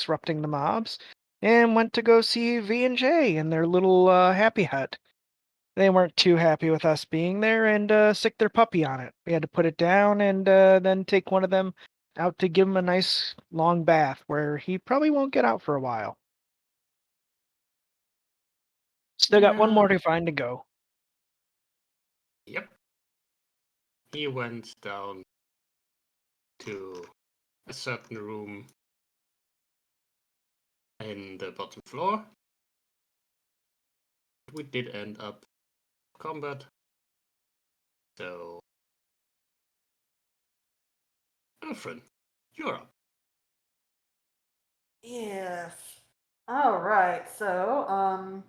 disrupting the mobs, and went to go see V&J in their little happy hut. They weren't too happy with us being there and sicked their puppy on it. We had to put it down and then take one of them out to give him a nice long bath where he probably won't get out for a while. Still got one Yeah. more to find to go. Yep. He went down to a certain room in the bottom floor. We did end up combat. So, Alfred, you're up. Yes. All right. So,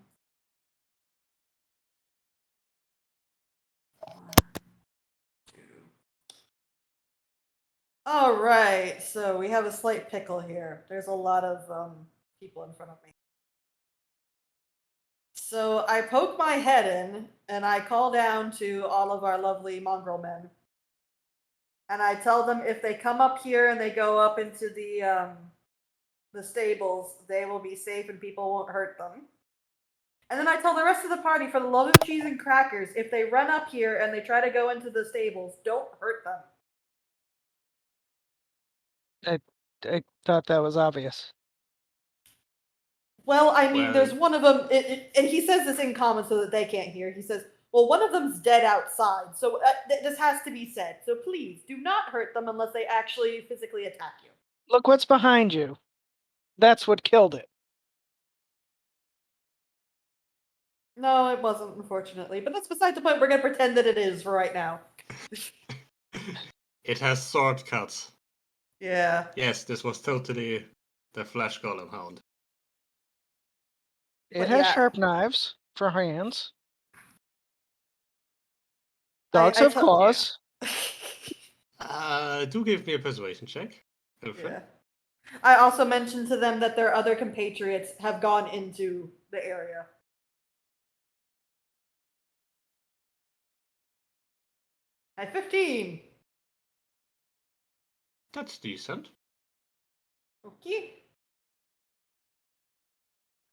all right. So we have a slight pickle here. There's a lot of people in front of me. So I poke my head in and I call down to all of our lovely mongrel men. And I tell them if they come up here and they go up into the stables, they will be safe and people won't hurt them. And then I tell the rest of the party, for the love of cheese and crackers, if they run up here and they try to go into the stables, don't hurt them. I thought that was obvious. Well, I mean, Well- there's one of them, and he says this in common so that they can't hear. He says, well, one of them's dead outside, so this has to be said. So please, do not hurt them unless they actually physically attack you. Look what's behind you. That's what killed it. No, it wasn't, unfortunately. But that's beside the point. We're going to pretend that it is for right now. It has sword cuts. Yeah. Yes, this was totally the Flash Golem Hound. It But has yeah. sharp knives for hands. I Dogs have tell- claws. Do give me a persuasion check, Alfred. Yeah. I also mentioned to them that their other compatriots have gone into the area. At 15. That's decent. Okay.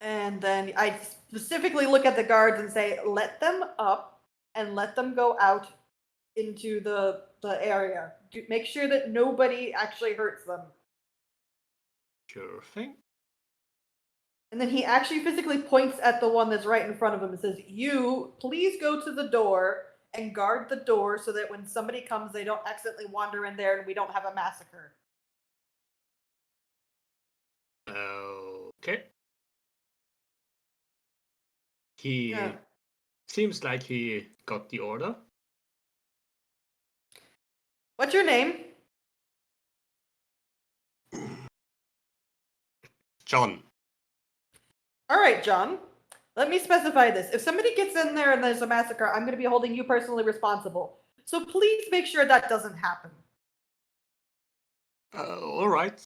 And then I specifically look at the guards and say, let them up and let them go out into the area. Make sure that nobody actually hurts them. Sure thing. And then he actually physically points at the one that's right in front of him and says, you, please go to the door and guard the door so that when somebody comes, they don't accidentally wander in there and we don't have a massacre. Okay. He Yeah. seems like he got the order. What's your name? John. All right, John. Let me specify this. If somebody gets in there and there's a massacre, I'm going to be holding you personally responsible. So please make sure that doesn't happen. All right.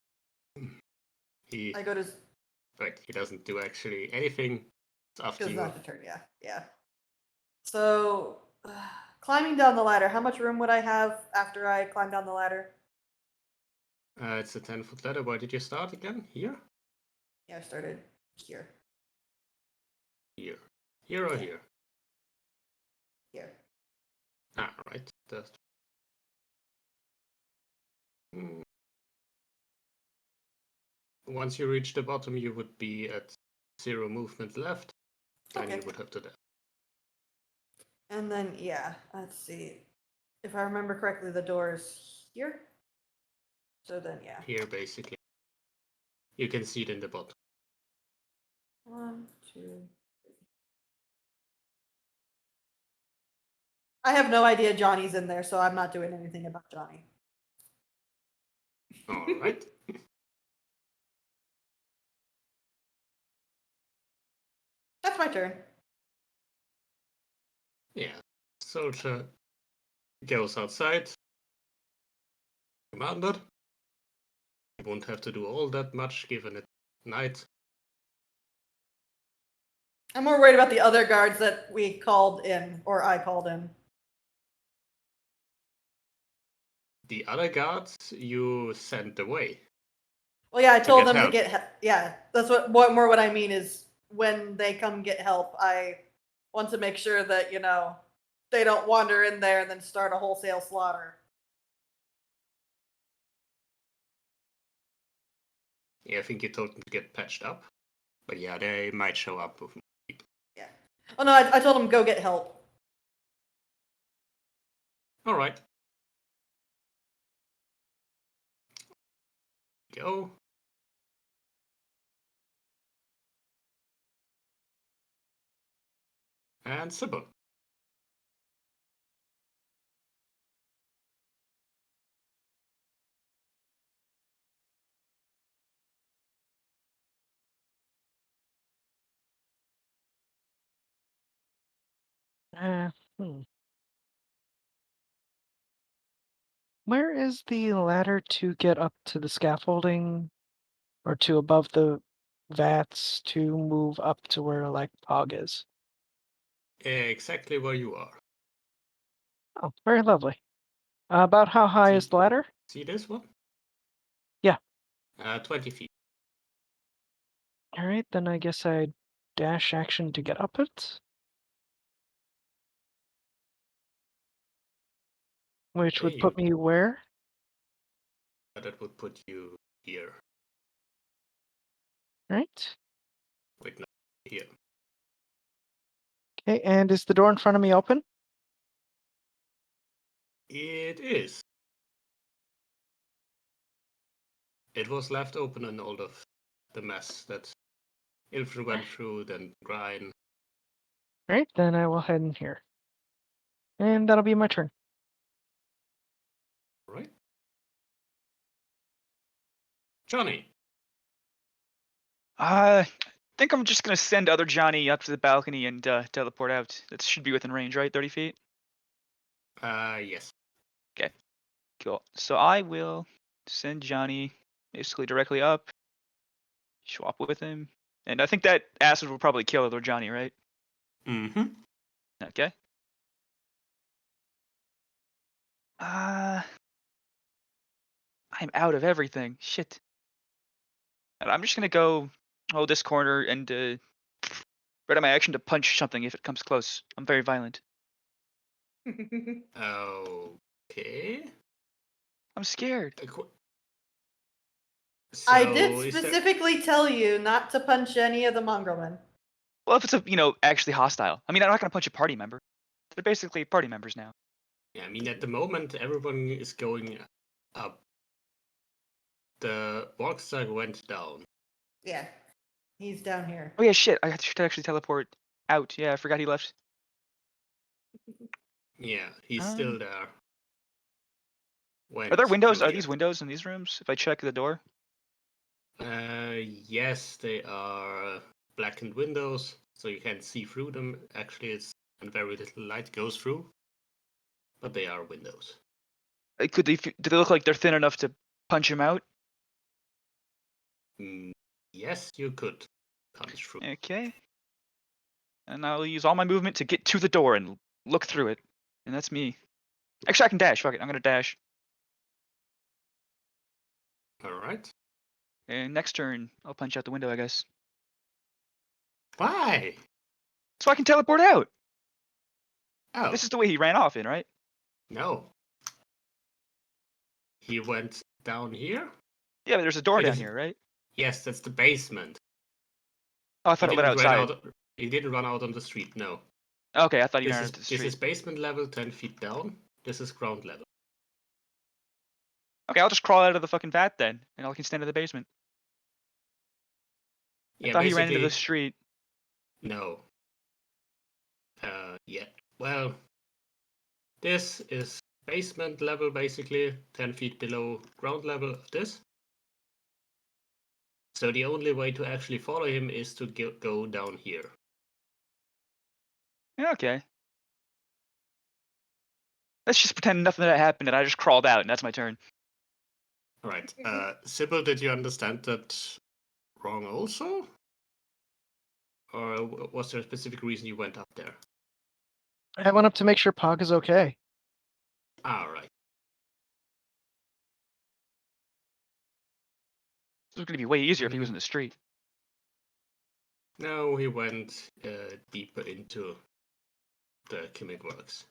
He I go to... But he doesn't do actually anything. It's up to Because you. not the turn, yeah. So, climbing down the ladder, how much room would I have after I climb down the ladder? It's a 10-foot ladder. Where did you start again? Here? Yeah, I started here. Here. Here or here? Here. Right. That's... Once you reach the bottom, you would be at 0 movement left. Then Okay. you would have to dash. And then, yeah, let's see. If I remember correctly, the door is here. So then, yeah. Here, basically. You can see it in the bottom. 1, 2, 3. I have no idea Johnny's in there, so I'm not doing anything about Johnny. All right. That's my turn. Yeah. Soldier goes outside. Commander. You won't have to do all that much given it night. I'm more worried about the other guards that we called in, or I called in. The other guards you sent away. Well, yeah, I told get them to help. get. Yeah, that's what I mean is when they come get help, I want to make sure that they don't wander in there and then start a wholesale slaughter. Yeah, I think you told them to get patched up. But yeah, they might show up with more people. Yeah. Oh no, I told them go get help. All right. Go. And Sybil. Uh, hmm. Where is the ladder to get up to the scaffolding or to above the vats to move up to where like Pog is? Exactly where you are. Oh, very lovely. About how high is the ladder? See this one? Yeah. 20 feet. All right, then I guess I dash action to get up it. Which Okay, would put me where? that would put you here. Right. Wait, no, here. Okay, and is the door in front of me open? It is. It was left open in all of the mess that Ilfrin went through, then Grine. All right, then I will head in here. And that'll be my turn. Right? Johnny. I think I'm just gonna send other Johnny up to the balcony and teleport out. That should be within range, right? 30 feet? Yes. Cool. So I will send Johnny basically directly up, swap with him. And I think that acid will probably kill other Johnny, right? Mm-hmm. Okay. I'm out of everything. Shit. And I'm just gonna go hold this corner and ready my action to punch something if it comes close. I'm very violent. Okay. I'm scared. I did So is there... specifically tell you not to punch any of the mongrelmen. Well, if it's actually hostile. I mean, I'm not gonna punch a party member. They're basically party members now. Yeah, I mean, at the moment, everyone is going up. The Borgstag went down. Yeah, he's down here. Oh yeah, shit. I should actually teleport out. Yeah, I forgot he left. Yeah, he's still there. Are there windows? Through Are here. these windows in these rooms? If I check the door. Yes, they are blackened windows, so you can't see through them. Actually, it's and very little light goes through, but they are windows. Do they look like they're thin enough to punch him out? Yes, you could punch through. Okay. And I'll use all my movement to get to the door and look through it. And that's me. Actually, I can dash. Fuck it. I'm gonna dash. All right. And next turn, I'll punch out the window, I guess. Why? So I can teleport out. Oh, This is the way he ran off in, right? no. He went down here? Yeah, but there's a door Wait, down here, right? Yes, that's the basement. Oh, I thought it led outside. He didn't run out on the street, no. Okay, I thought he This ran is, out to the this street. is basement level, 10 feet down. This is ground level. Okay, I'll just crawl out of the fucking vat then, and I can stand in the basement. Yeah, I thought he ran into basically, the street. no. Yeah. Well, this is basement level, basically, 10 feet below ground level of this. So the only way to actually follow him is to go down here. Yeah, okay. Let's just pretend nothing that happened and I just crawled out and that's my turn. Alright. Sybil, did you understand that wrong also? Or was there a specific reason you went up there? I went up to make sure Pog is okay. Alright. It was going to be way easier if he was Mm. in the street. No, he went deeper into the chemical works.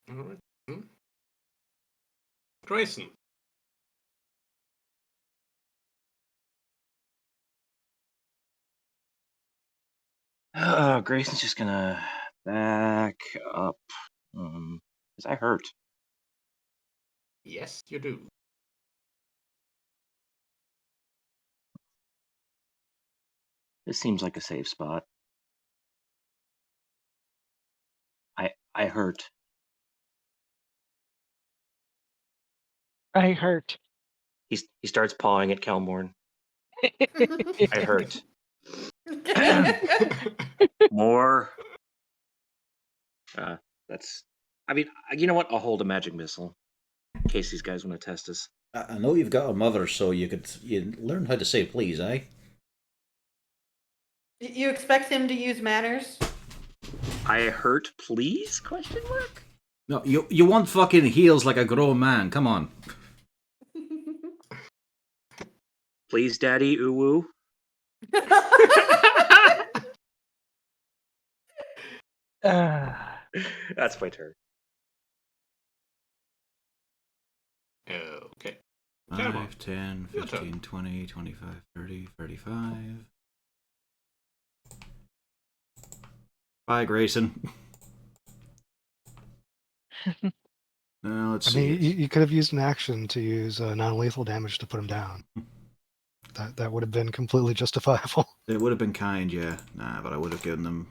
Alright. Grayson. Grayson's just gonna back up. 'Cause I hurt. Yes, you do. This seems like a safe spot. I hurt. I hurt. He starts pawing at Kelmorn. I hurt. More. That's. I mean, you know what? I'll hold a magic missile in case these guys want to test us. I know you've got a mother, so you learn how to say please, eh? You expect him to use manners? I hurt, please? Question mark. No, you want fucking heels like a grown man. Come on. Please, Daddy. Ooh woo. That's my turn. Okay. 5, 10, Your turn. 15, 20, 25, 30, 35. Bye, Grayson. Let's I see. mean, you could have used an action to use non-lethal damage to put him down. That would have been completely justifiable. It would have been kind, yeah. Nah, but I would have given them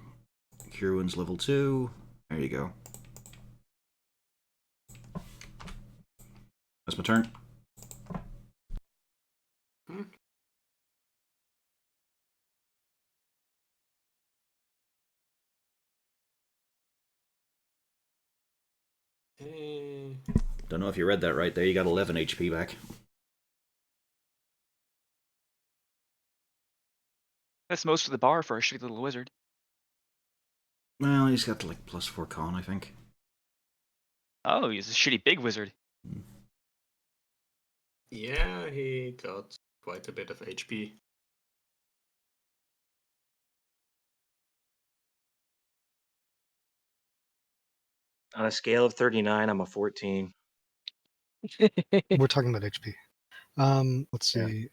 Cure Wounds level 2. There you go. That's my turn. Don't know if you read that right there. You got 11 HP back. That's most of the bar for a shitty little wizard. Well, he's got like +4 con, I think. Oh, he's a shitty big wizard. Yeah, he got quite a bit of HP. On a scale of 39, I'm a 14. We're talking about HP. Let's see.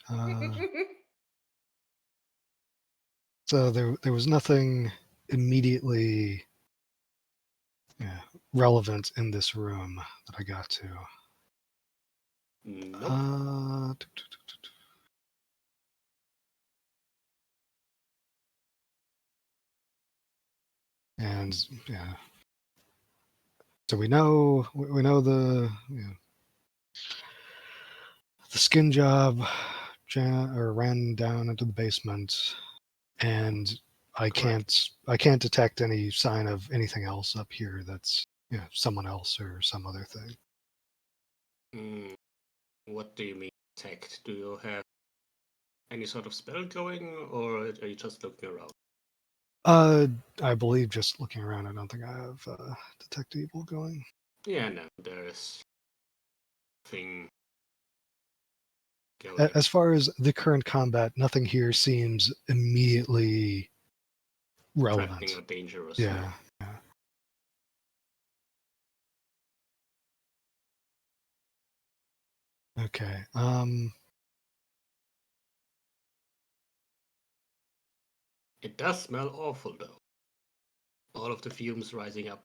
So there was nothing immediately relevant in this room that I got to. Nope. And yeah, so we know the the skin job ran down into the basement, and I Correct. can't detect any sign of anything else up here that's someone else or some other thing. What do you mean detect? Do you have any sort of spell going, or are you just looking around? I believe just looking around, I don't think I have detect evil going. Yeah, no, there's nothing going. As far as the current combat, nothing here seems immediately relevant. Threatening or dangerous. Yeah. Okay. It does smell awful, though. All of the fumes rising up.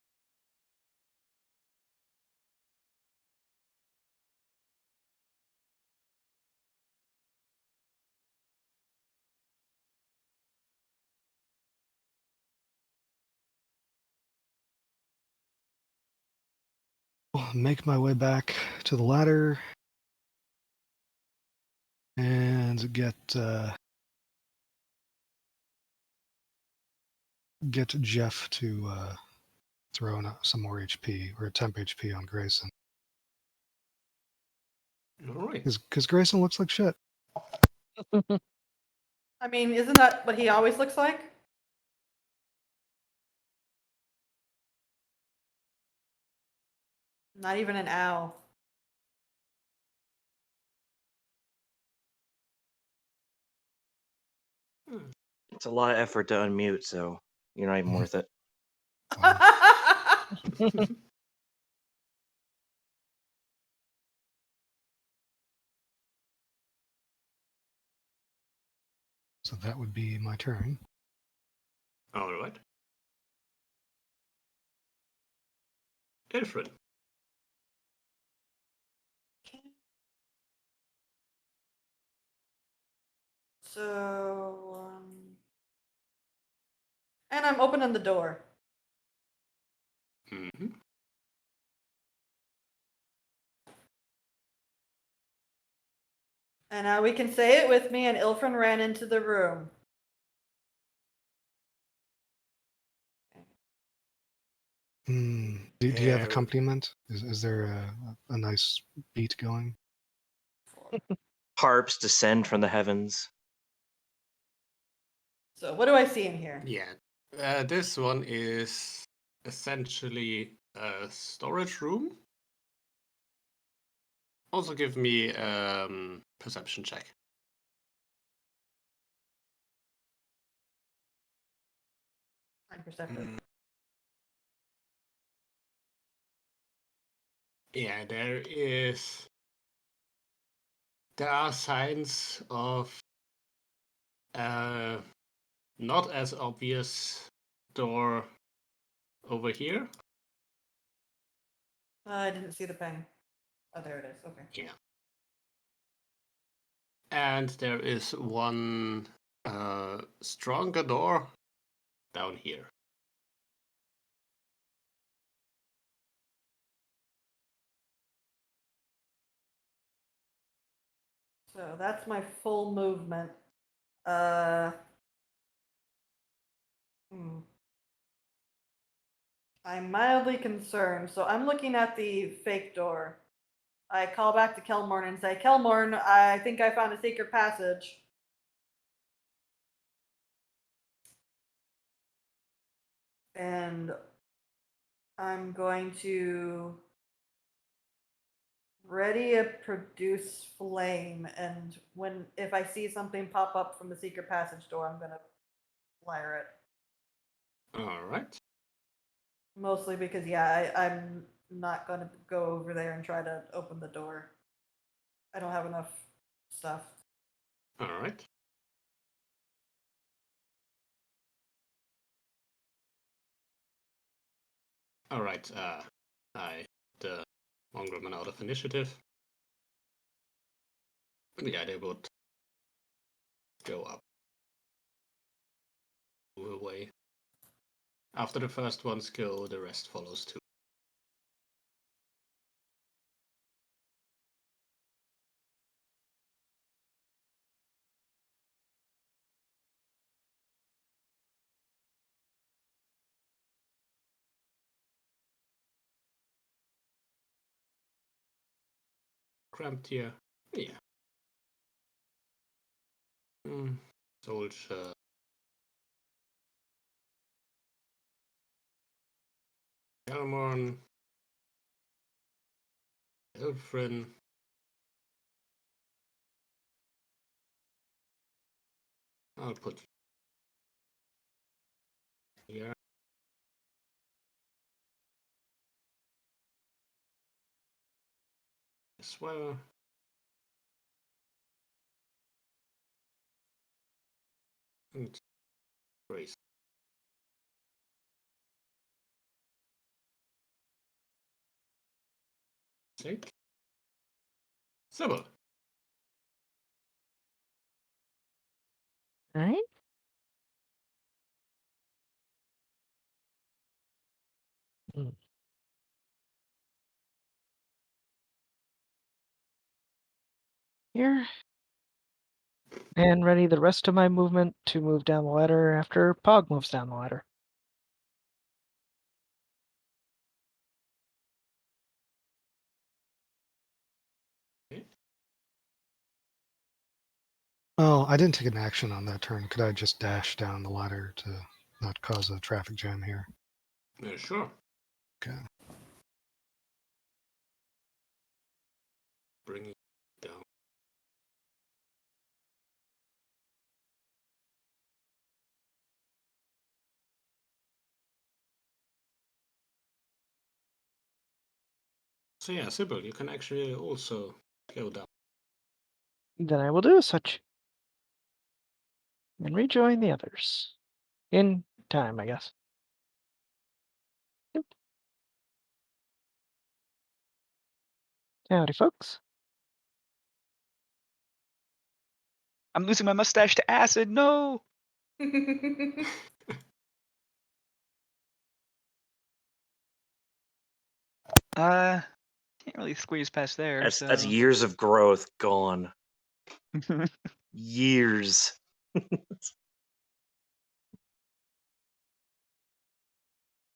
Make my way back to the ladder and get Jeff to throw in some more HP or temp HP on Grayson. All right. Because Grayson looks like shit. I mean, isn't that what he always looks like? Not even an owl. It's a lot of effort to unmute, so you're not even worth it. Wow. So that would be my turn. All right. Ilfrin. So, and I'm opening the door. Mm-hmm. And now we can say it with me, and Ilfrin ran into the room. Do you have There- accompaniment? Is there a nice beat going? Harps descend from the heavens. So what do I see in here? Yeah. This one is essentially a storage room. Also give me perception check. I'm perceptive. Yeah, there are signs of not as obvious door over here. I didn't see the pen. Oh, there it is. Okay. Yeah. And there is one stronger door down here. So that's my full movement. I'm mildly concerned. So I'm looking at the fake door. I call back to Kelmorn and say, Kelmorn, I think I found a secret passage. And I'm going to ready to produce flame, and if I see something pop up from the secret passage door, I'm gonna fire it. All right. Mostly because I'm not gonna go over there and try to open the door. I don't have enough stuff. All right. All right. I the Mongrelman out of initiative. Yeah, they would go up, move away. After the first ones go, the rest follows too. Cramped here. Yeah. Soldier. Elmorn. Ilfrin. I'll put you here. As well. And Grace. Sake. Sybil. All right. Mm. Here. And ready the rest of my movement to move down the ladder after Pog moves down the ladder. Oh, I didn't take an action on that turn. Could I just dash down the ladder to not cause a traffic jam here? Sure. Okay. Bring it down. So yeah, Sybil, you can actually also go down. Then I will do as such. And rejoin the others. In time, I guess. Yep. Howdy, folks. I'm losing my mustache to acid. No. Can't really squeeze past there. That's so. years of growth gone. Years.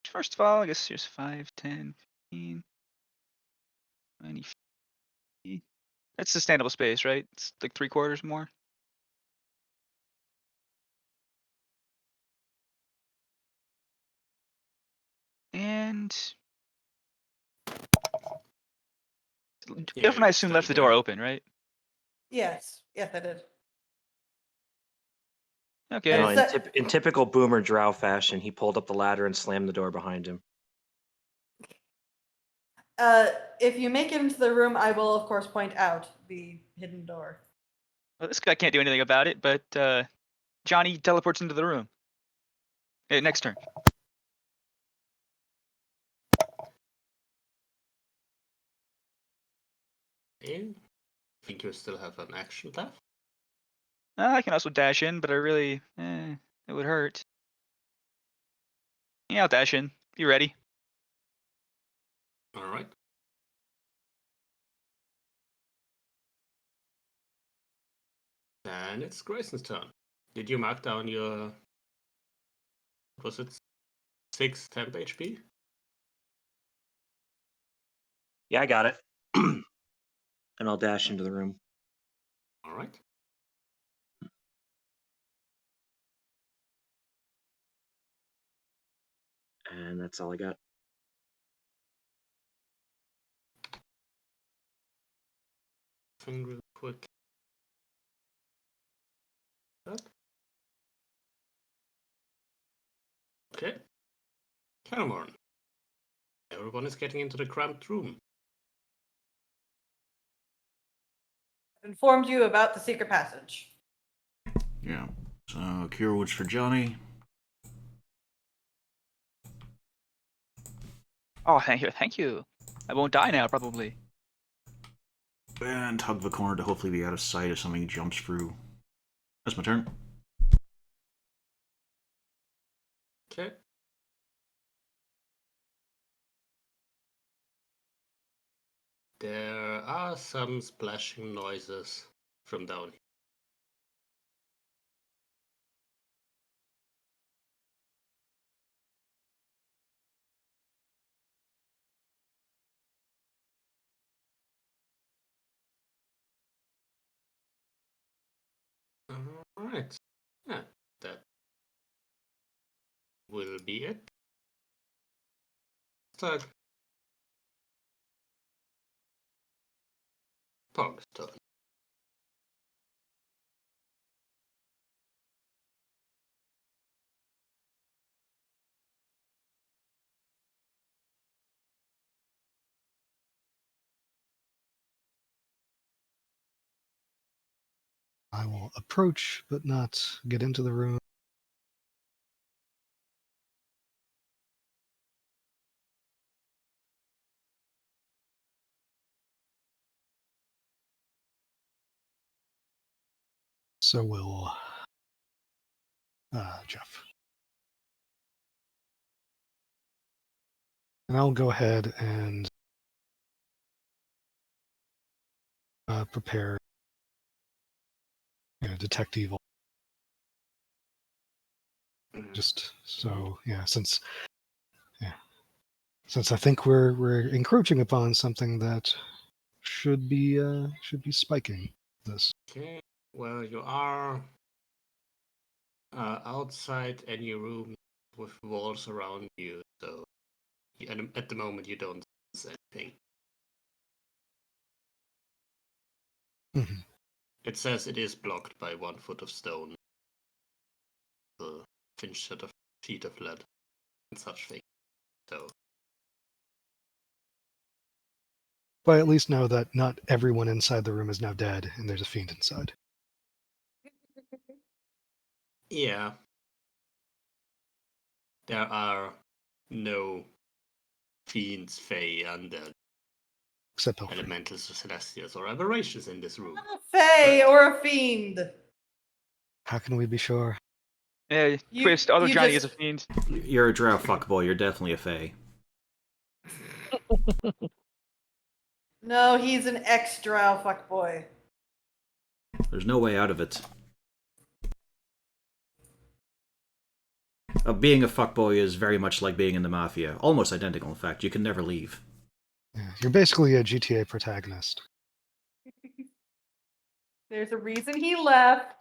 First of all, I guess here's 5, 10, 15, 20 feet. That's sustainable space, right? It's like 3/4 more. And Yeah, Jeff and I you're assume still left the door there. open, right? Yes, I did. Okay. No, And so- in typical Boomer Drow fashion, he pulled up the ladder and slammed the door behind him. If you make it into the room, I will of course point out the hidden door. Well, this guy can't do anything about it, but Johnny teleports into the room. Hey, next turn. I think you still have an action left. I can also dash in, but I really, it would hurt. Yeah, I'll dash in. You ready? All right. Then it's Grayson's turn. Did you mark down your, what was it, 6 temp HP? Yeah, I got it. And I'll dash into the room. All right. And that's all I got. Thing real quick. That. Okay. Cameron. Everyone is getting into the cramped room. I've informed you about the secret passage. Yeah. So cure wounds for Johnny. Oh, thank you. I won't die now, probably. And hug the corner to hopefully be out of sight if something jumps through. That's my turn. Okay. There are some splashing noises from down here. Alright. Yeah, that will be it. Start. Pog's turn. I will approach, but not get into the room. So will Jeff. And I'll go ahead and prepare detect evil. Just so since I think we're encroaching upon something that should be spiking this. Okay. Well, you are outside any room with walls around you, so at the moment you don't sense anything. Mhm. It says it is blocked by 1 foot of stone, the thin sheet of lead, and such things. So But I at least know that not everyone inside the room is now dead, and there's a fiend inside. Yeah. There are no fiends, fae, undead, Except Elfrey. elementals, celestials, or aberrations in this room. A fae or a fiend. How can we be sure? Yeah, You- twist. Other you Johnny just- is a fiend. You're a drow fuckboy. You're definitely a fae. No, he's an ex-drow fuckboy. There's no way out of it. Being a fuckboy is very much like being in the Mafia. Almost identical, in fact. You can never leave. Yeah, you're basically a GTA protagonist. There's a reason he left.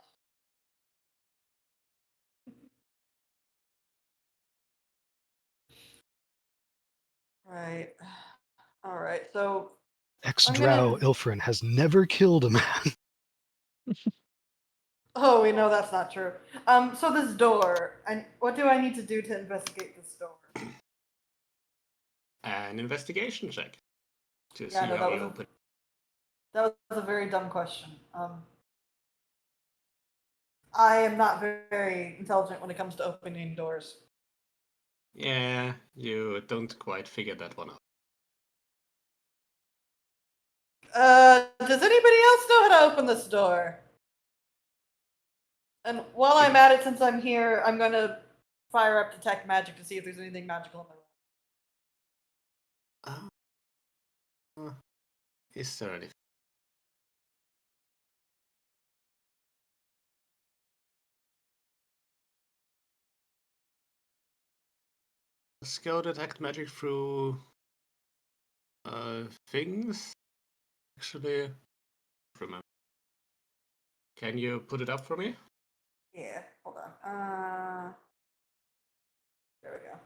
Right. All right. So Ex-drow gonna- Ilfrin has never killed a man. Oh, we know that's not true. So this door, and what do I need to do to investigate this door? An investigation check to Yeah, see no, how you open. That was a very dumb question. I am not very intelligent when it comes to opening doors. Yeah, you don't quite figure that one out. Does anybody else know how to open this door? And while I'm at it, since I'm here, I'm gonna fire up detect magic to see if there's anything magical in the room. Is there anything? Let's go detect magic through things. Actually, remember. Can you put it up for me? Yeah, hold on. There we go.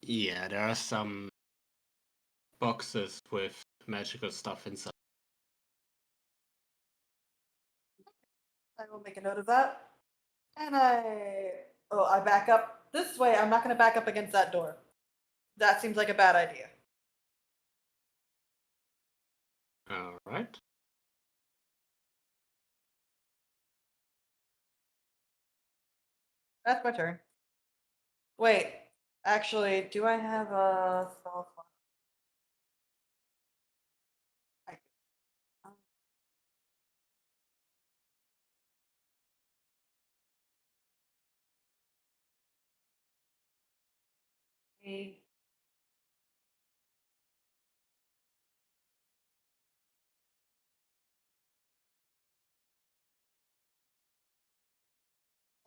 Yeah, there are some boxes with magical stuff inside. I will make a note of that. And I back up this way. I'm not going to back up against that door. That seems like a bad idea. All right. That's my turn. Wait, actually, do I have a spell slot? I do. Okay.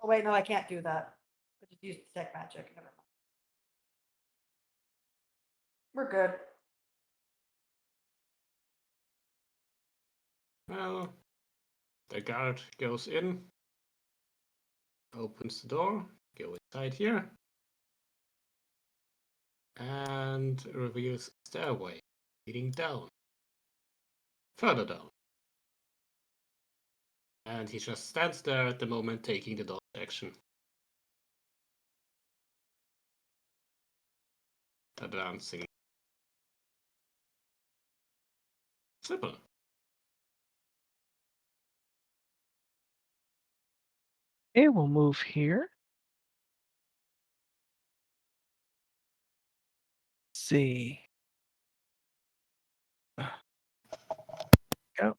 Oh wait, no, I can't do that. I just use detect magic. Never mind. We're good. Well, the guard goes in, opens the door, go inside here, and reveals a stairway leading down. Further down. And he just stands there at the moment, taking the dodge action. Advancing. Simple. Okay, we'll move here. Let's see. Go.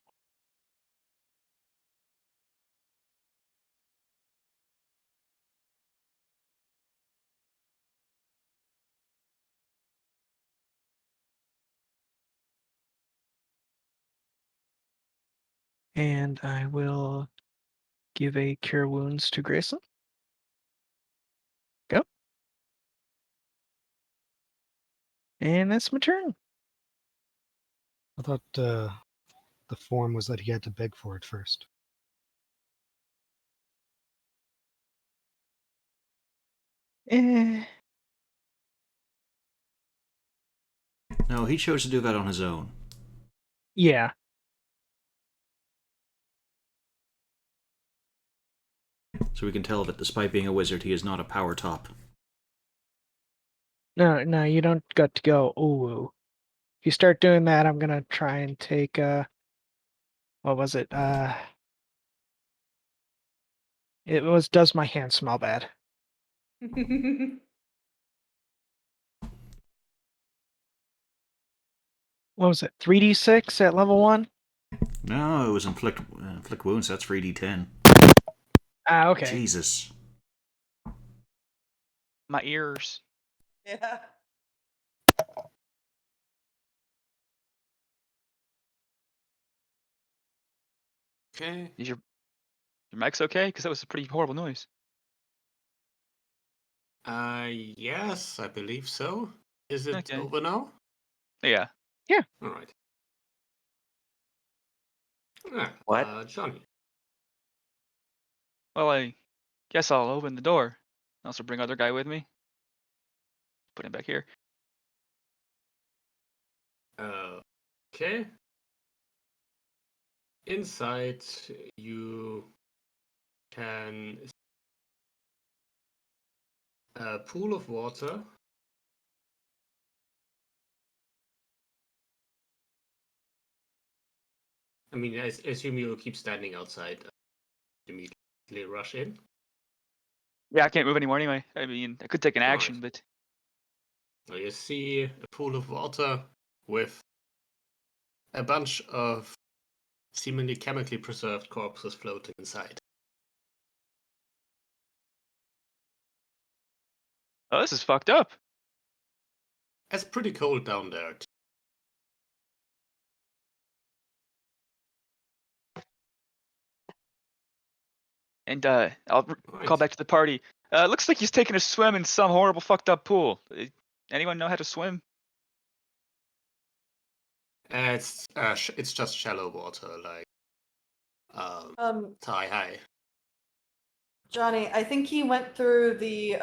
And I will give a cure wounds to Grayson. Go. And that's my turn. I thought the form was that he had to beg for it first. Eh. No, he chose to do that on his own. Yeah. So we can tell that despite being a wizard, he is not a power top. No, you don't got to go. Ooh. If you start doing that, I'm gonna try and take what was it? It was does my hand smell bad? What was it? 3d6 at level 1? No, it was inflict wounds. That's 3d10. Ah, okay. Jesus. My ears. Yeah. Okay. Is your mic's okay? Because that was a pretty horrible noise. Yes, I believe so. Is it Okay. over now? Yeah. All right. Yeah, What? Johnny. Well, I guess I'll open the door. Also bring other guy with me. Put him back here. Okay. Inside, you can a pool of water. I mean, I assume you'll keep standing outside. Immediately rush in. Yeah, I can't move anymore anyway. I mean, I could take an Alright. action, but Now you see a pool of water with a bunch of seemingly chemically preserved corpses floating inside. oh, this is fucked up. It's pretty cold down there. And I'll call Right. back to the party. Looks like he's taking a swim in some horrible fucked up pool. Anyone know how to swim? It's just shallow water, like thigh high. Johnny, I think he went through the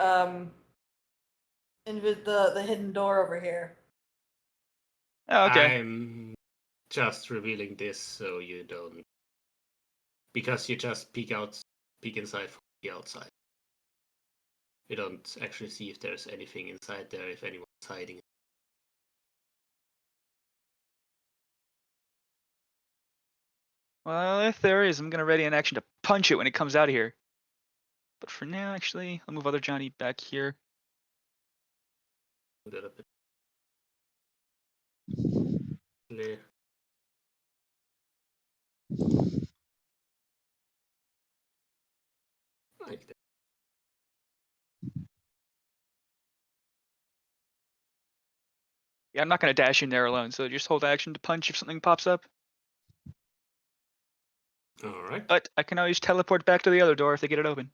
the hidden door over here. Oh, okay. I'm just revealing this so you don't, because you just peek inside from the outside. You don't actually see if there's anything inside there, if anyone's hiding. Well, if there is, I'm gonna ready an action to punch it when it comes out of here. But for now, actually, I'll move other Johnny back here. A little bit. Like that. Yeah, I'm not gonna dash in there alone, so just hold action to punch if something pops up. All right. But I can always teleport back to the other door if they get it open.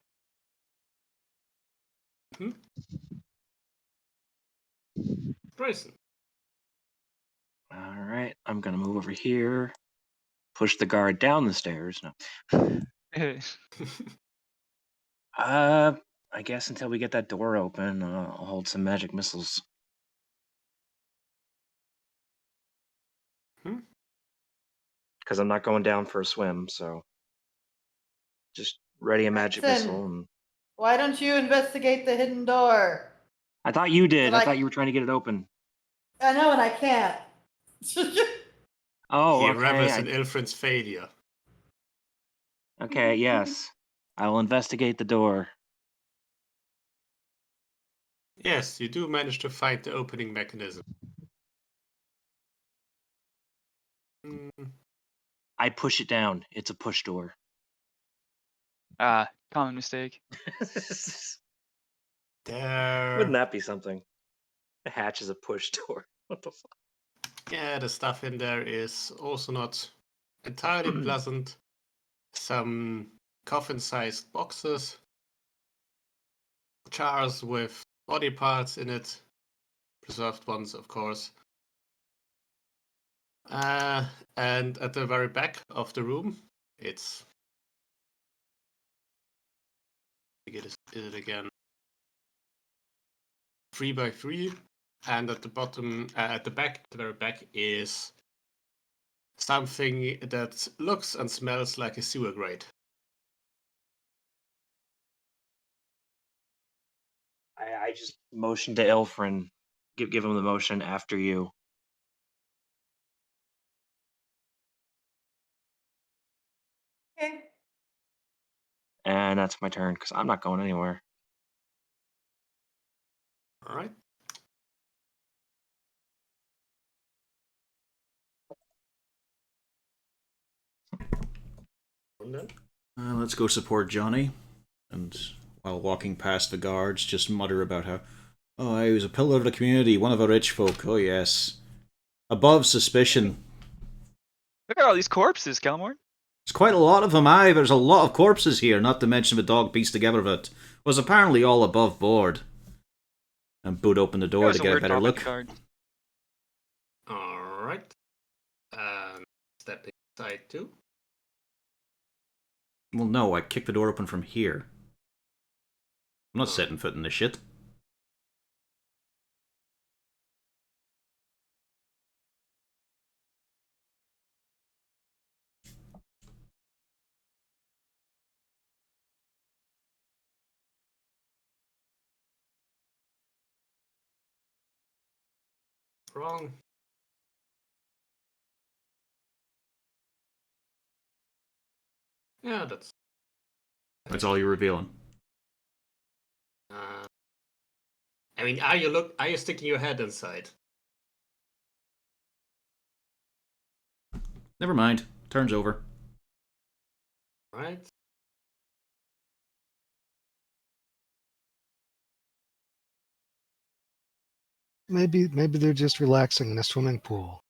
Bryson. All right, I'm gonna move over here, push the guard down the stairs. No. I guess until we get that door open, I'll hold some magic missiles. Because I'm not going down for a swim, so just ready a magic Bryson. missile. And Why don't you investigate the hidden door? I thought you did. But I thought you were trying to get it open. I know, and I can't. Oh, He okay. revels in Ilfrin's failure. Okay, yes. I will investigate the door. Yes, you do manage to find the opening mechanism. I push it down. It's a push door. Common mistake. There. Wouldn't that be something? The hatch is a push door. What the fuck? Yeah, the stuff in there is also not entirely pleasant. Some coffin-sized boxes, jars with body parts in it, preserved ones, of course. And at the very back of the room, is it again 3x3, and at the bottom, at the very back, is something that looks and smells like a sewer grate. I just motioned to Ilfrin. Give him the motion after you. Okay. And that's my turn, because I'm not going anywhere. All right. And then Let's go support Johnny. And while walking past the guards, just mutter about how, oh, he was a pillar of the community, one of the rich folk. Oh, yes. Above suspicion. Look at all these corpses, Kelmore. There's quite a lot of them, aye. There's a lot of corpses here, not to mention the dog pieced together that was apparently all above board. And Boot opened the That door was to a get a weird better talk with look. the guard. all right. Step inside too. Well, no, I kicked the door open from here. I'm not Oh. setting foot in this shit. Wrong. Yeah, that's. That's all you're revealing. I mean, are you sticking your head inside? Never mind. Turns over. Right. Maybe they're just relaxing in a swimming pool.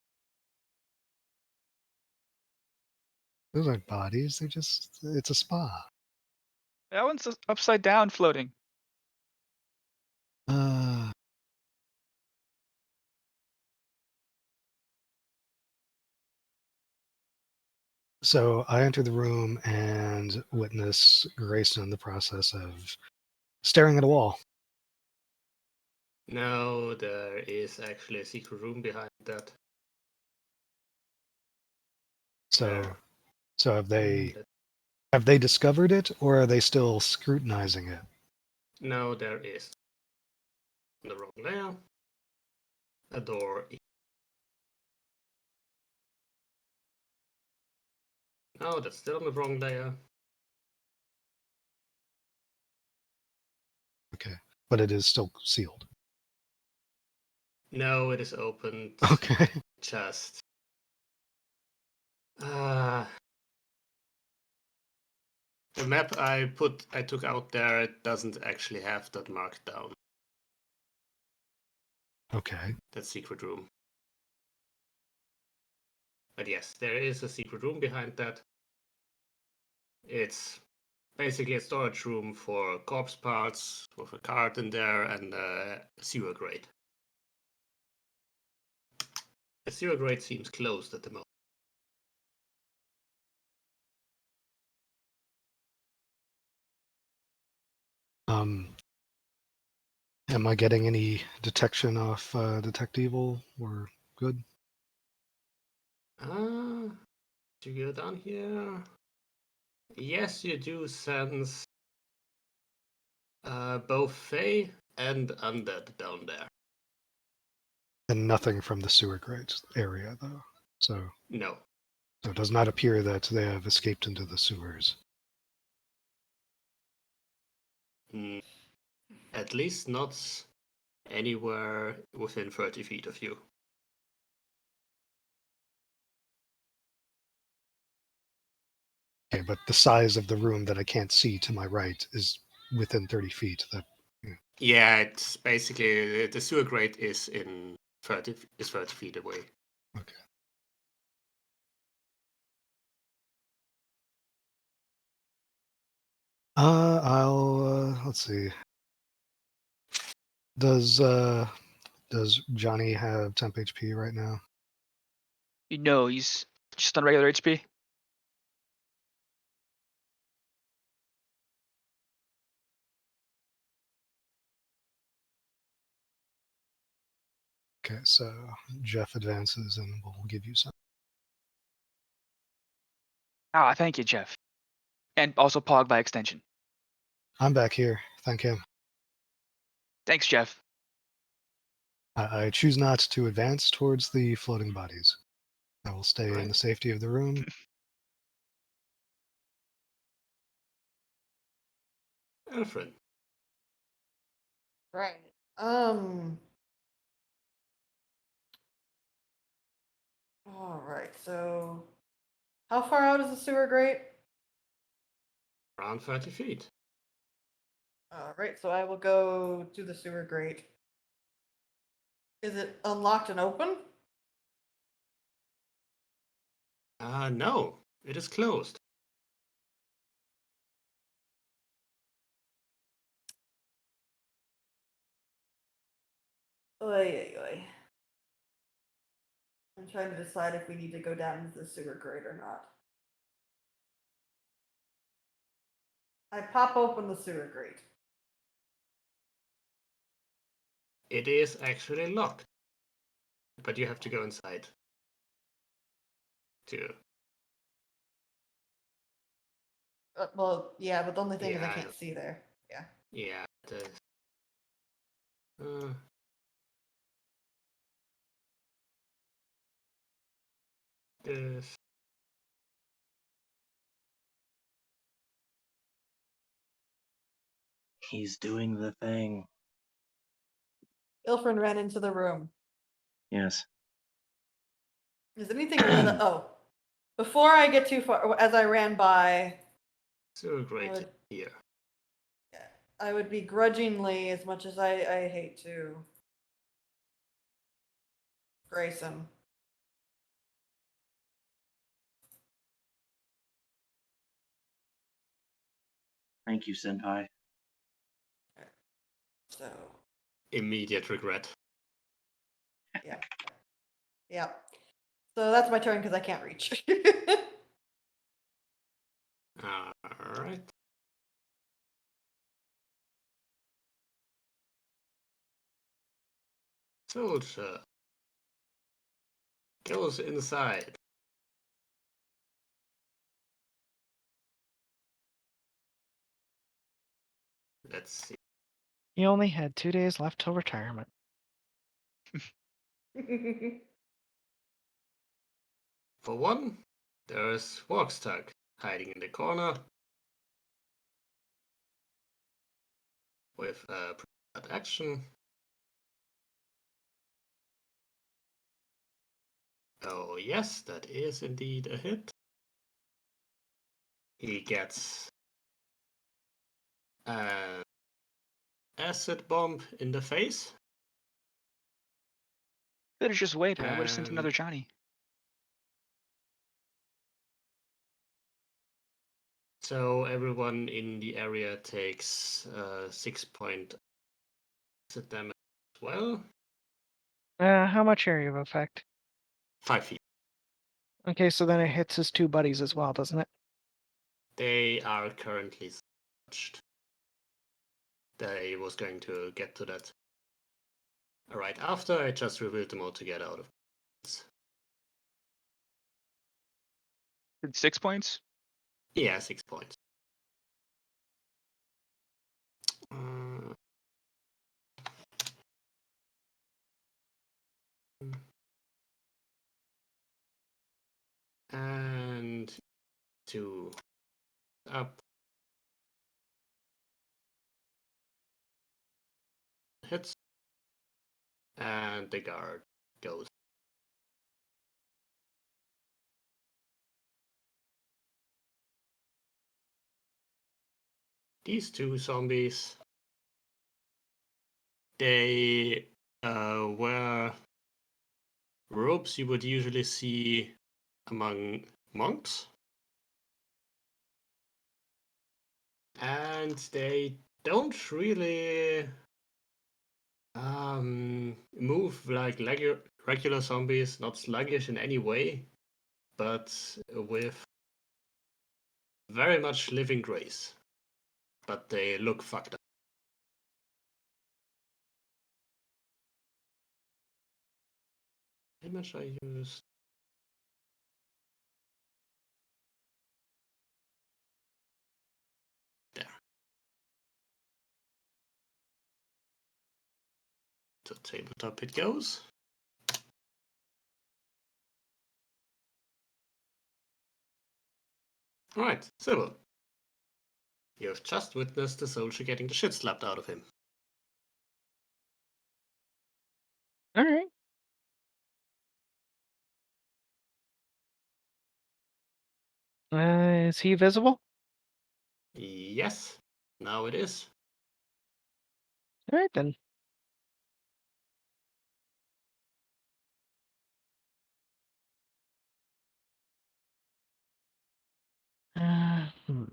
Those aren't bodies. It's a spa. That one's upside down floating. Uh, so I enter the room and witness Grayson in the process of staring at a wall. No, there is actually a secret room behind that. So, There. so That- have they discovered it, or are they still scrutinizing it? No, there is. On the wrong layer. A door. No, that's still on the wrong layer. Okay, but it is still sealed. No, it is opened. Okay. Just. The map I took out there, it doesn't actually have that marked down. Okay. That secret room. But yes, there is a secret room behind that. It's basically a storage room for corpse parts, with a cart in there, and a sewer grate. The sewer grate seems closed at the moment. Am I getting any detection off detect evil or good? To go down here. Yes, you do sense both Fae and undead down there. And nothing from the sewer grate area, though. So No. it does not appear that they have escaped into the sewers. At least not anywhere within 30 feet of you. Okay, but the size of the room that I can't see to my right is within 30 feet. Yeah, it's basically the sewer grate is 30 feet away. Okay. I'll let's see. Does Johnny have temp HP right now? You know, he's just on regular HP. Okay, so Jeff advances and we'll give you some. Ah, thank you, Jeff. And also Pog by extension. I'm back here. Thank him. Thanks, Jeff. I choose not to advance towards the floating bodies. I will stay in Right. the safety of the room. Alfred. Right. All right. So, how far out is the sewer grate? Around 30 feet. All right. So I will go to the sewer grate. Is it unlocked and open? No, it is closed. Oy, oy, oy. I'm trying to decide if we need to go down into the sewer grate or not. I pop open the sewer grate. It is actually locked. But you have to go inside. Too. Well, yeah, but the only thing is I Yeah. can't see there. Yeah. Yeah, it is. This. He's doing the thing. Ilfrin ran into the room. Yes. Is anything lit up? Oh, before I get too far, as I ran by, So great would- here. I would begrudgingly, as much as I hate to, grace him. Thank you, Senpai. So, Immediate regret. yeah. Yeah. So that's my turn because I can't reach. Alright. Soldier goes inside. Let's see. He only had 2 days left till retirement. For one, there's Walkstug hiding in the corner with a prepared action. Oh yes, that is indeed a hit. He gets an acid bomb in the face. Could have just waited. I would have sent And another Johnny. so everyone in the area takes 6 point acid damage as well. How much area of effect? 5 feet. Okay, so then it hits his 2 buddies as well, doesn't it? They are currently touched. I was going to get to that right after. I just revealed them all to get out of it. Did 6 points? Yeah, 6 points. Uh, and 2 up. Hits. And the guard goes. These 2 zombies, they wear robes you would usually see among monks. And they don't really move like regular zombies, not sluggish in any way, but with very much living grace. But they look fucked up. How much I used? There. To tabletop it goes. Alright, Sybil. You have just witnessed the soldier getting the shit slapped out of him. All right. Is he visible? Yes, now it is. All right then. Uh, hmm.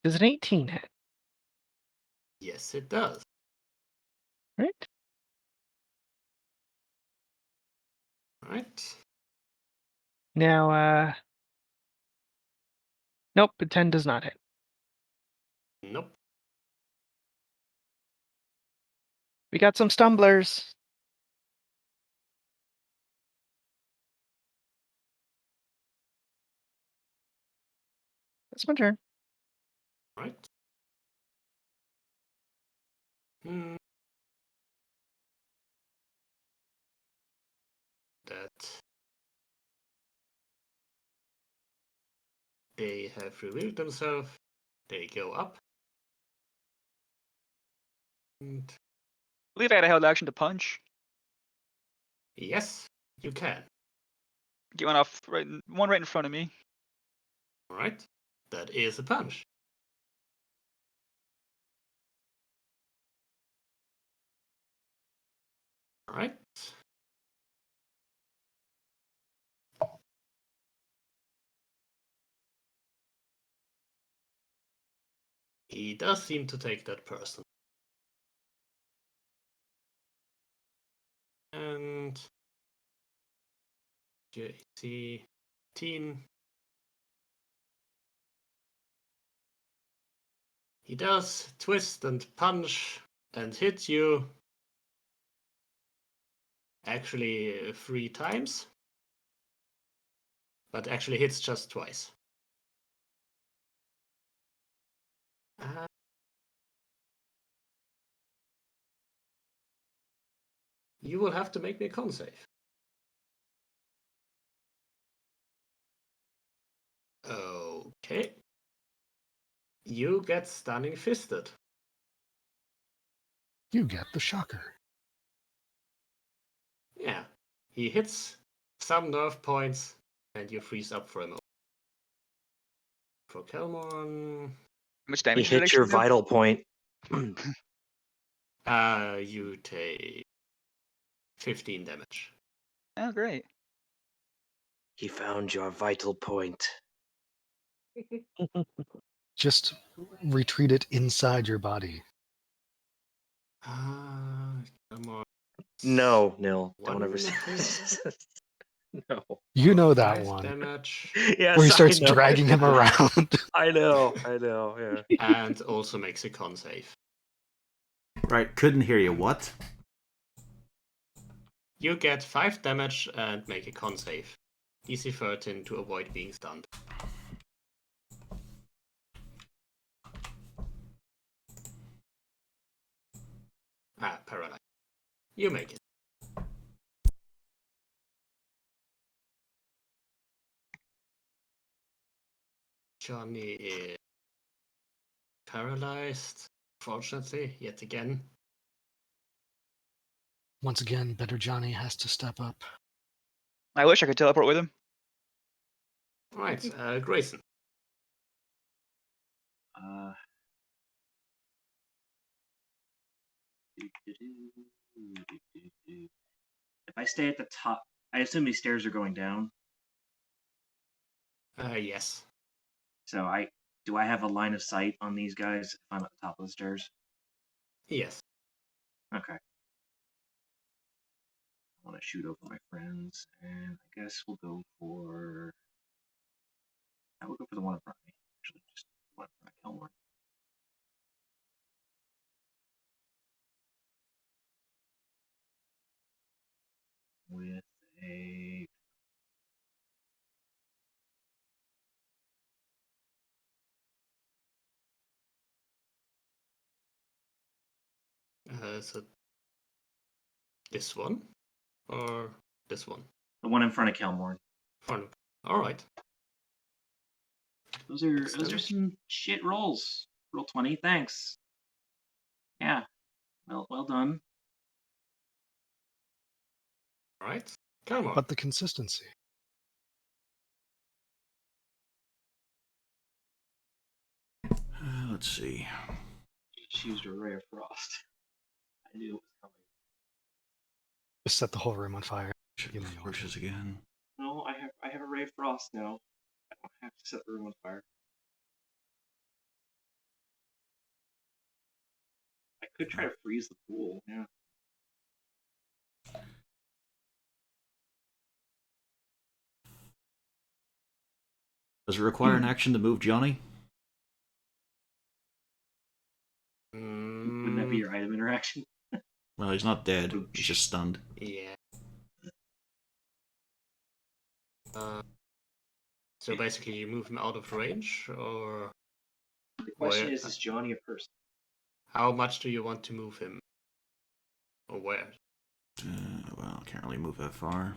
Does an 18 hit? Yes, it does. Right. Right. Now, nope, a 10 does not hit. Nope. We got some stumblers. That's my turn. Right. That they have revealed themselves. They go up. And I believe I had a held action to punch. yes, you can. Get one off one right in front of me. Alright. That is a punch. Alright. He does seem to take that person. And JC 18. He does twist and punch and hit you. Actually, 3 times. But actually hits just twice. You will have to make me a con save. Okay. You get stunning fisted. You get the shocker. Yeah. He hits some nerve points and you freeze up for a moment. For Kelmon, How much He damage did it hits your actually do? vital point. you take 15 damage. Oh, great. He found your vital point. Just retreat it inside your body. Kelmon. No, Nil. Don't ever One say hit No. You know for that 5 one. damage. Yes, Where he starts I know. dragging him around. I know, yeah. And also makes a con save. Right, couldn't hear you. What? You get 5 damage and make a con save. DC 13 to avoid being stunned. Paralyzed. You make it. Johnny is paralyzed, fortunately, yet again. Once again, Better Johnny has to step up. I wish I could teleport with him. Alright, Grayson. Uh, if I stay at the top, I assume these stairs are going down. Yes. So do I have a line of sight on these guys if I'm at the top of the stairs? Yes. Okay. I want to shoot over my friends, and I guess we'll go for. I will go for the one in front of me. Actually, just one in front of Kelmore. With a So this one or this one? The one in front of Kelmorn. Fun. All right. Those are Excellent. some shit rolls. Roll 20, thanks. Yeah. Well done. All right. Come on. But the consistency. Let's see. She used a ray of frost. I knew it was coming. Just set the whole room on fire. Check You the know you want to. flourishes again. No, I have a ray of frost now. I don't have to set the room on fire. I could try to freeze the pool. Yeah. Does it require an action to move Johnny? Wouldn't that be your item interaction? Well, he's not dead. He's just stunned. Yeah. So basically, you move him out of range, or The question where- is Johnny a person? how much do you want to move him, or where? Well, I can't really move that far.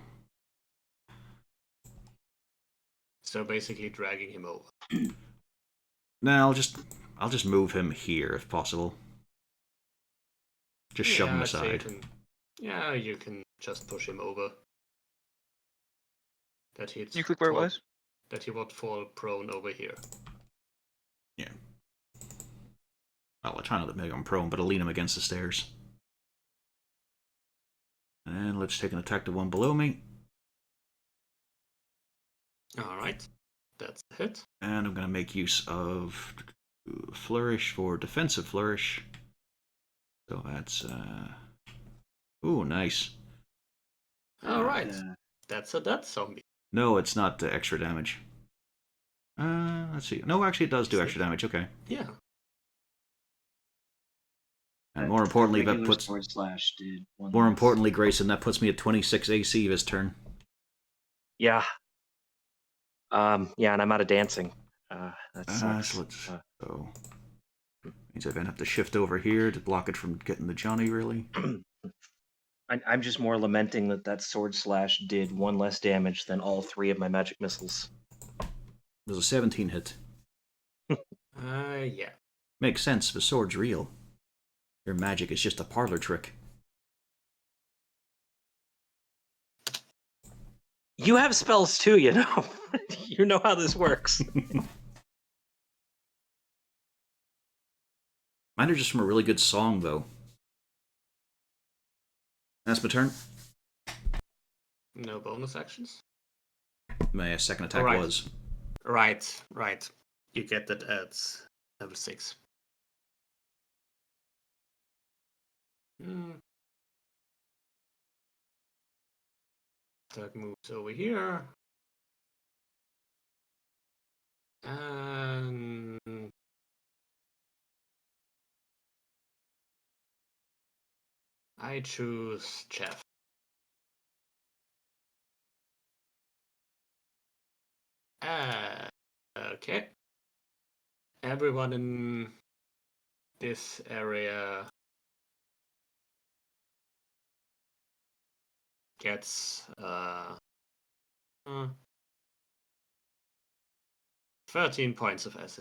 So basically, dragging him over. No, I'll just move him here if possible. Just shove him I'd say aside. you can just push him over. That he'd Can you click where it fall- was? That he would fall prone over here. Yeah. Well, I'll try not to make him prone, but I'll lean him against the stairs. And let's take an attack to one below me. All right, that's a hit. And I'm going to make use of Flourish for defensive flourish. So that's... Ooh, nice. All right, that's a dead zombie. No, it's not extra damage. Let's see. No, actually it does do extra damage, okay. Yeah. And more importantly, that regular puts... sword slash did one More less. importantly, Grayson, that puts me at 26 AC this turn. Yeah. Yeah, and I'm out of dancing. That sucks. So let's go. Means I then have to shift over here to block it from getting the Johnny, really. I'm just more lamenting that sword slash did one less damage than all three of my magic missiles. There's a 17 hit. Yeah. Makes sense, the sword's real. Your magic is just a parlor trick. You have spells too, you know. You know how this works. Mine are just from a really good song, though. That's my turn. No bonus actions. My second attack Alright. was. Right. You get that at level 6. That moves over here. And I choose Jeff. Okay. Everyone in this area gets 13 points of acid.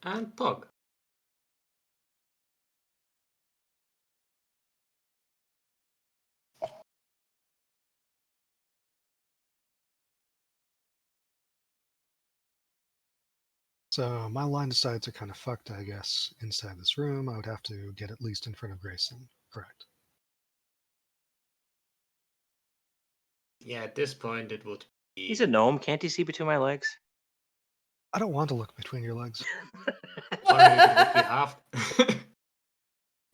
And Pog. So my line of sights are kind of fucked, I guess. Inside this room, I would have to get at least in front of Grayson. Correct. Yeah, at this point it would be. He's a gnome. Can't he see between my legs? I don't want to look between your legs. Or it would be half.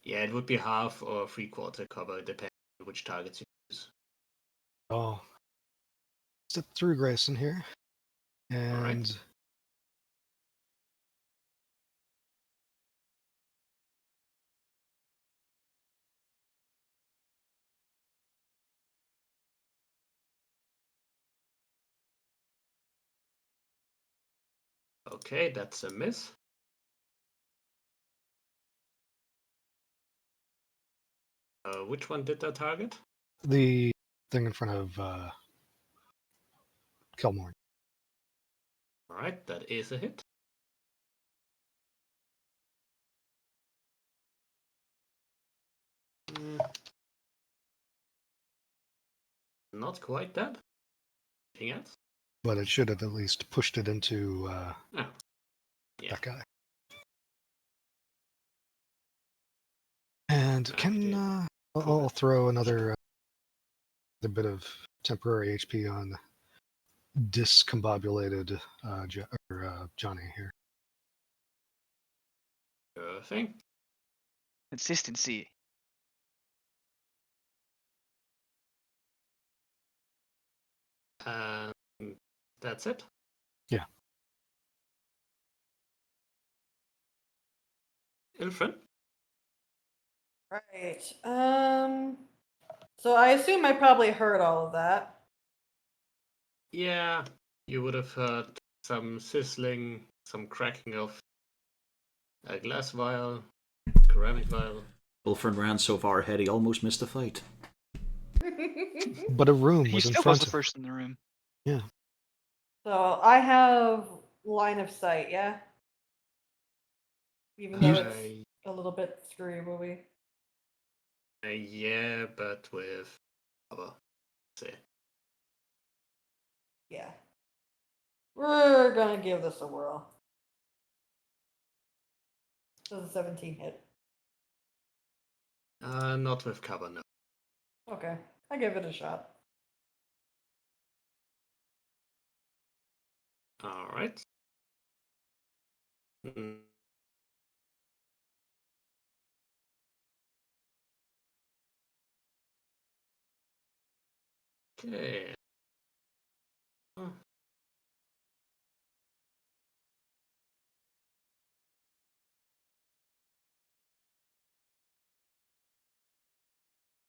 Yeah, it would be half or 3/4 cover, depending on which targets you use. Oh. Step through Grayson here. And Okay, that's a miss. Which one did that target? The thing in front of Kelmorn. Alright, that is a hit. Not quite dead. Anything else? But it should have at least pushed it into Oh. Yeah. that guy. And I can did. I'll throw another bit of temporary HP on discombobulated Johnny here. Sure thing. Consistency. And that's it. Yeah. Ilfrin? Right. So I assume I probably heard all of that. Yeah, you would have heard some sizzling, some cracking of a glass vial, ceramic vial. Ilfrin ran so far ahead he almost missed the fight. But a room He was in still was front the of him. first in the room. Yeah. So I have line of sight, yeah? Even though Uh, it's a little bit screwy movie. yeah, but with cover. Say. Yeah. We're gonna give this a whirl. Does a 17 hit? Not with cover, no. Okay, I give it a shot. Alright. Mm. Okay.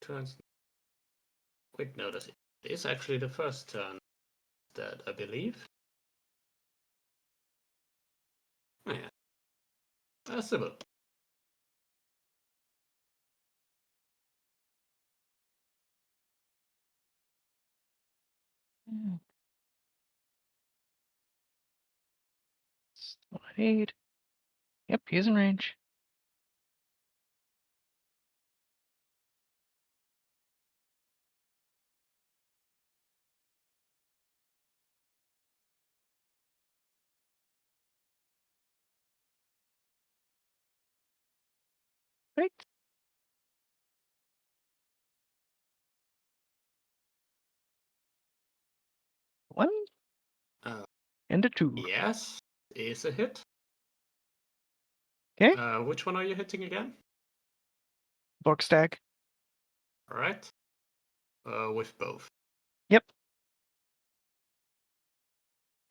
Turns. Wait, no, that is actually the first turn that I believe. Oh, yeah. Sybil. Eight. Yep, he's in range. Right. One Uh, and a 2. yes, is a hit. Okay. Which one are you hitting again? Book stack. Alright. With both. Yep.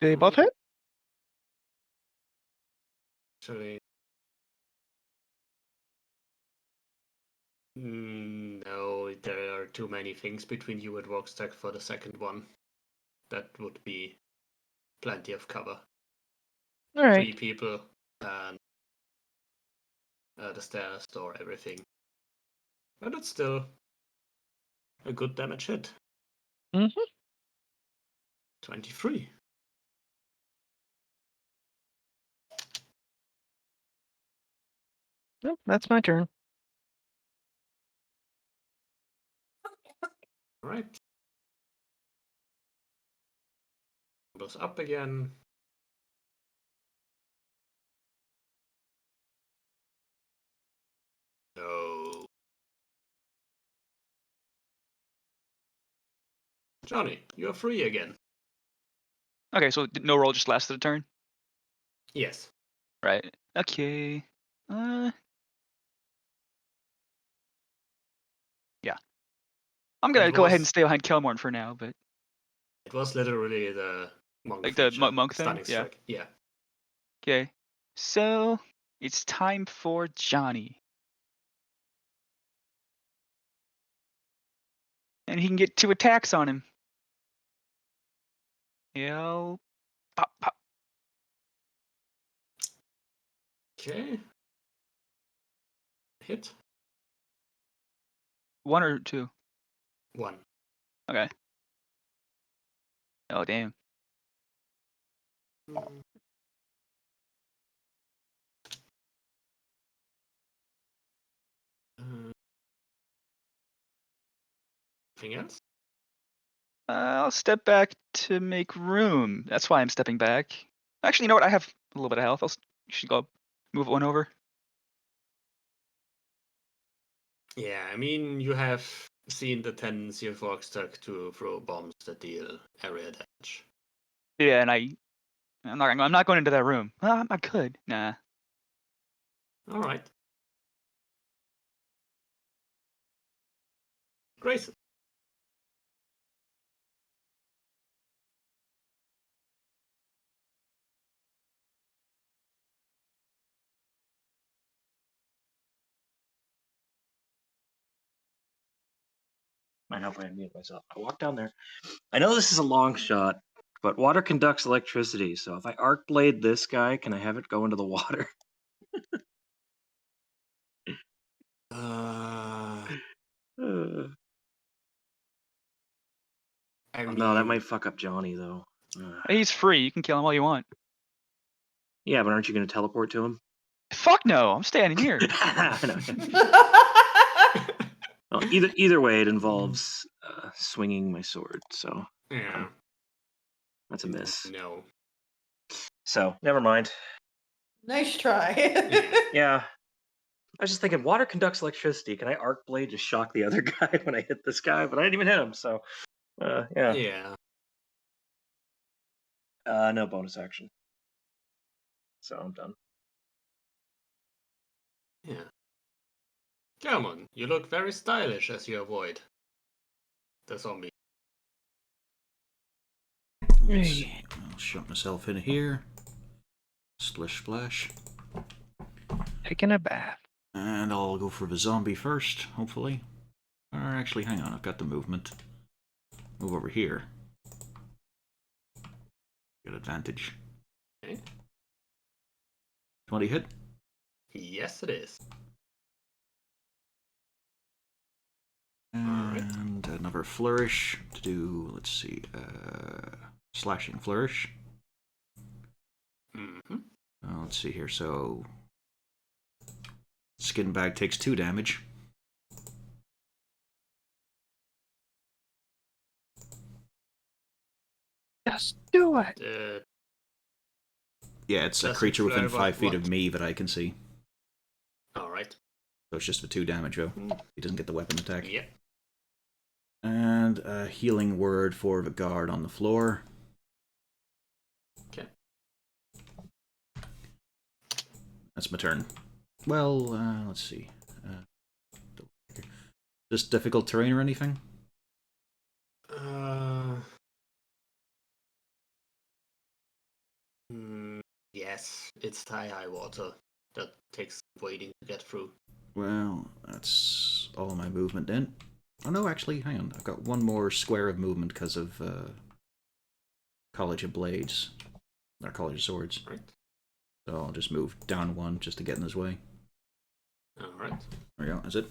Do they both hit? Actually. No, there are too many things between you and Wogstack for the second one. That would be plenty of cover. All right. 3 people and the stairs store everything. But it's still a good damage hit. Mm-hmm. 23. Nope, that's my turn. Alright. Goes up again. No. Johnny, you're free again. Okay, so no roll just lasted a turn? Yes. Right. Okay. Yeah. I'm gonna It go ahead and was- stay behind Kelmorn for now, but It was literally the monk like the feature, monk thing? stunning Yeah. strike. Yeah. Okay. So it's time for Johnny. And he can get 2 attacks on him. Pop, pop. Okay. Hit. 1 or 2? 1. Okay. Oh, damn. Anything else? I'll step back to make room. That's why I'm stepping back. Actually, you know what? I have a little bit of health. Should go move one over. Yeah, I mean, you have seen the tendency of Orkstuck to throw bombs that deal area damage. Yeah, and I'm not going into that room. I could. Nah. All right. Grayson. I know if I unmute myself. I walk down there. I know this is a long shot, but water conducts electricity. So if I arc blade this guy, can I have it go into the water? I mean, No, that might fuck up Johnny though. He's free. You can kill him all you want. Yeah, but aren't you going to teleport to him? Fuck no. I'm standing here. I know. Well, either way, it involves swinging my sword, so yeah. that's a miss. No. So never mind. Nice try. Yeah, I was just thinking, water conducts electricity. Can I arc blade just shock the other guy when I hit this guy? But I didn't even hit him, so yeah. Yeah. No bonus action. So I'm done. Yeah. Come on, you look very stylish as you avoid the zombie. I'll shut myself in here. Splish splash. Taking a bath. And I'll go for the zombie first, hopefully. Or actually, hang on, I've got the movement. Move over here. Get advantage. Okay. 20 hit. Yes, it is. And another flourish to do, let's see, slashing flourish. Mm-hmm. Let's see here, so skin bag takes 2 damage. Just do it. Yeah, it's a Doesn't creature within fly 5 feet what? of me that I can see. Alright. So it's just for 2 damage, though. He doesn't get the weapon attack. Yeah. And a healing word for the guard on the floor. Okay. That's my turn. Well, let's see. Just difficult terrain or anything? Yes, it's high water. That takes waiting to get through. Well, that's all my movement then. Oh no, actually, hang on. I've got one more square of movement because of College of Blades. Or College of Swords. Right. So I'll just move down 1 just to get in his way. Alright. There we go, that's it.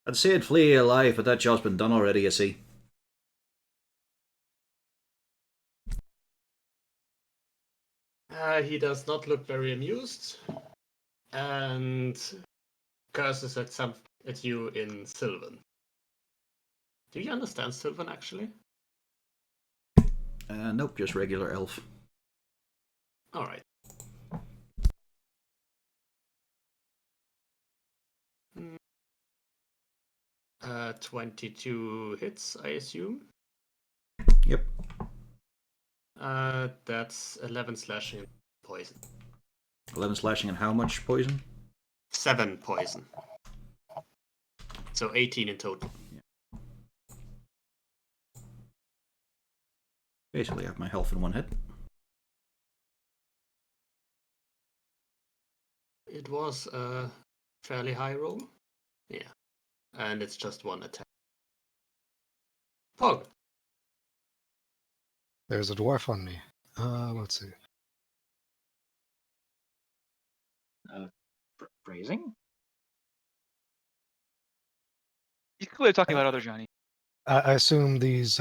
I'd say I'd flee alive, but that job's been done already, you see. He does not look very amused, and curses at you in Sylvan. Do you understand Sylvan, actually? Nope, just regular elf. Alright. 22 hits, I assume. Yep. That's 11 slashing and poison. 11 slashing and how much poison? 7 poison. So 18 in total. Basically, I have my health in 1 hit. It was a fairly high roll. Yeah. And it's just 1 attack. Pog. There's a dwarf on me. Let's see. Phrasing? He's clearly talking about other Johnny. I assume these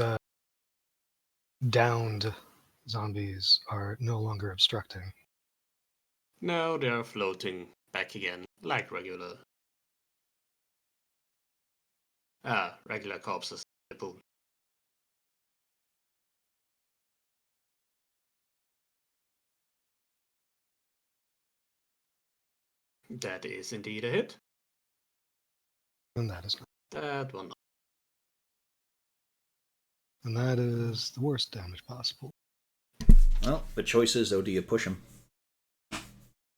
downed zombies are no longer obstructing. No, they are floating back again, like regular. Regular corpses. People. That is indeed a hit. And that is not. That one. And that is the worst damage possible. Well, the choice is, though, do you push him?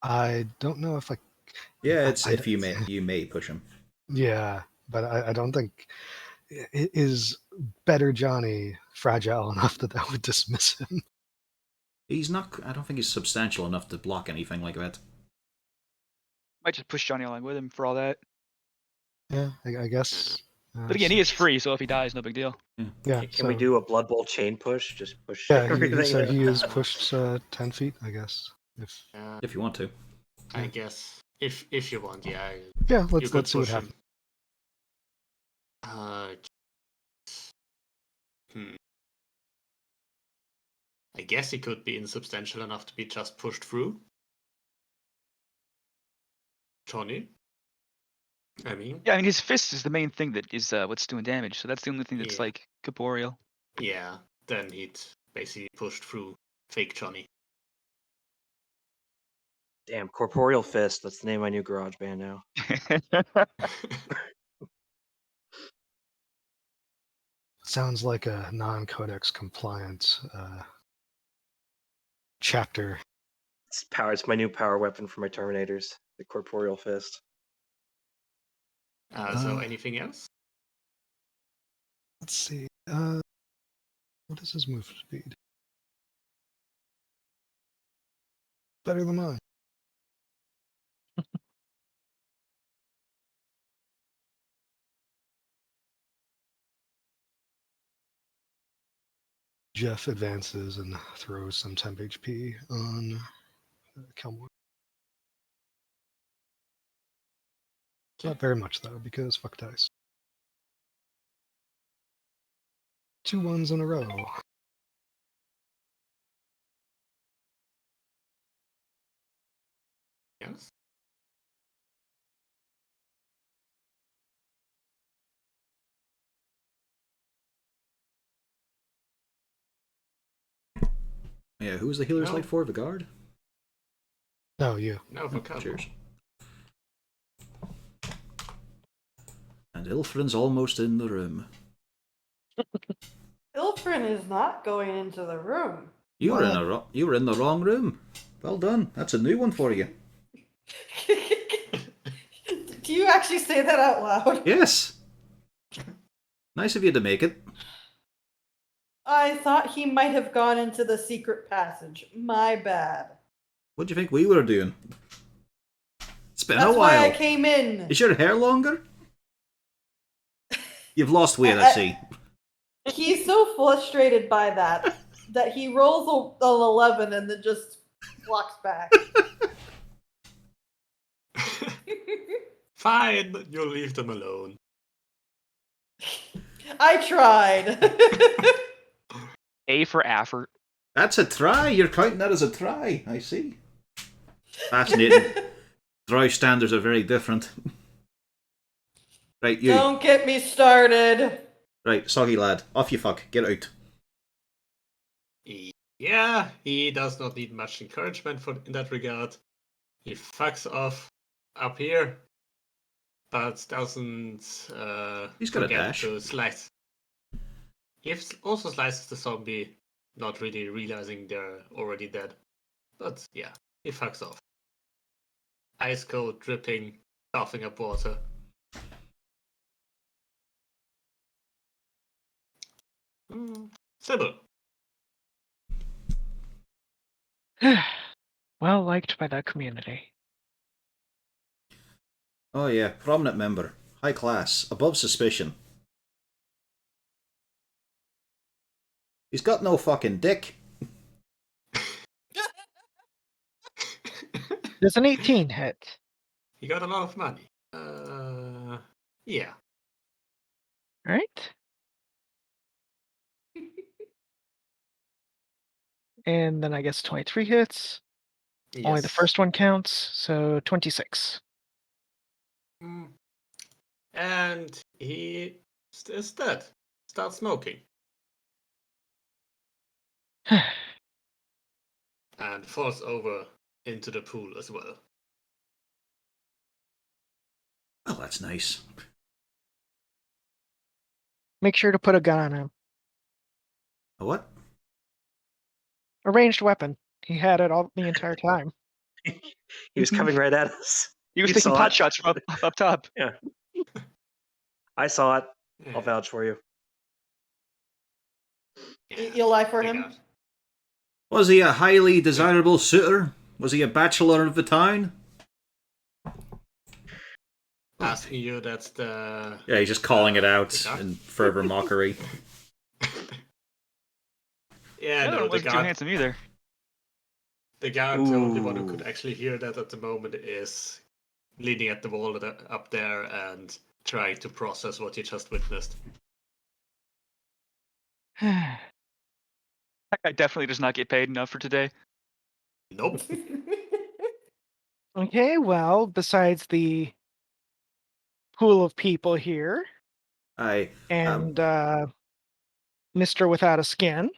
I don't know if I. Yeah, it's if you may push him. Yeah, but I don't think is better Johnny fragile enough that would dismiss him. He's not. I don't think he's substantial enough to block anything like that. Might just push Johnny along with him for all that. Yeah, I guess. But again, he is free, so if he dies, no big deal. Yeah. Can we do a Blood Bowl chain push? Just push Yeah, everything. so he is pushed 10 feet, I guess. If you want to. I guess if you want, yeah. Yeah, You let's could see what push him. happens. I guess he could be insubstantial enough to be just pushed through. Johnny? I mean, Yeah, I mean his fist is the main thing that is what's doing damage, so that's the only thing that's Yeah. like corporeal. yeah, then he'd basically pushed through fake Johnny. Damn, Corporeal Fist. That's the name of my new garage band now. Sounds like a non-codex compliant chapter. It's my new power weapon for my Terminators. The Corporeal Fist. So anything else? Let's see. What is his move speed? Better than mine. Jeff advances and throws some temp HP on Kelmore. Not very much though, because fuck dice. 2 1s in a row. Yes. Yeah, who was the healer's No. light for? The guard? No, you. No, for cover. Cheers. And Ilfrin's almost in the room. Ilfrin is not going into the room. You were What? you were in the wrong room. Well done. That's a new one for you. Do you actually say that out loud? Yes. Nice of you to make it. I thought he might have gone into the secret passage. My bad. What do you think we were doing? It's been That's a why while. I came in. Is your hair longer? You've lost weight, I see. He's so frustrated by that he rolls an 11 and then just walks back. Fine, you'll leave them alone. I tried. A for effort. That's a try. You're counting that as a try. I see. Fascinating. Try standards are very different. Right, you. Don't get me started. Right, soggy lad. Off you fuck. Get out. Yeah, he does not need much encouragement in that regard. He fucks off up here, but doesn't He's got a forget dash. to slice. He also slices the zombie, not really realizing they're already dead. But yeah, he fucks off. Ice cold, dripping, coughing up water. Sybil. Well liked by the community. Oh yeah, prominent member. High class. Above suspicion. He's got no fucking dick. Does an 18 hit? He got a lot of money. Yeah. All right. And then I guess 23 hits. Only the Yes. first one counts, so 26. Mm. And he is dead. Starts smoking. And falls over into the pool as well. Oh, that's nice. Make sure to put a gun on him. A what? A ranged weapon. He had it all the entire time. He was coming right at us. He was You taking saw pot it? shots from up top. Yeah. I saw it. I'll Yeah. vouch for you. You'll lie for Check him? out. Was he a highly desirable suitor? Was he a bachelor of the town? Asking you, that's the. Yeah, he's just calling it out the guard? in fervor mockery. Yeah, The other no, one the wasn't too guard. handsome either. The guard, the only one who could Ooh. actually hear that at the moment, is leaning at the wall up there and trying to process what he just witnessed. That guy definitely does not get paid enough for today. Nope. Okay, well, besides the pool of people here I and Mr. Without a Skin,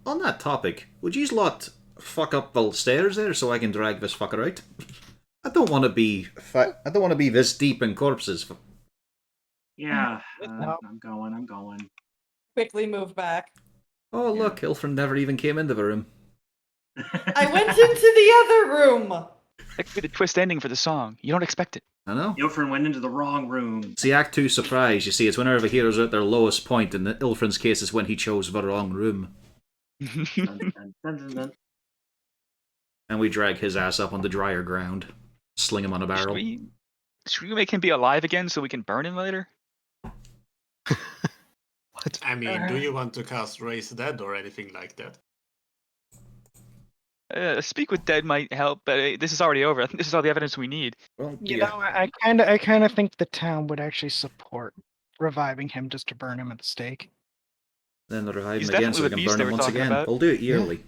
on that topic, would you lot fuck up the stairs there so I can drag this fucker out? I don't want to be this deep in corpses. Yeah, No. I'm going. Quickly move back. Oh Yeah. look, Ilfrin never even came into the room. I went into the other room. That could be the twist ending for the song. You don't expect it. I know. Ilfrin went into the wrong room. It's the Act 2 surprise, you see, it's whenever the heroes are at their lowest point, and in Ilfrin's case is when he chose the wrong room. Dun, dun, dun, dun, dun. And we drag his ass up on the drier ground, sling him on a Should barrel. we make him be alive again so we can burn him later? What? I mean, do you want to cast Raise Dead or anything like that? Speak with dead might help, but this is already over. I think this is all the evidence we need. Well, you yeah. know, I kind of think the town would actually support reviving him just to burn him at the stake. Then revive He's him again definitely so we the can beast burn they him were once talking again. about. We'll do it yearly.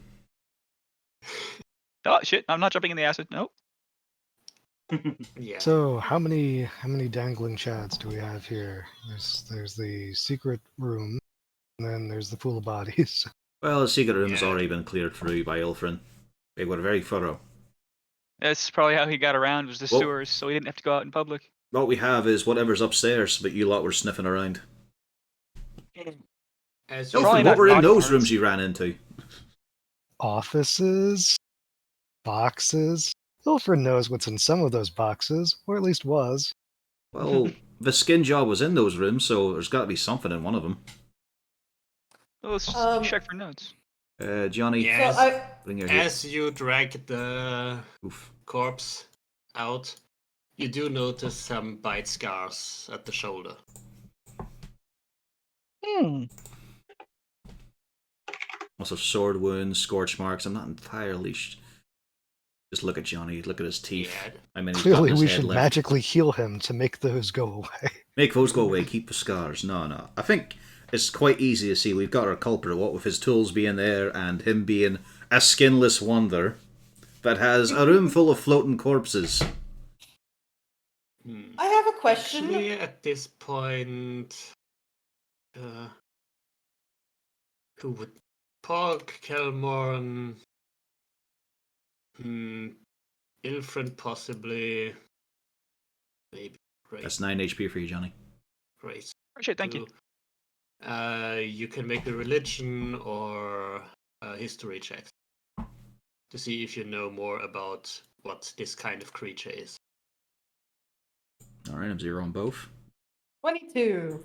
Oh shit! I'm not jumping in the acid. Nope. Yeah. So how many dangling chads do we have here? There's the secret room, and then there's the pool of bodies. Well, the secret room's Yeah. already been cleared through by Ilfrin. They were very thorough. That's probably how he got around was the Well- sewers, so he didn't have to go out in public. What we have is whatever's upstairs, but you lot were sniffing around. As They're probably Ilfrin, not what were in rock those stars. rooms you ran into? Offices, boxes. Ilfrin knows what's in some of those boxes, or at least was. Well, the skin job was in those rooms, so there's got to be something in one of them. Well, let's check for notes. Johnny, Yes. So bring your hit. As you drag the Oof. corpse out, you do notice some bite scars at the shoulder. Hmm. Also, sword wounds, scorch marks. I'm not entirely. Just look at Johnny. Look at his teeth. Yeah. I mean, he's Clearly, got his we head should left. magically heal him to make those go away. Make those go away. Keep the scars. No. I think it's quite easy to see. We've got our culprit. What with his tools being there and him being a skinless wonder that has a room full of floating corpses. I have a question. Actually, at this point, who would Pog, Kelmorn, Ilfrin possibly, maybe Grace. That's 9 HP for you, Johnny. Grace. Appreciate it, thank you. You can make a religion or a history check to see if you know more about what this kind of creature is. Alright, I'm 0 on both. 22.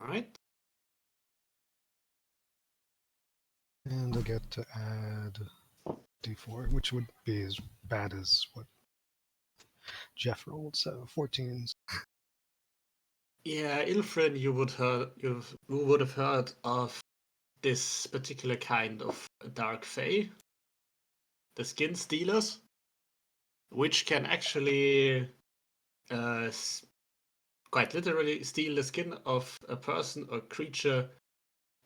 Alright. And I get to add d4, which would be as bad as what Jeff rolled, so 14s. Yeah, Ilfrin, you would have heard of this particular kind of dark fae, the skin stealers, which can actually quite literally steal the skin of a person or creature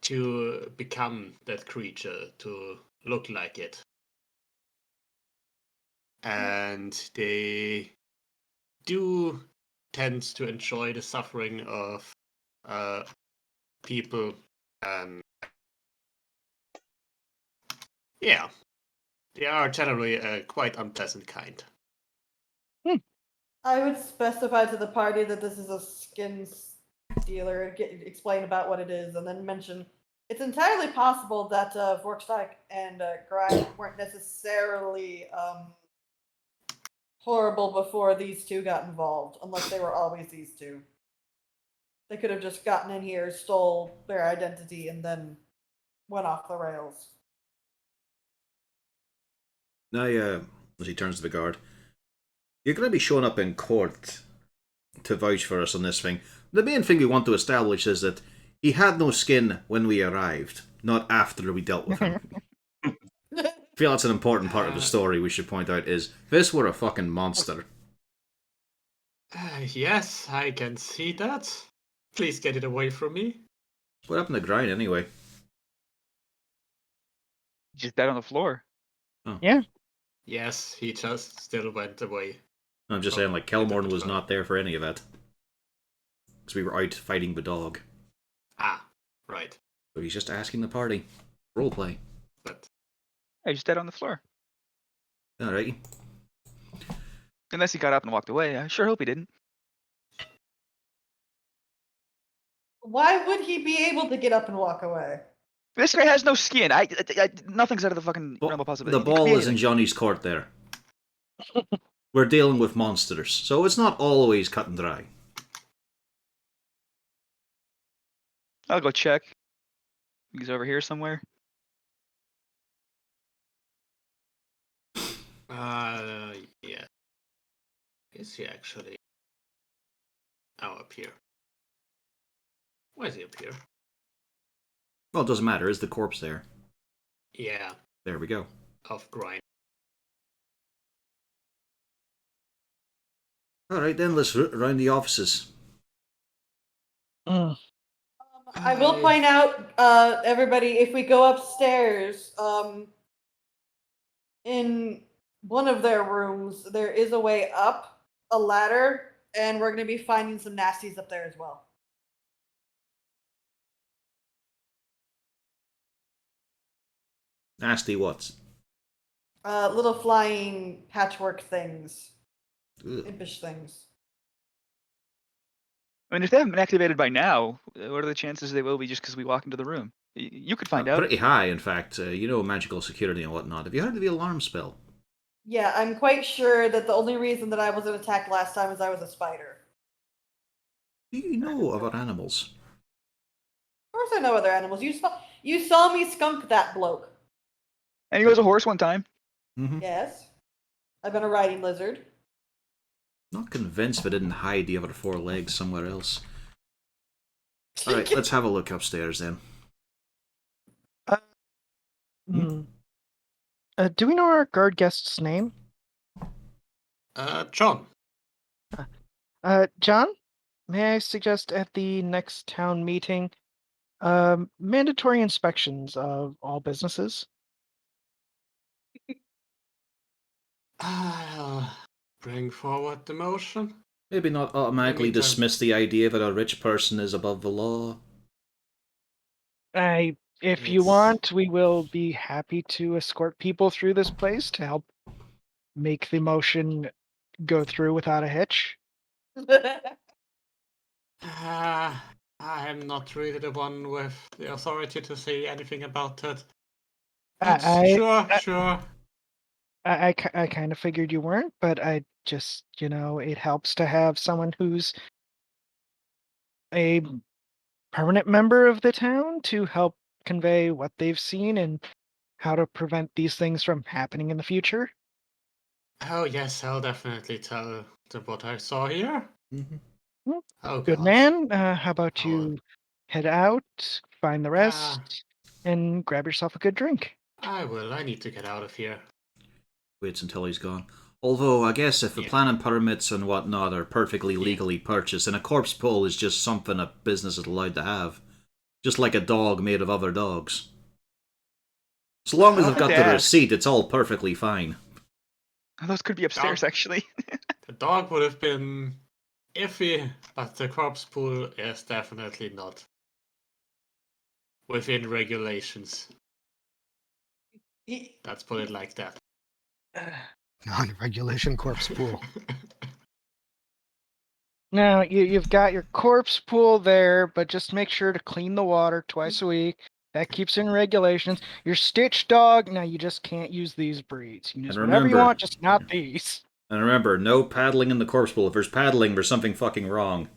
to become that creature, to look like it. And they do tend to enjoy the suffering of people, and yeah, they are generally a quite unpleasant kind. I would specify to the party that this is a skin stealer, explain about what it is, and then mention it's entirely possible that Vorkstag and Grind weren't necessarily horrible before these two got involved, unless they were always these two. They could have just gotten in here, stole their identity, and then went off the rails. Now, as he turns to the guard, you're going to be showing up in court to vouch for us on this thing. The main thing we want to establish is that he had no skin when we arrived, not after we dealt with him. I feel that's an important part of the story we should point out is this were a fucking monster. Yes, I can see that. Please get it away from me. What happened to Grind anyway? Just dead on the floor. Oh. Yeah. Yes, he just still went away. I'm just saying, like, Kelmorn was not there for any of that. Because we were out fighting the dog. Ah, right. So he's just asking the party. Roleplay. But Yeah, just dead on the floor. Alrighty. Unless he got up and walked away. I sure hope he didn't. Why would he be able to get up and walk away? This guy has no skin. Nothing's out of the fucking realm of possibility. The ball is in Johnny's court there. We're dealing with monsters, so it's not always cut and dry. I'll go check. He's over here somewhere. Yeah. Is he actually? Oh, up here. Why is he up here? Well, it doesn't matter. Is the corpse there? Yeah, There we go. of Grind. Alright then, let's root around the offices. I will point out, everybody, if we go upstairs, in one of their rooms, there is a way up, a ladder, and we're going to be finding some nasties up there as well. Nasty what? Little flying patchwork things, Ugh. impish things. I mean, if they haven't been activated by now, what are the chances they will be just because we walk into the room? You could find out. Pretty high, in fact. You know, magical security and whatnot. Have you heard of the alarm spell? Yeah, I'm quite sure that the only reason that I wasn't attacked last time is I was a spider. Do you know of our animals? Of course I know other animals. You saw me skunk that bloke. And he was a horse one time. Mm-hmm. Yes. I've been a riding lizard. Not convinced they didn't hide the other 4 legs somewhere else. Alright, let's have a look upstairs then. Do we know our guard guest's name? John. John? May I suggest at the next town meeting, mandatory inspections of all businesses? I'll bring forward the motion. Maybe not automatically Meantime- dismiss the idea that a rich person is above the law. If you It's- want, we will be happy to escort people through this place to help make the motion go through without a hitch. I'm not really the one with the authority to say anything about it. Sure. I kind of figured you weren't, but I just, it helps to have someone who's a permanent member of the town to help convey what they've seen and how to prevent these things from happening in the future. Oh yes, I'll definitely tell them what I saw here. Mm-hmm. Oh, Good God. man. How about Oh. you head out, find the rest, and grab yourself a good drink? I will. I need to get out of here. Waits until he's gone. Although, I guess if the Yeah. planning permits and whatnot are perfectly Yeah. legally purchased, and a corpse pull is just something a business is allowed to have. Just like a dog made of other dogs. So long as I'll they've have got to the ask. receipt, it's all perfectly fine. Those could be upstairs, Dog. actually. The dog would have been iffy, but the corpse pool is definitely not within regulations. Let's put it like that. Non-regulation corpse pool. Now, you've got your corpse pool there, but just make sure to clean the water twice a week. That keeps in regulations. Your stitch dog, now you just can't use these breeds. You can use And whatever you remember- want, just not these. And remember, no paddling in the corpse pool. If there's paddling, there's something fucking wrong.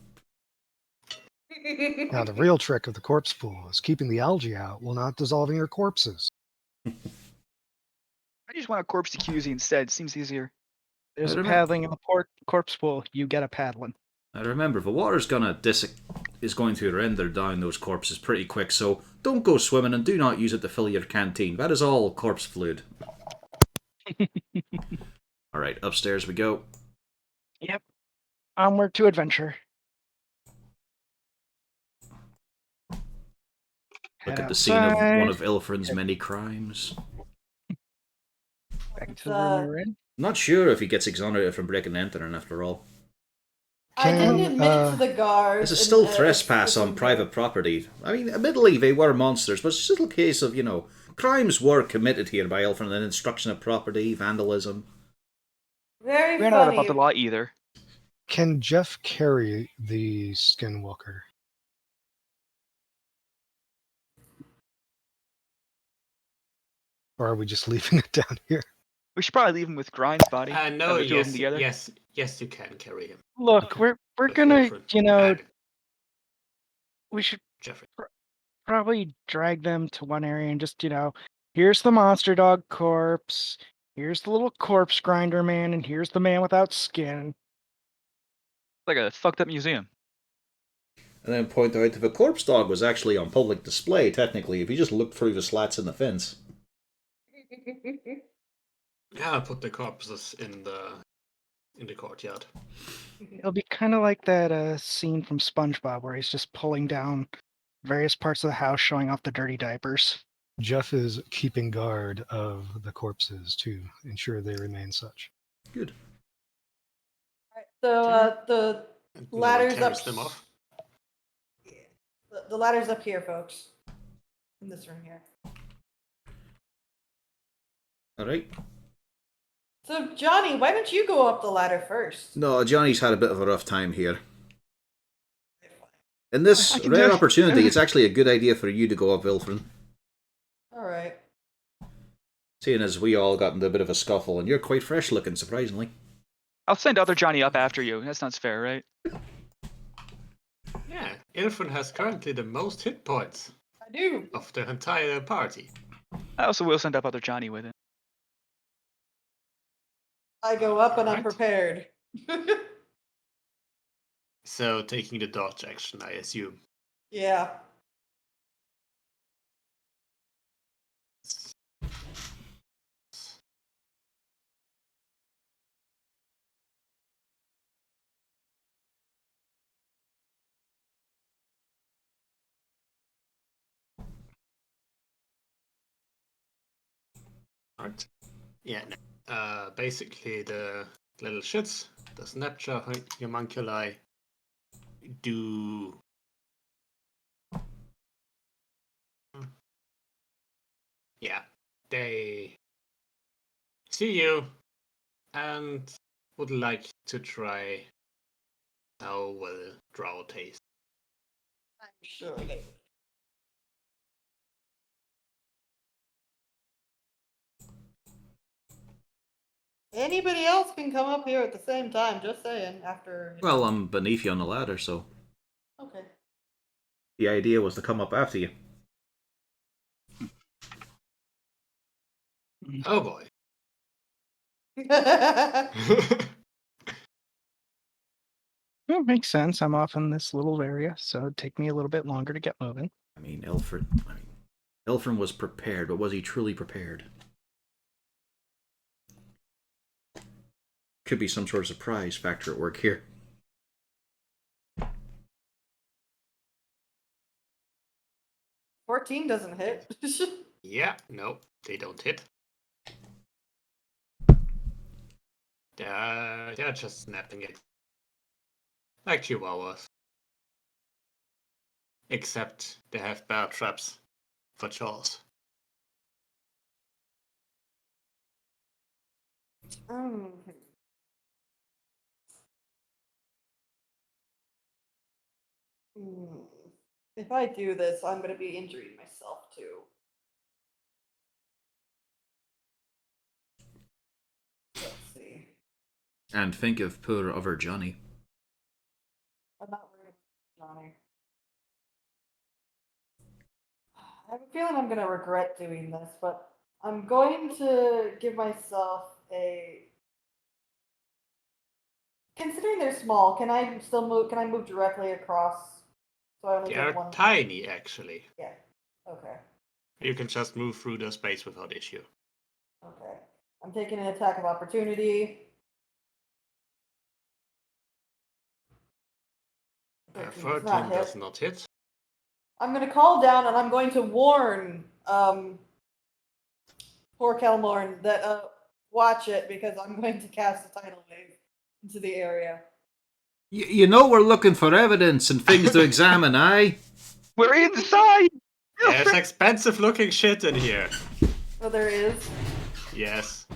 Now, the real trick of the corpse pool is keeping the algae out while not dissolving your corpses. I just want a corpse jacuzzi instead. Seems easier. There's I a remember- paddling in the corpse pool. You get a paddling. Now remember, the water's is going to render down those corpses pretty quick, so don't go swimming and do not use it to fill your canteen. That is all corpse fluid. Alright, upstairs we go. Yep. Onward to adventure. Look Head at the scene of one outside, of Ilfrin's many crimes. back to the room we were in. Not sure if he gets exonerated from breaking and entering after all. I didn't Can, admit it to the guards. This is and, still it's- trespass it's on in private property. I mean, admittedly, they were monsters, but it's just a case of, crimes were committed here by Ilfrin, and destruction of property, vandalism. Very We're not funny. above the law either. Can Jeff carry the skinwalker? Or are we just leaving it down here? We should probably leave him with Grind's body. No, Have the two of them yes, together. yes, you can carry him. Look, we're With gonna, Ilfrin we should and Jeffrey. probably drag them to one area and just, here's the monster dog corpse, here's the little corpse grinder man, and here's the man without skin. Like a fucked up museum. And then point out that the corpse dog was actually on public display, technically, if you just looked through the slats in the fence. Yeah, I'll put the corpses in the courtyard. It'll be kind of like that scene from SpongeBob where he's just pulling down various parts of the house, showing off the dirty diapers. Jeff is keeping guard of the corpses to ensure they remain such. Good. So the And no one ladder's carries up. them off. Yeah. The ladder's up here, folks. In this room here. Alright. So Johnny, why don't you go up the ladder first? No, Johnny's had a bit of a rough time here. In this I can do rare it. opportunity, it's actually a good idea for you to go up, Ilfrin. All right. Seeing as we all got into a bit of a scuffle, and you're quite fresh looking, surprisingly. I'll send other Johnny up after you. That sounds fair, right? Yeah, Ilfrin has currently the most hit points I do. of the entire party. I also will send up other Johnny with it. I go up and I'm Alright. prepared. So taking the dodge action, I assume. Yeah. Alright. Yeah. Basically the little shits, the snapshot homunculi do yeah, they see you and would like to try how well drow tastes. I'm sure they would. Anybody else can come up here at the same time, just saying, after... Well, I'm beneath you on the ladder, so Okay. the idea was to come up after you. Oh boy. It makes sense. I'm off in this little area, so it'd take me a little bit longer to get moving. I mean, Elfrin was prepared, but was he truly prepared? Could be some sort of surprise factor at work here. $14 doesn't hit. Yeah, no, they don't hit. They're just snapping it. Like chihuahuas. Except they have bear traps for jaws. If I do this, I'm going to be injuring myself too. Let's see. And think of poor other Johnny. I'm not worried about Johnny. I have a feeling I'm going to regret doing this, but I'm going to give myself a. Considering they're small, can I still move? Can I move directly across? So I only They're get one. tiny, actually. Yeah. Okay. You can just move through the space without issue. Okay. I'm taking an attack of opportunity. 13 13 does not hit. I'm going to call down and I'm going to warn poor Kelmorn that watch it because I'm going to cast a tidal wave into the area. You know we're looking for evidence and things to examine, aye? We're inside! There's expensive looking shit in here. Oh, there is? Yes.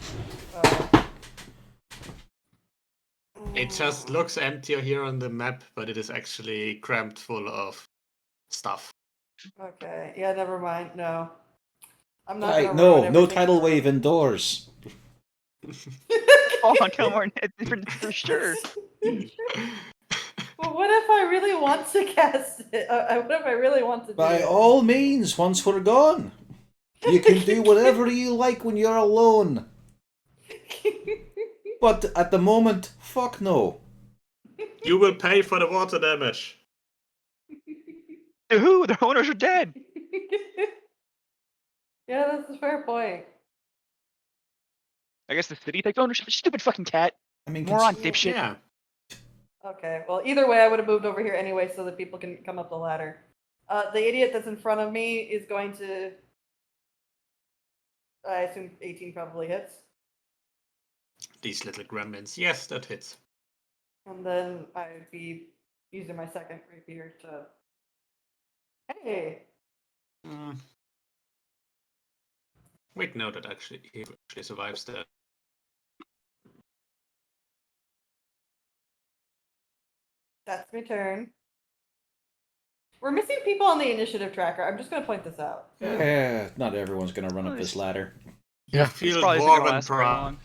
Oh. It just looks emptier here on the map, but it is actually crammed full of stuff. Okay, yeah, never mind. No. I'm not Right, gonna no ruin everything tidal for wave indoors. Oh, Kelmorn hit different for sure. Well, what if I really want to cast it? What if I really want to do By it? all means, once we're gone. You can do whatever you like when you're alone. But at the moment, fuck no. You will pay for the water damage. To who? Their owners are dead. Yeah, that's a fair point. I guess the city takes ownership. Stupid fucking cat. I mean, Moron, dipshit. Yeah. Okay, well, either way, I would have moved over here anyway so that people can come up the ladder. The idiot that's in front of me is going to. I assume 18 probably hits. These little gremlins. Yes, that hits. And then I'd be using my second rapier to. Hey! Wait, no, that actually he actually survives that. That's my turn. We're missing people on the initiative tracker. I'm just going to point this out. Yeah, not everyone's gonna run up this ladder. Yeah. Feel probably isn't more gonna than last very long.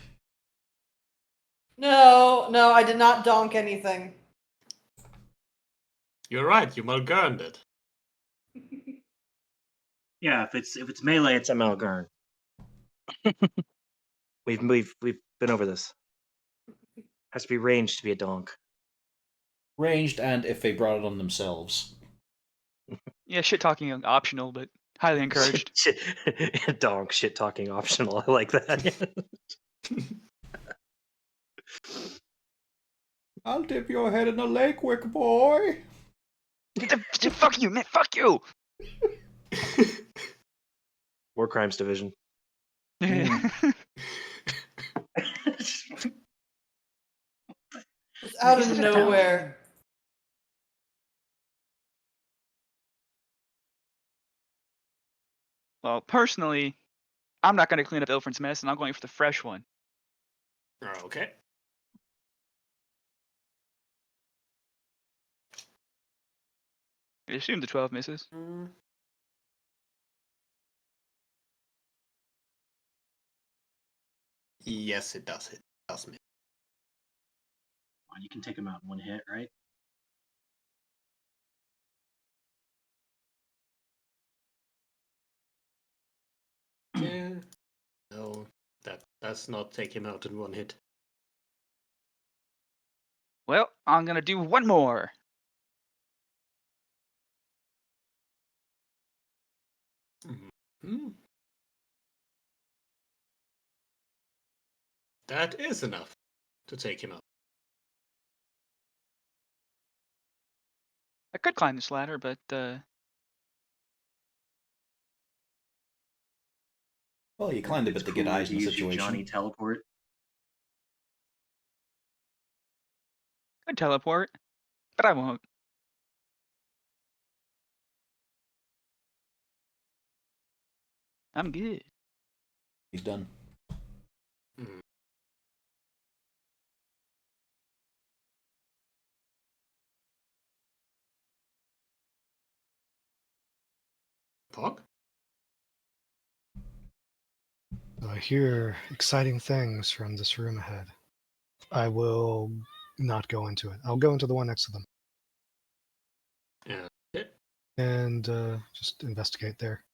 No, I did not donk anything. You're right, you Mulgurned it. Yeah, if it's melee, it's Amalgarn. We've been over this. Has to be ranged to be a donk. Ranged, and if they brought it on themselves. Yeah, shit talking optional, but highly encouraged. Donk shit talking optional. I like that. I'll dip your head in the lake, wick boy. Fuck you, man. Fuck you. War Crimes Division. Just out of nowhere. Well, personally, I'm not going to clean up Ilfrin's mess, and I'm going for the fresh one. Okay. I assume the 12 misses. Yes, it does. It does miss. You can take him out in one hit, right? Yeah. No, that does not take him out in one hit. Well, I'm gonna do one more. Mhm. That is enough to take him up. I could climb this ladder, but Well, you climbed a It's bit to get cooler eyes to on the use your Johnny situation. teleport. could teleport, but I won't. I'm good. He's done. Mhm. Pog? I hear exciting things from this room ahead. I will not go into it. I'll go into the one next to them Yeah. and just investigate there.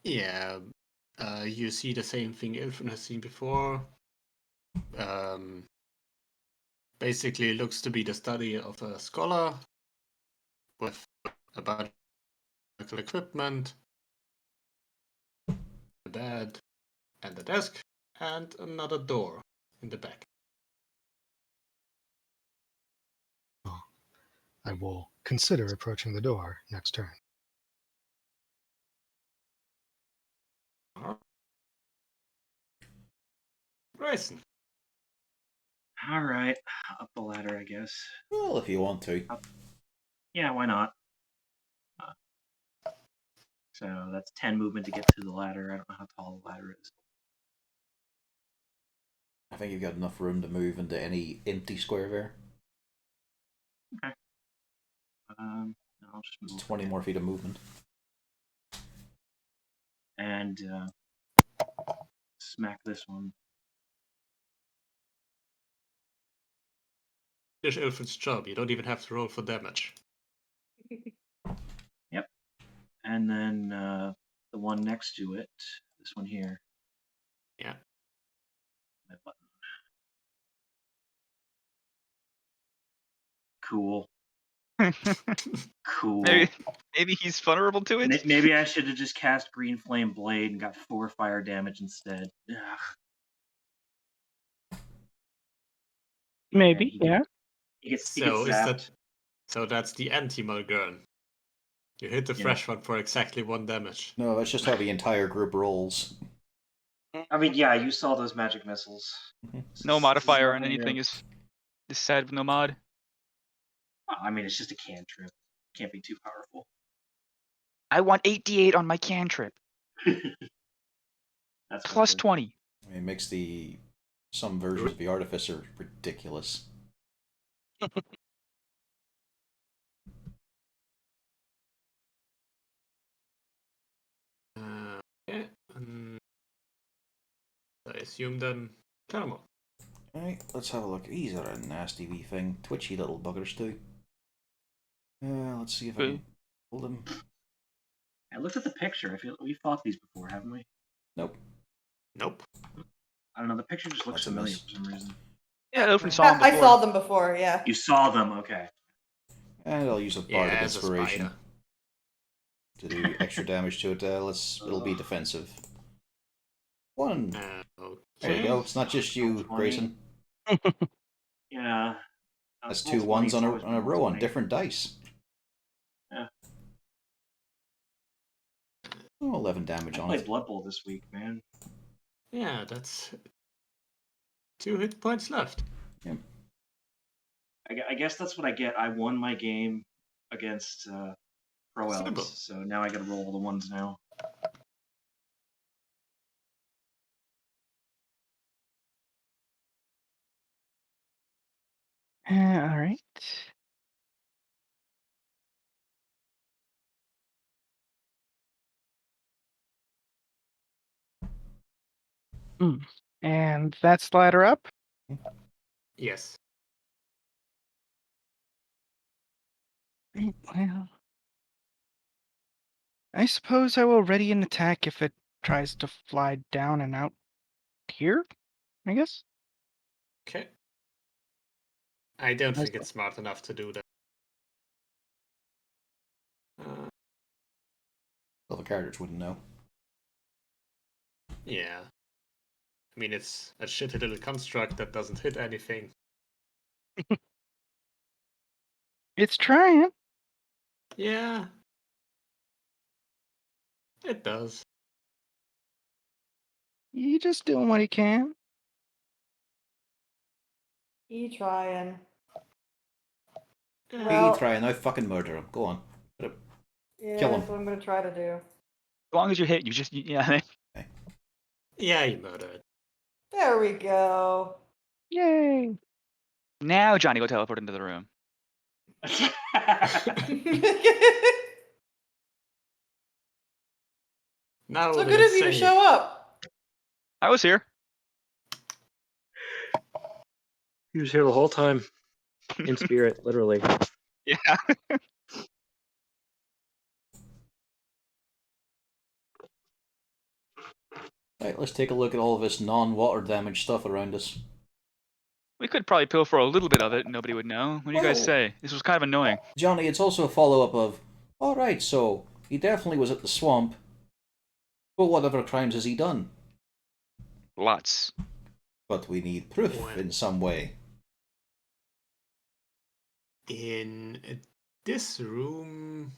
Yeah. You see the same thing Ilfrin has seen before. Basically, it looks to be the study of a scholar with about medical equipment, a bed, and a desk, and another door in the back. I will consider approaching the door next turn. Grayson. All right, up the ladder, I guess. Well, if you want to. Yeah, why not? So that's 10 movement to get to the ladder. I don't know how tall the ladder is. I think you've got enough room to move into any empty square there. Okay. I'll just It's move 20 more feet of movement. and smack this one. Finish Ilfrin's job. You don't even have to roll for damage. Yep. And then the one next to it, this one here. Yeah. My button. Cool. Cool. Maybe he's vulnerable to it. Maybe I should have just cast Green Flame Blade and got 4 fire damage instead. Ugh. Maybe, he yeah. gets So is zapped. that? So that's the anti-Mulgurn. You hit the Yeah. fresh one for exactly 1 damage. No, that's just how the entire group rolls. I mean, yeah, you saw those magic missiles. No modifier on nothing anything real. is sad with no mod. I mean, it's just a cantrip. Can't be too powerful. I want 8d8 on my cantrip. That's Plus good. 20. I mean, it makes some versions of the Artificer ridiculous. Okay. I assume then Caramel. Alright, let's have a look. These are a nasty wee thing. Twitchy little buggers too. Let's see if I can hold them. I looked at the picture. I feel we've fought these before, haven't we? Nope. Nope. I don't know. The picture just looks That's a familiar miss. for some reason. Yeah, Ilfrin saw him I before. saw them before, yeah. You saw them, okay. And I'll use a Yeah, Bardic as a Inspiration spider. to do extra damage to it. It'll be defensive. 1. Okay. There you go. It's not just you, 20. Grayson. Yeah. That's Roll 2 ones 20, on it's a always row on 20. different dice. Yeah. Oh, 11 damage I on played it. Blood Bowl this week, man. Yeah, that's 2 hit points left. Yep. I guess that's what I get. I won my game against Pro Simple. Elves, so now I gotta roll all the ones now. All right. And that's ladder up. Yes. Right, well, I suppose I will ready an attack if it tries to fly down and out here, I guess. Okay. I don't Nice think it's smart enough to do that. Well, the carriage wouldn't know. Yeah. I mean, it's a shitty little construct that doesn't hit anything. It's trying. Yeah. It does. He just doing what he can. He trying. Yeah. Well- He trying, now fucking murder him. Go on. Yeah, Kill him. that's what I'm gonna try to do. As long as you hit, yeah. Yeah, you murdered. There we go. Yay! Now Johnny go teleport into the room. Now So the good of you to insane- show up. I was here. He was here the whole time. In spirit, literally. Yeah. Right, let's take a look at all of this non-water damage stuff around us. We could probably pilfer a little bit of it and nobody would know. What do you guys Well- say? This was kind of annoying. Johnny, it's also a follow-up of, alright, so he definitely was at the swamp, but what other crimes has he done? Lots. But we need proof Well- in some way. In this room.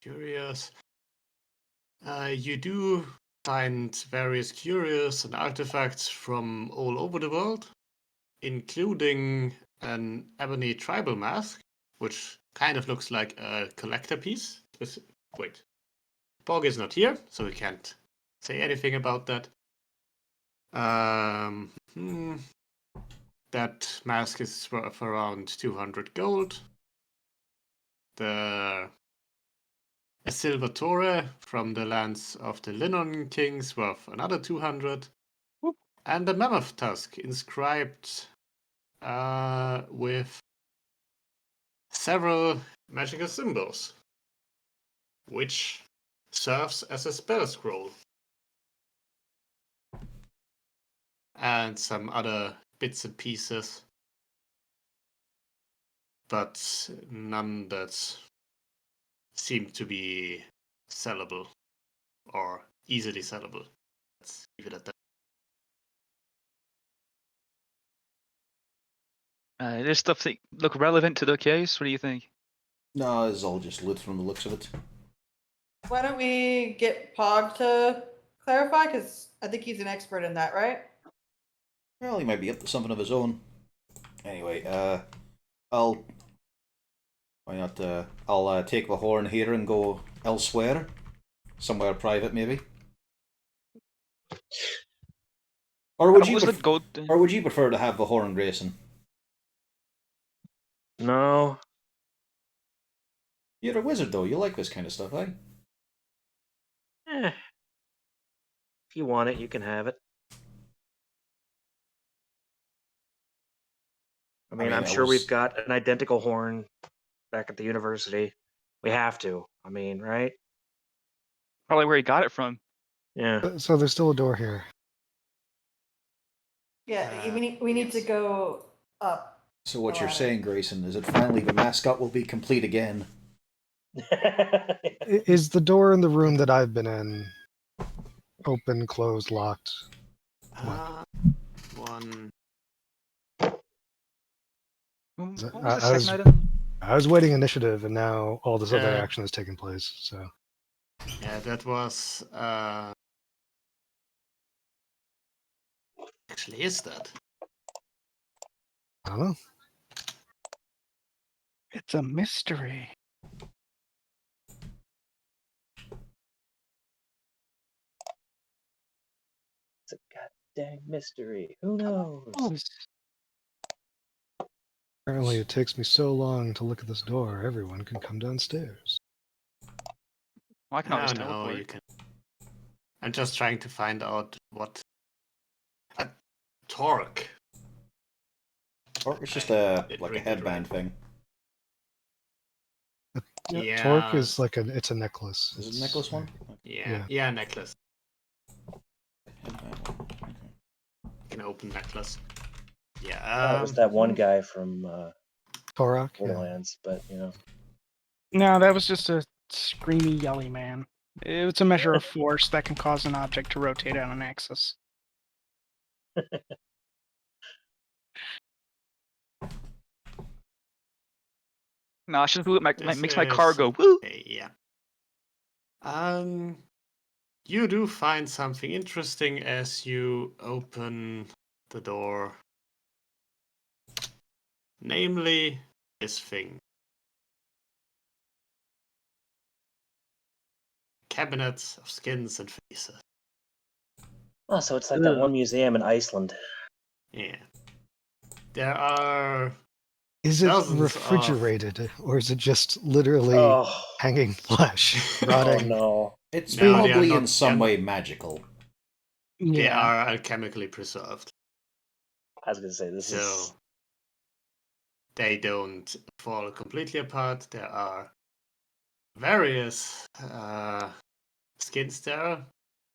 Curious. You do find various curios and artifacts from all over the world, including an ebony tribal mask, which kind of looks like a collector piece. Wait. Pog is not here, so we can't say anything about that. That mask is worth around 200 gold. A silver torre from the lands of the Linon kings worth another 200. Whoop. And a mammoth tusk inscribed with several magical symbols, which serves as a spell scroll. And some other bits and pieces, but none that seem to be sellable or easily sellable. Let's leave it at that. There's stuff that look relevant to the case. What do you think? No, it's all just loot from the looks of it. Why don't we get Pog to clarify? Because I think he's an expert in that, right? Well, he might be up to something of his own. Anyway, why not, I'll take the horn here and go elsewhere. Somewhere private, maybe. Or would you prefer to have the horn, Grayson? No. You're a wizard, though. You like this kind of stuff, eh? If you want it, you can have it. I mean, I'm sure we've got an identical horn back at the university. We have to. I mean, right? Probably where he got it from. Yeah. So there's still a door here. Yeah, we need to go up. So what you're saying, Grayson, is that finally the mascot will be complete again. Is the door in the room that I've been in open, closed, locked? One. What I- was the I was- second item? I was waiting initiative, and now all this other Yeah. action has taken place. So Yeah, that was. Actually, is that? I don't know. It's a mystery. It's a goddamn mystery. Who knows? Oh, Apparently, it takes me so long to look at this door. Everyone can come downstairs. Well, I can always No, teleport. you can. I'm just trying to find out what. A torque. Or it's just a It like a really headband thing. Torque Yeah. is like it's a necklace. Is it It's- a necklace one? Yeah, necklace. You can open necklace. Yeah. It was that one guy from Torok. Yeah. Borderlands, but No, that was just a screamy, yelly man. It's a measure of force that can cause an object to rotate on an axis. Nah, it's just makes my This car is- go woo. Okay, yeah. You do find something interesting as you open the door. Namely, this thing. Cabinets of skins and faces. oh, so it's like that Ugh. one museum in Iceland. Yeah. There are Is it dozens of- refrigerated, or is it just literally Oh, hanging flesh, oh rotting? no! It's No, they are probably not- in some they're way magical. They Yeah. are alchemically preserved. I was gonna say this So is they don't fall completely apart. There are various skins there,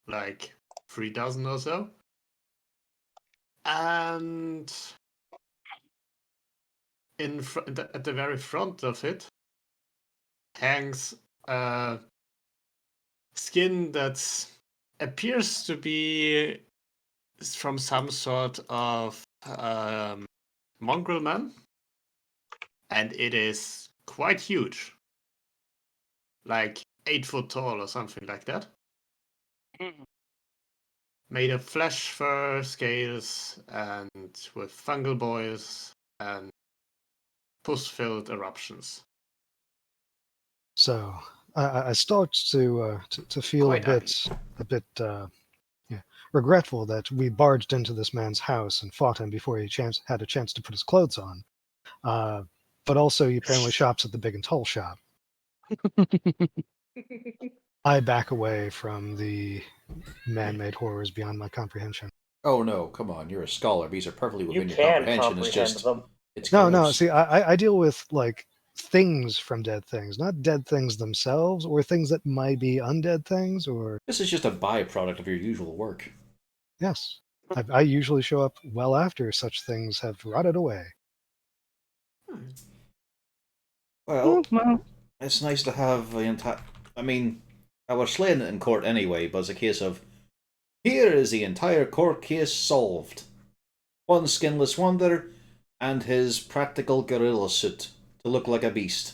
like 3,000 or so. And at the very front of it hangs a skin that appears to be from some sort of mongrel man, and it is quite huge, like 8 foot tall or something like that. Made of flesh, fur, scales, and with fungal boils and pus-filled eruptions. So I start to feel Quite a bit regretful that we barged into this man's house and fought him before he had a chance to put his clothes on. But also, he apparently shops at the Big and Tall shop. I back away from the man-made horrors beyond my comprehension. Oh no, come on, you're a scholar. These are perfectly you within your can comprehension. It's comprehend just them. it's No, no. gross. See, I deal with like things from dead things, not dead things themselves, or things that might be undead things, or This is just a byproduct of your usual work. yes. I usually show up well after such things have rotted away. Well, Well, it's nice to have the entire. I mean, I was slaying it in court anyway, but it's a case of here is the entire court case solved. One skinless wonder and his practical gorilla suit to look like a beast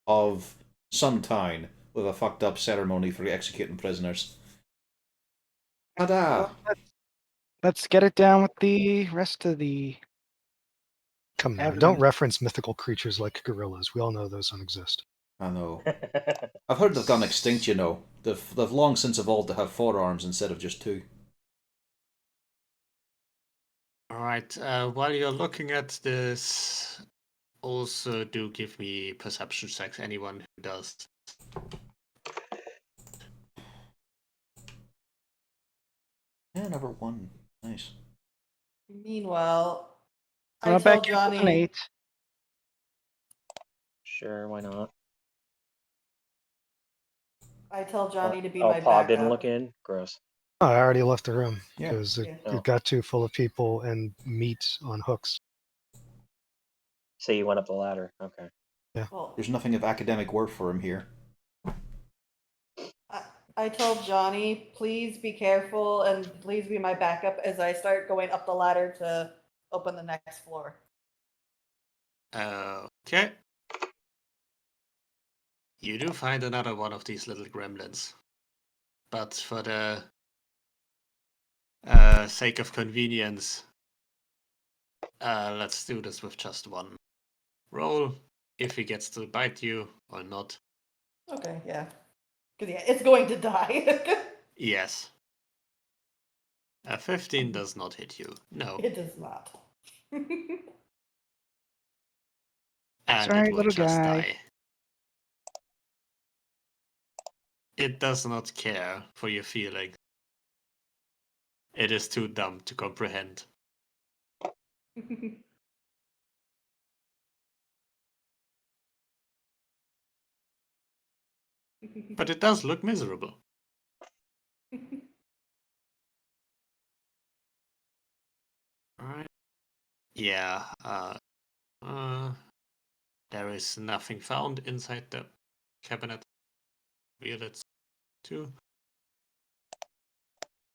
of some kind with a fucked up ceremony for executing prisoners. Ta-da! let's get it down with the rest of the. Come now, Evidence. don't reference mythical creatures like gorillas. We all know those don't exist. I know. I've heard they've gone extinct, you know. They've long since evolved to have 4 arms instead of just 2. Alright, while you're looking at this, also do give me perception checks, anyone who does. Yeah, number 1. Nice. Meanwhile, I I'll tell back you up with an Johnny. 8. Sure, why not? I tell Johnny to be oh, my Pog backup. didn't look in. Gross. Oh, I already left the room Yeah. because Yeah. it got too full of people and meat on hooks. So you went up the ladder. Okay. Well, There's nothing of academic worth for him here. I told Johnny, please be careful and please be my backup as I start going up the ladder to open the next floor. Okay. You do find another one of these little gremlins. But for the sake of convenience, let's do this with just one roll. If he gets to bite you or not. Okay, yeah. Because, yeah, it's going to die. Yes. A 15 does not hit you. No. It does not. And Sorry, it will little just guy. die. It does not care for your feelings. It is too dumb to comprehend. But it does look miserable. Alright. Yeah, there is nothing found inside the cabinet. Weird too.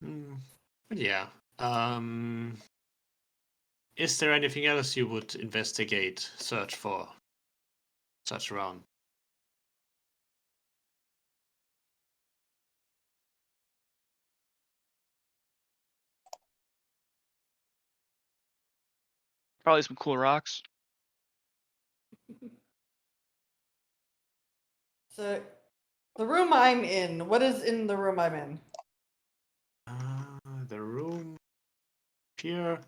But yeah. Is there anything else you would investigate, search for, search around? Probably some cool rocks. So, the room I'm in, what is in the room I'm in? The room here.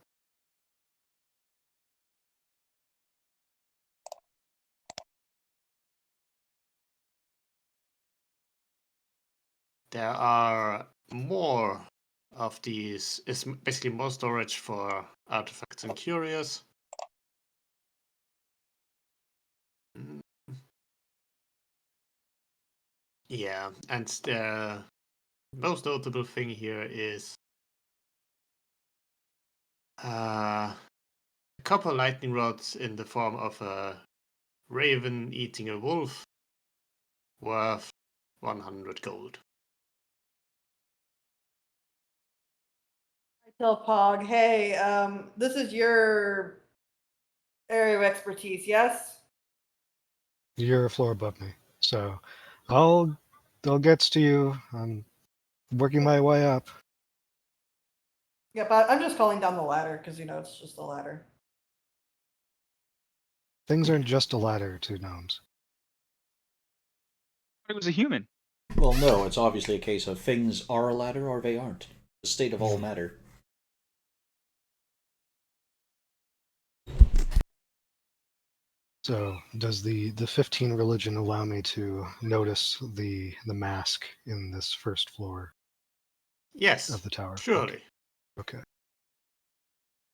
There are more of these. It's basically more storage for artifacts and curios. Yeah, and the most notable thing here is a couple lightning rods in the form of a raven eating a wolf, worth 100 gold. I tell Pog, hey, this is your area of expertise, yes? You're a floor above me, so I'll get to you. I'm working my way up. Yeah, but I'm just calling down the ladder because it's just a ladder. Things aren't just a ladder to gnomes. It was a human. Well, no, it's obviously a case of things are a ladder or they aren't. The state of all matter. So, does the 15 religion allow me to notice the mask in this first floor Yes, of the tower? surely. Okay.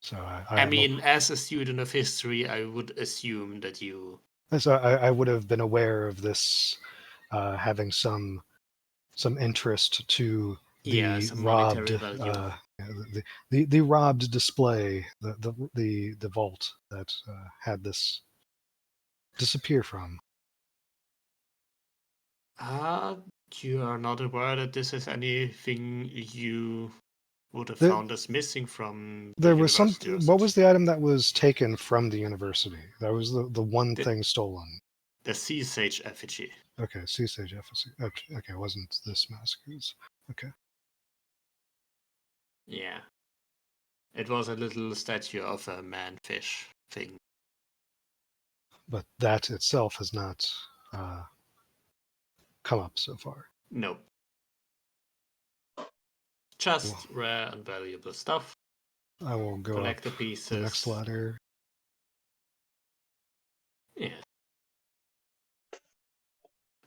So I mean, as a student of history, I would assume that you. So I would have been aware of this having some interest to the some robbed monetary value. the robbed display, the vault that had this disappear from. You are not aware that this is anything you would have There- found as missing from the There was some. university or What was such. the item that was taken from the university? That was the one The- thing stolen. The sea sage effigy. Okay, sea sage effigy. Okay, it wasn't this mask. It was, okay. Yeah. It was a little statue of a man-fish thing. But that itself has not come up so far. Nope. Just rare and valuable stuff. I will go Collector up pieces. the next ladder. Yeah.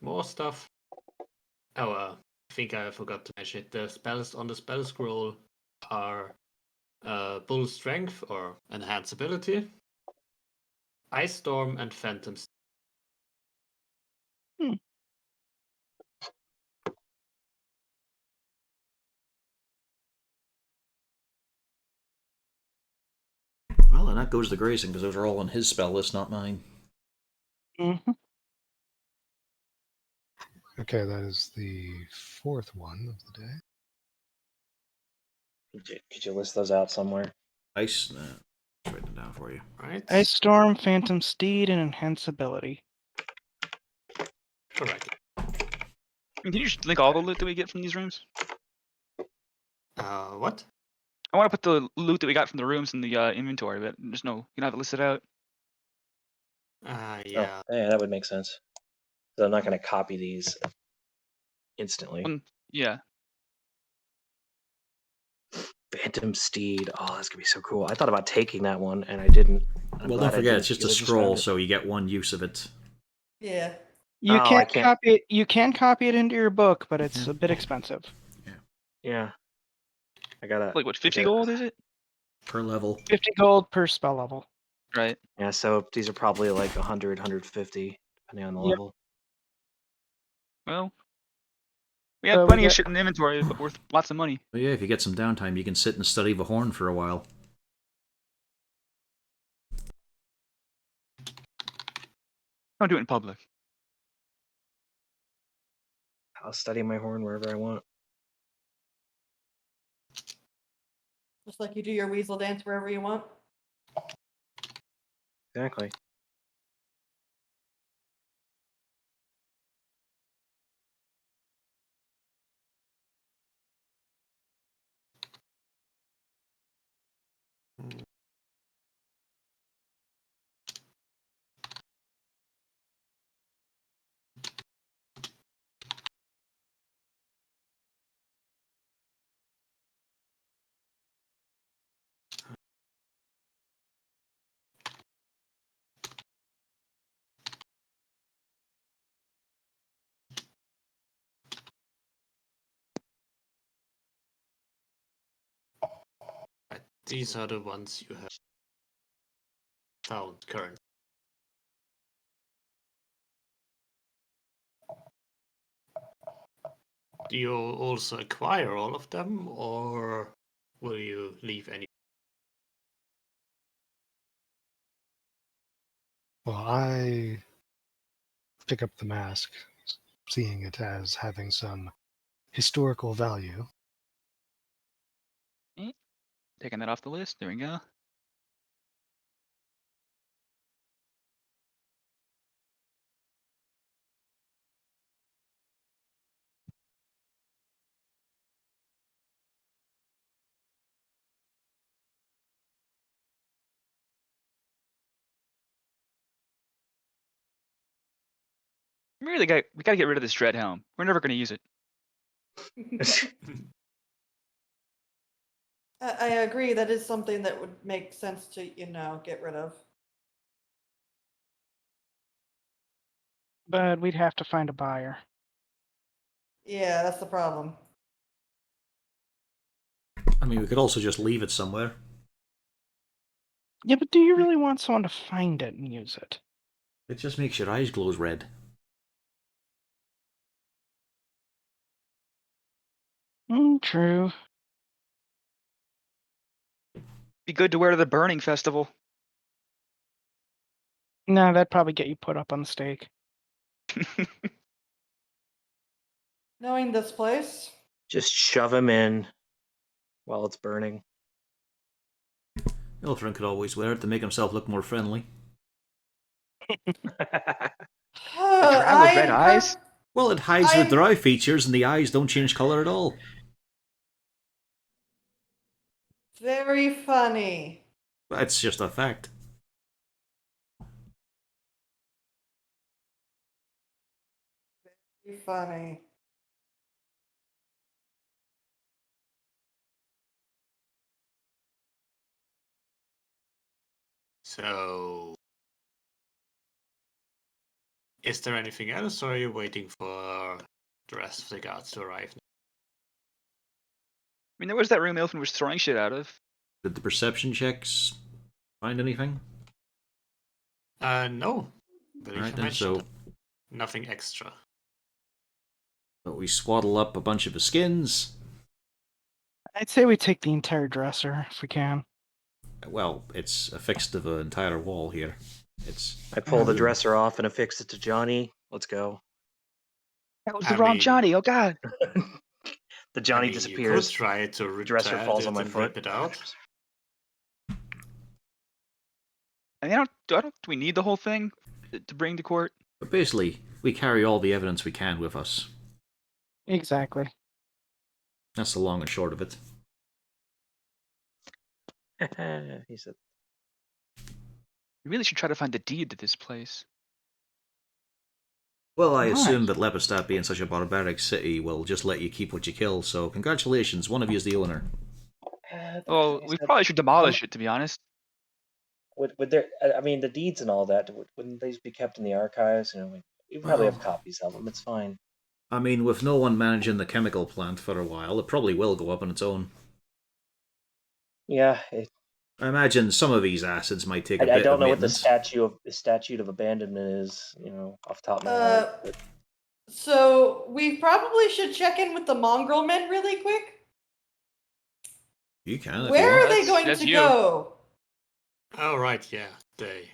More stuff. Oh, I think I forgot to mention it. The spells on the spell scroll are Bull Strength or Enhance Ability, Ice Storm, and Phantom. Well, and that goes to Grayson, because those are all on his spell list, not mine. Mm-hmm. Okay, that is the fourth one of the day. Could you list those out somewhere? Ice. Let's write them down for you. Right? Ice Storm, Phantom Steed, and Enhance Ability. Correct. Can you just link all the loot that we get from these rooms? What? I want to put the loot that we got from the rooms in the inventory, but there's no. You don't have it listed out. Yeah. Oh, yeah, that would make sense. So I'm not going to copy these instantly. Yeah. Phantom Steed. Oh, that's gonna be so cool. I thought about taking that one, and I didn't. Well, don't forget, it's just a scroll, so you get one use of it. Yeah. You Oh, I can't can't- copy it. You can copy it into your book, but it's a bit expensive. Yeah. I gotta. Like what? 50 gold is it? Per level. 50 gold per spell level. Right. Yeah. So these are probably like 100, 150, depending on the Yep. level. Well, We have So we plenty of got- shit in the inventory, but worth lots of money. But yeah, if you get some downtime, you can sit and study the horn for a while. Don't do it in public. I'll study my horn wherever I want. Just like you do your weasel dance wherever you want. Exactly. These are the ones you have found currently. Do you also acquire all of them, or will you leave any? Well, I pick up the mask, seeing it as having some historical value. Taking that off the list. There we go. We gotta get rid of this dread helm. We're never gonna use it. I agree. That is something that would make sense to, get rid of. But we'd have to find a buyer. Yeah, that's the problem. I mean, we could also just leave it somewhere. Yeah, but do you really want someone to find it and use it? It just makes your eyes glow red. True. Be good to wear to the burning festival. No, that'd probably get you put up on the stake. Knowing this place, Just shove him in while it's burning. Ilthrin could always wear it to make himself look more friendly. drow with red eyes? Well, it hides I'm- the drow features and the eyes don't change colour at all. Very funny. That's just a fact. Very funny. So, is there anything else, or are you waiting for the rest of the guards to arrive? I mean, there was that room Ilfin was throwing shit out of. Did the perception checks find anything? No. Believe Alright I then, mentioned so it. Nothing extra. but we swaddle up a bunch of the skins. I'd say we take the entire dresser if we can. Well, it's affixed to the entire wall here. It's I pull the dresser off and affix it to Johnny. Let's go. That was I the wrong mean- Johnny. Oh god. The Johnny I mean, disappears. You could try to rip Dresser falls on my and foot. rip it out. I mean, do we need the whole thing to bring to court? But basically, we carry all the evidence we can with us. Exactly. That's the long and short of it. He said, We really should try to find the deed to this place. Well, I Right. assume that Lepidstadt being such a barbaric city will just let you keep what you kill, so congratulations, one of you is the owner. Well, we probably should demolish it, to be honest. Would there? I mean, the deeds and all that. Wouldn't these be kept in the archives? We probably have copies of them. It's fine. I mean, with no one managing the chemical plant for a while, it probably will go up on its own. Yeah, I imagine some of these acids might take a I bit don't of know what the maintenance. statute of abandonment is. Off the top of my head. but So we probably should check in with the mongrel men really quick. You can if you Where want. are they going That's to you. go? Oh, right, yeah. They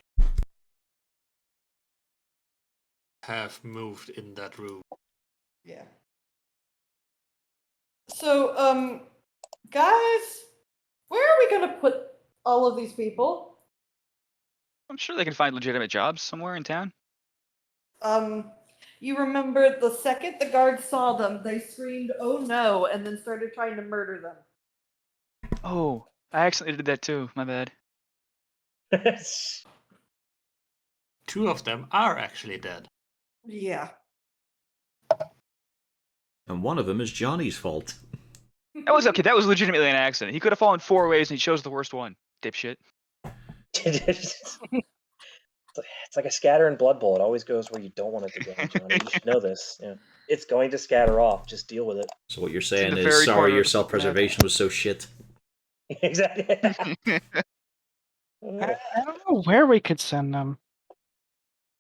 have moved in that room. Yeah. So, guys, where are we gonna put all of these people? I'm sure they can find legitimate jobs somewhere in town. You remember the second the guards saw them, they screamed, "Oh no," and then started trying to murder them. Oh, I accidentally did that too. My bad. Two of them are actually dead. Yeah. And one of them is Johnny's fault. That was okay. That was legitimately an accident. He could have fallen 4 ways, and he chose the worst one. Dipshit. It's like a scatter and blood bowl. It always goes where you don't want it to go, Johnny. You should know this. Yeah. It's going to scatter off. Just deal with it. So what you're in saying the is, very sorry, corner your of the map. self-preservation was so shit. Exactly. I don't know where we could send them.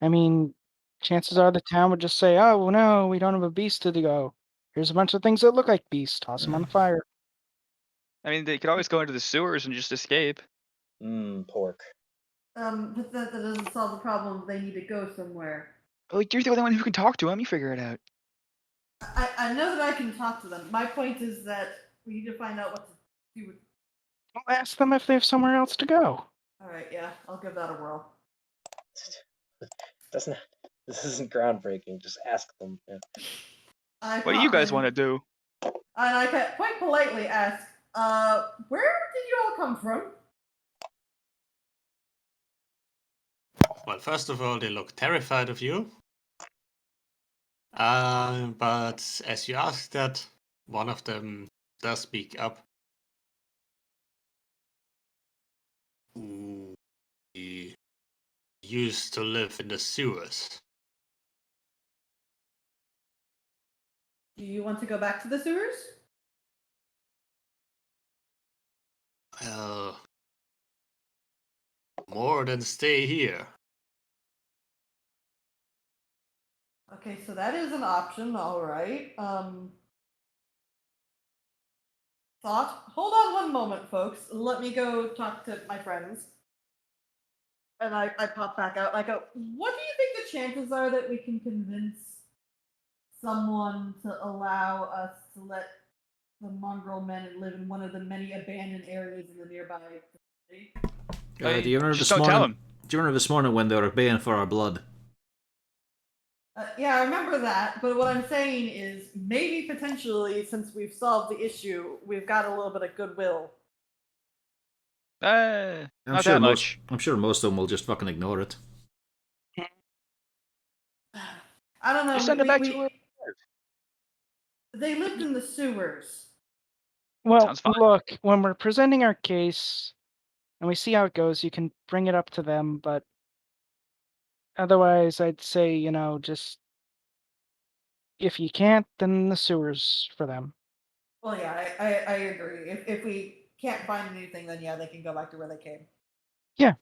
I mean, chances are the town would just say, "Oh no, we don't have a beast to go. Here's a bunch of things that look like beasts. Toss them on the fire." I mean, they could always go into the sewers and just escape. Pork. But that doesn't solve the problem. They need to go somewhere. Oh, you're the only one who can talk to him. You figure it out. I know that I can talk to them. My point is that we need to find out what to do with. Well, ask them if they have somewhere else to go. All right, yeah, I'll give that a whirl. This isn't groundbreaking. Just ask them. Yeah. What do you guys want to do? And I quite politely ask, where did you all come from? Well, first of all, they look terrified of you. But as you ask that, one of them does speak up. We used to live in the sewers. Do you want to go back to the sewers? Well, more than stay here. Okay, so that is an option, all right. Hold on one moment, folks. Let me go talk to my friends. And I pop back out and I go, what do you think the chances are that we can convince someone to allow us to let the mongrel men live in one of the many abandoned areas in the nearby facility? Do you remember Just this don't tell morning? him. Do you remember this morning when they were baying for our blood? Yeah, I remember that, but what I'm saying is maybe potentially, since we've solved the issue, we've got a little bit of goodwill. I'm Not sure that most. much. I'm sure most of them will just fucking ignore it. I don't know. Just send it back to where. They lived in the sewers. Well, Sounds fine. look, when we're presenting our case and we see how it goes, you can bring it up to them, but otherwise, I'd say, just if you can't, then the sewers for them. Well, yeah, I agree. If we can't find anything, then yeah, they can go back to where they came. Yeah.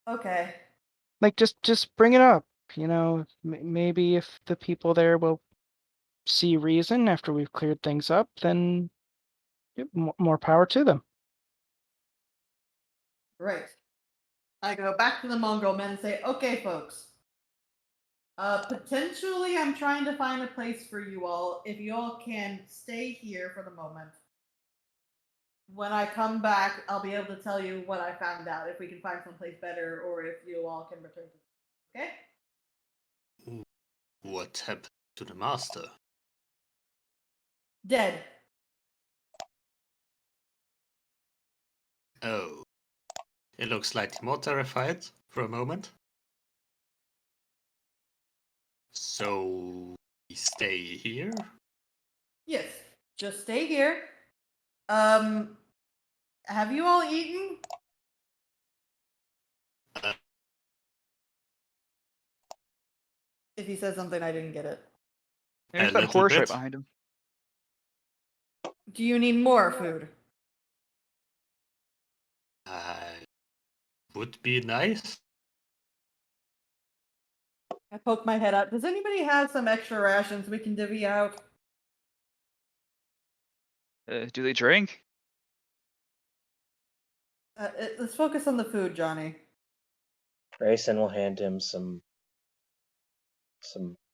Okay. Like, just bring it up. Maybe if the people there will see reason after we've cleared things up, then more power to them. Right. I go back to the mongrel men and say, okay, folks. Potentially, I'm trying to find a place for you all. If you all can stay here for the moment. When I come back, I'll be able to tell you what I found out, if we can find someplace better, or if you all can return to. Okay? What happened to the master? Dead. Oh. It looks slightly more terrified for a moment. So we stay here? Yes. Just stay here. Have you all eaten? If he says something, I didn't get it. There's A that little horse right bit. behind him. Do you need more food? Would be nice. I poke my head out. Does anybody have some extra rations we can divvy out? Do they drink? Let's focus on the food, Johnny. Grayson will hand him some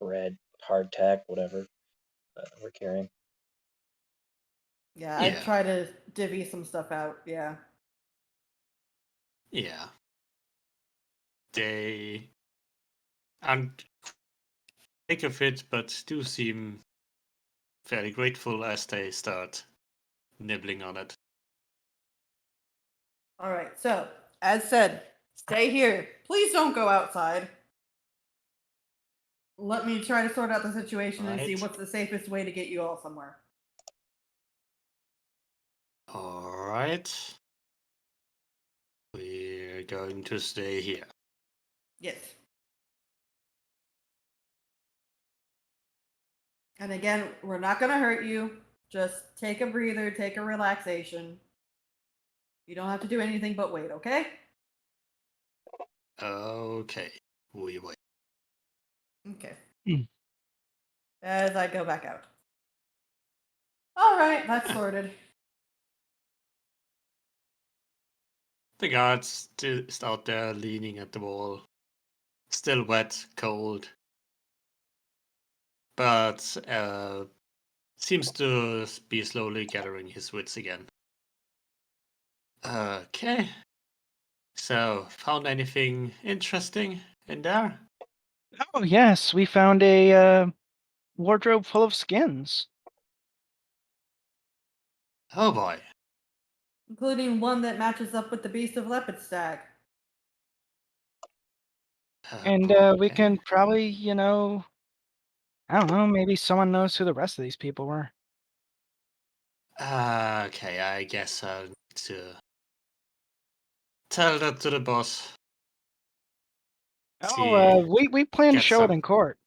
bread, hardtack, whatever we're carrying. Yeah, I'd try to divvy some stuff out. Yeah. Yeah. They aren't thick of it, but do seem fairly grateful as they start nibbling on it. All right. So, as said, stay here. Please don't go outside. Let me try to sort out the situation and see Right. what's the safest way to get you all somewhere. All right. We're going to stay here. Yes. And again, we're not going to hurt you. Just take a breather, take a relaxation. You don't have to do anything but wait, okay? Okay. We wait. Okay. Hmm. As I go back out. All right, that's sorted. The guard's still out there leaning at the wall. Still wet, cold. But seems to be slowly gathering his wits again. Okay. So, found anything interesting in there? Oh yes, we found a wardrobe full of skins. Oh boy. Including one that matches up with the Beast of Lepidstag. And we Okay. can probably, I don't know, maybe someone knows who the rest of these people were. Okay, I guess I'll need to tell that to the boss. Oh, we plan to Get show it some. in court.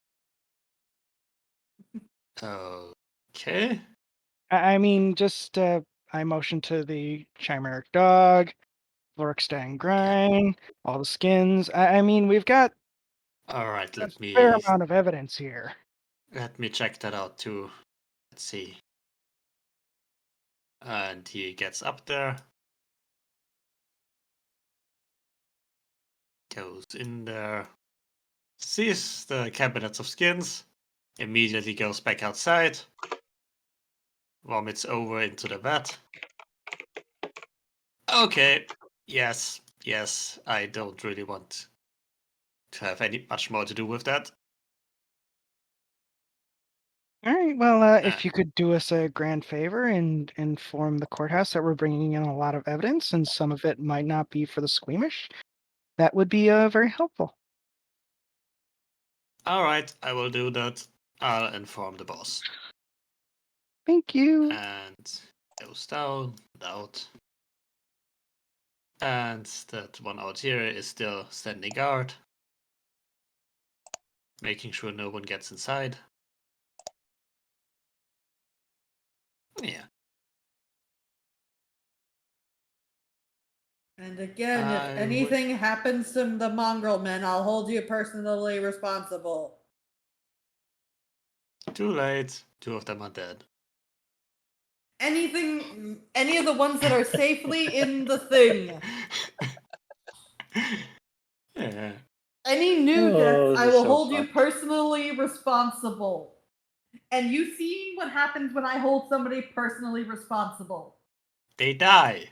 Okay. I mean, just I motion to the chimeric dog, Lorikstein grind, all the skins. I mean, we've got All right, a fair let amount of evidence here. me check that out too. Let's see. And he gets up there. Goes in there. Sees the cabinets of skins. Immediately goes back outside. Vomits over into the vat. Okay. Yes. I don't really want to have much more to do with that. All right. Well, if you could do us a grand favor and inform the courthouse that we're bringing in a lot of evidence, and some of it might not be for the squeamish, that would be very helpful. All right, I will do that. I'll inform the boss. Thank you. And goes down, out. And that one out here is still standing guard. Making sure no one gets inside. Yeah. And again, if anything happens to the mongrel men, I'll hold you personally responsible. Too late. 2 of them are dead. Any of the ones that are safely in the thing. Yeah. Any new Oh, deaths, this I is will so hold you fucked. personally responsible. And you see what happens when I hold somebody personally responsible. They die.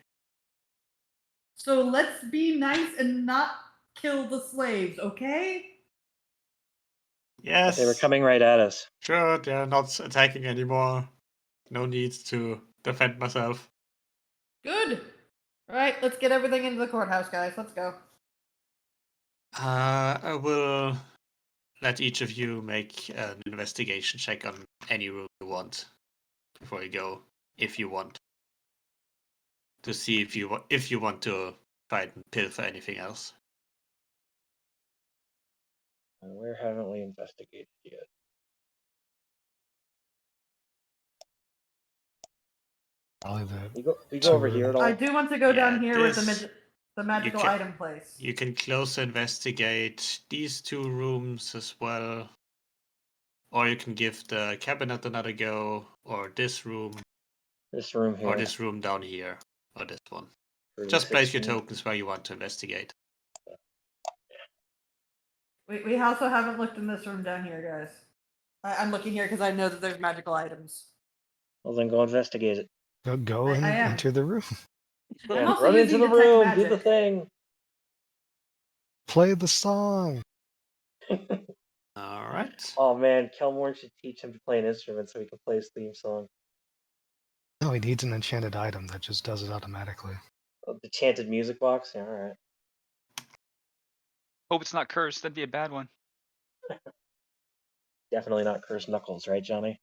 So let's be nice and not kill the slaves, okay? Yes. They were coming right at us. Sure, they're not attacking anymore. No need to defend myself. Good. All right, let's get everything into the courthouse, guys. Let's go. I will let each of you make an investigation check on any room you want before you go, if you want, to see if you want to try and pilfer anything else. Where haven't we investigated yet? Probably the We go over here at all. I do want to go down here with the this- midget. The magical can- item place. You can closer investigate these two rooms as well. Or you can give the cabinet another go, or this room, This room here. or this room down here, or this one. Room Just place your 16. tokens where you want to investigate. We also haven't looked in this room down here, guys. I'm looking here because I know that there's magical items. Well, then go investigate it. Go I am. into the room. I'm Yeah, also run into using the detect room. Do the magic. thing. Play the song. All right. Oh man, Kelmorn should teach him to play an instrument so he can play his theme song. No, he needs an enchanted item that just does it automatically. Oh, the chanted music box. Yeah, all right. Hope it's not cursed. That'd be a bad one. Definitely not cursed knuckles, right, Johnny?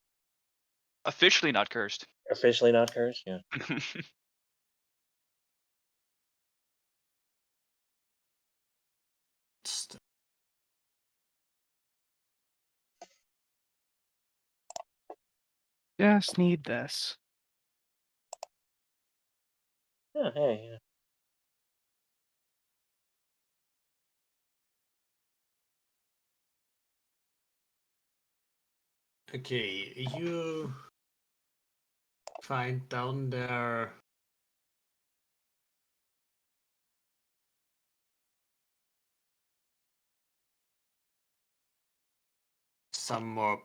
Officially not cursed. Officially not cursed. Yeah. Just need this. Yeah. Hey. Yeah. Okay, you find down there some more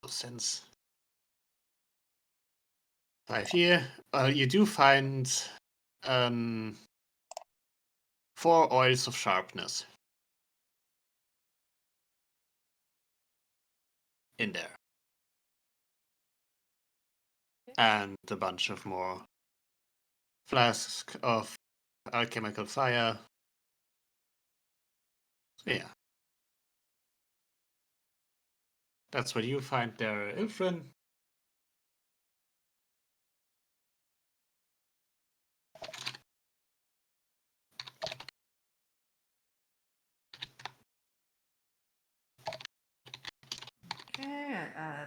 sense. 5 here. You do find 4 oils of sharpness in there. And a bunch of more flasks of alchemical fire. So yeah. That's what you find there, Ilfrin. Okay, I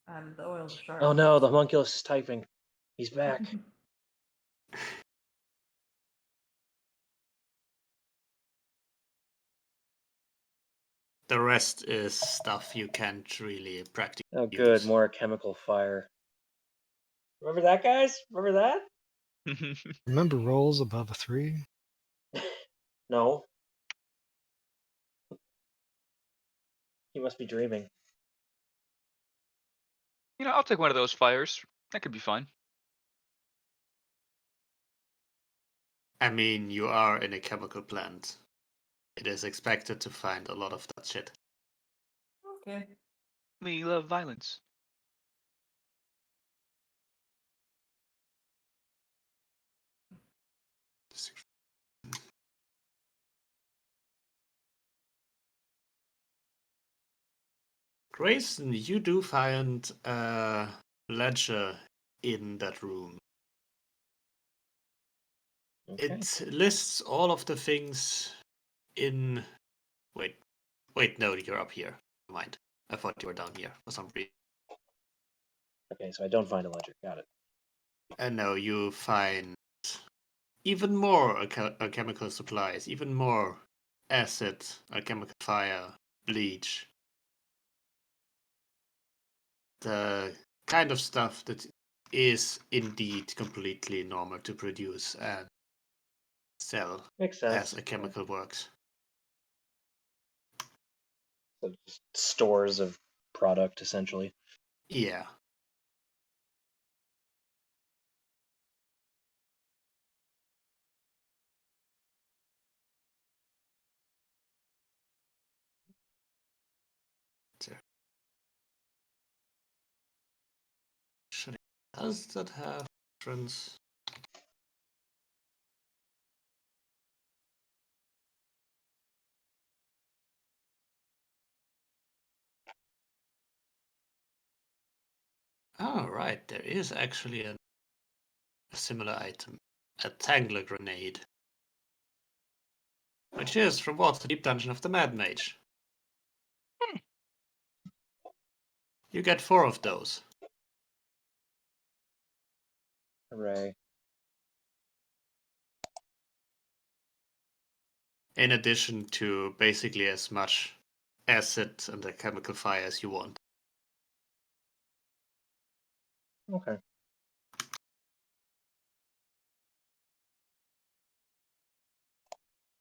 added the oils of sharp. Oh no, the homunculus is typing. He's back. The rest is stuff you can't really practically Oh good, use. more chemical fire. Remember that, guys? Remember that? Remember rolls above a 3? No. He must be dreaming. I'll take one of those fires. That could be fun. I mean, you are in a chemical plant. It is expected to find a lot of that shit. Okay. We love violence. Grayson, you do find a ledger in that room. Okay. It lists all of the things in. Wait, no, you're up here. Never mind. I thought you were down here for some reason. Okay, so I don't find a ledger. Got it. And no, you find even more alchemical supplies, even more acid, alchemical fire, bleach. The kind of stuff that is indeed completely normal to produce and sell Makes sense. as a chemical works. So just stores of product, essentially. Yeah. Does that have reference? Oh, right. There is actually a similar item. A Tangler Grenade. Which is from Waterdeep Dungeon of the Mad Mage. You get 4 of those. Hooray. In addition to basically as much acid and a chemical fire as you want. Okay.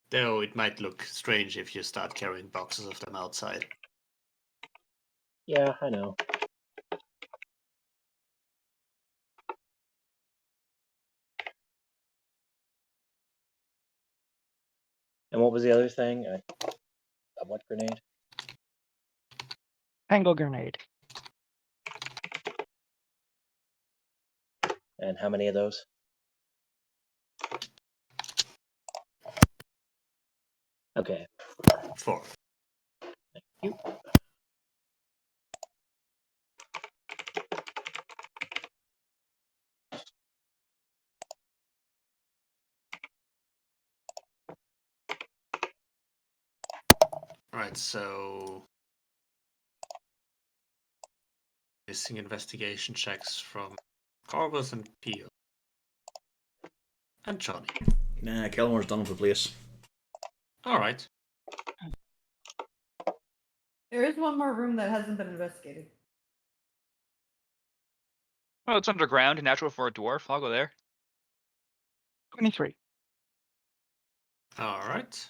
Though it might look strange if you start carrying boxes of them outside. Yeah, I know. And what was the other thing? A what grenade? Tango grenade. And how many of those? Okay. 4. You. Alright, so missing investigation checks from Corvus and Peel. And Johnny. Nah, Kelmore's done with the place. Alright. There is one more room that hasn't been investigated. Well, it's underground and natural for a dwarf. I'll go there. 23. Alright.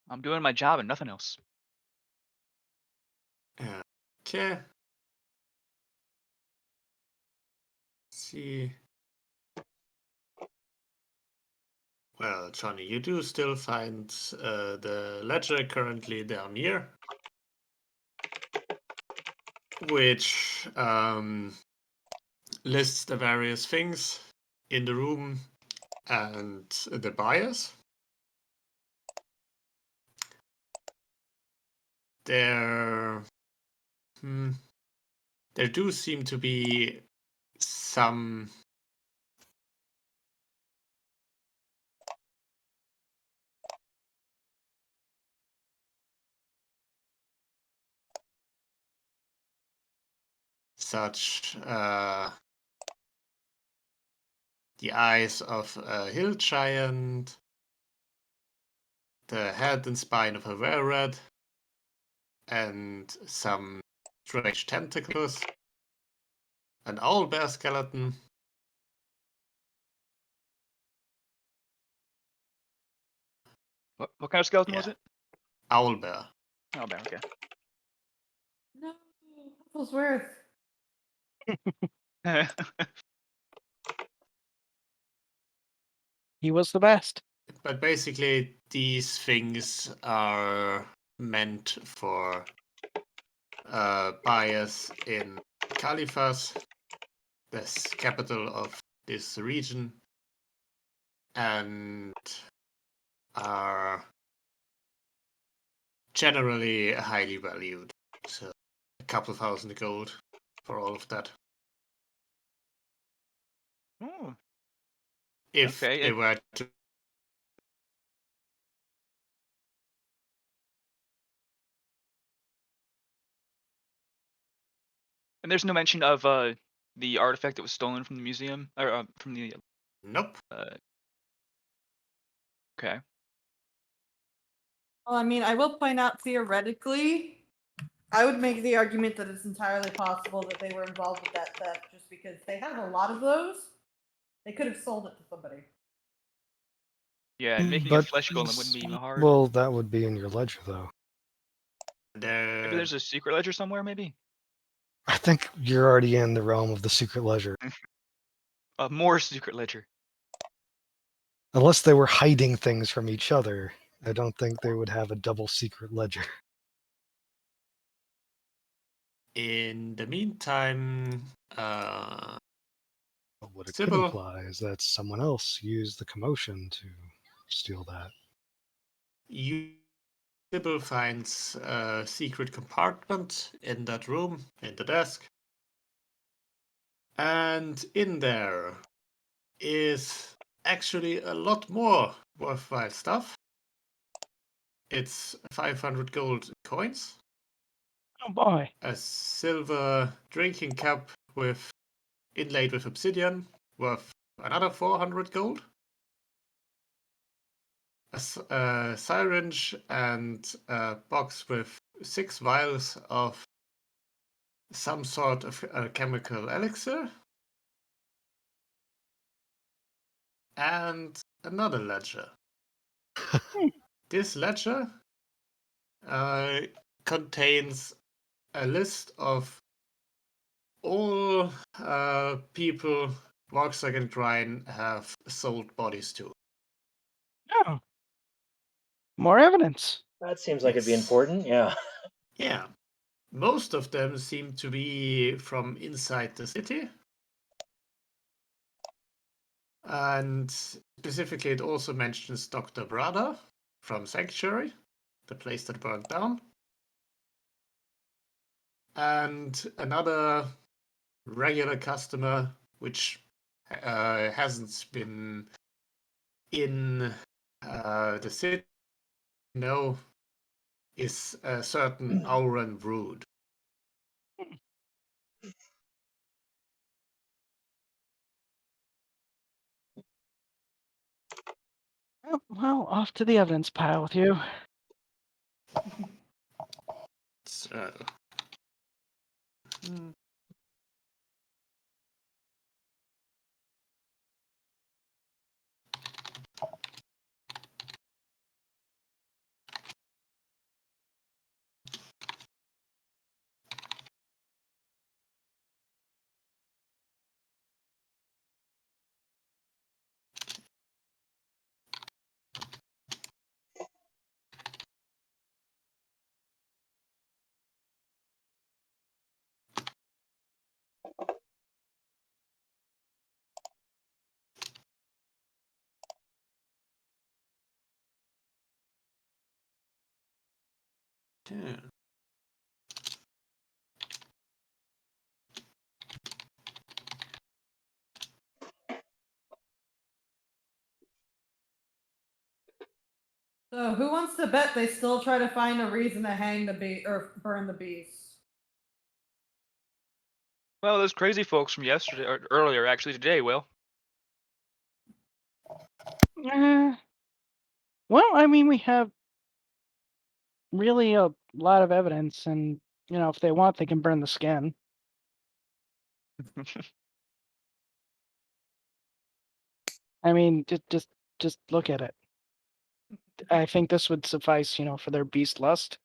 I'm doing my job and nothing else. Okay. See. Well, Johnny, you do still find the ledger currently down here, which lists the various things in the room and the buyers. There do seem to be some such the eyes of a hill giant, the head and spine of a were-rat, and some strange tentacles, an owlbear skeleton, What kind of skeleton was Yeah. it? owlbear. Oh, bear. Okay. No, Hufflesworth. He was the best. But basically, these things are meant for buyers in Califas, the capital of this region, and are generally highly valued. So a couple thousand gold for all of that. Oh, If Okay, they and- were to and there's no mention of the artifact that was stolen from the museum or from the. Nope. Okay. Well, I mean, I will point out theoretically, I would make the argument that it's entirely possible that they were involved with that theft just because they have a lot of those. They could have sold it to somebody. Yeah, and making a flesh golem wouldn't be hard. Well, that would be in your ledger, though. Maybe there's a secret ledger somewhere. Maybe. I think you're already in the realm of the secret ledger. More secret ledger. Unless they were hiding things from each other, I don't think they would have a double secret ledger. In the meantime, But what it Sybil. could imply is that someone else used the commotion to steal that. Sybil finds a secret compartment in that room, in the desk. And in there is actually a lot more worthwhile stuff. it's 500 gold coins, Oh boy. a silver drinking cup with inlaid with obsidian worth another 400 gold, a syringe and a box with 6 vials of some sort of chemical elixir, and another ledger. This ledger contains a list of all people Vorkstag and Grine have sold bodies to. Oh. More evidence. That seems like it'd be Yes. important. Yeah. Yeah. Most of them seem to be from inside the city. And specifically, it also mentions Dr. Brada from Sanctuary, the place that burned down. And another regular customer, which hasn't been in the city, no, is a certain Auron Rude. Well, off to the evidence pile with you. So. Yeah. So who wants to bet they still try to find a reason to hang the beast or burn the beast? Well, those crazy folks from yesterday or earlier, actually today, Will. Well, I mean, we have really a lot of evidence, and if they want, they can burn the skin. I mean, just look at it. I think this would suffice, for their beast lust.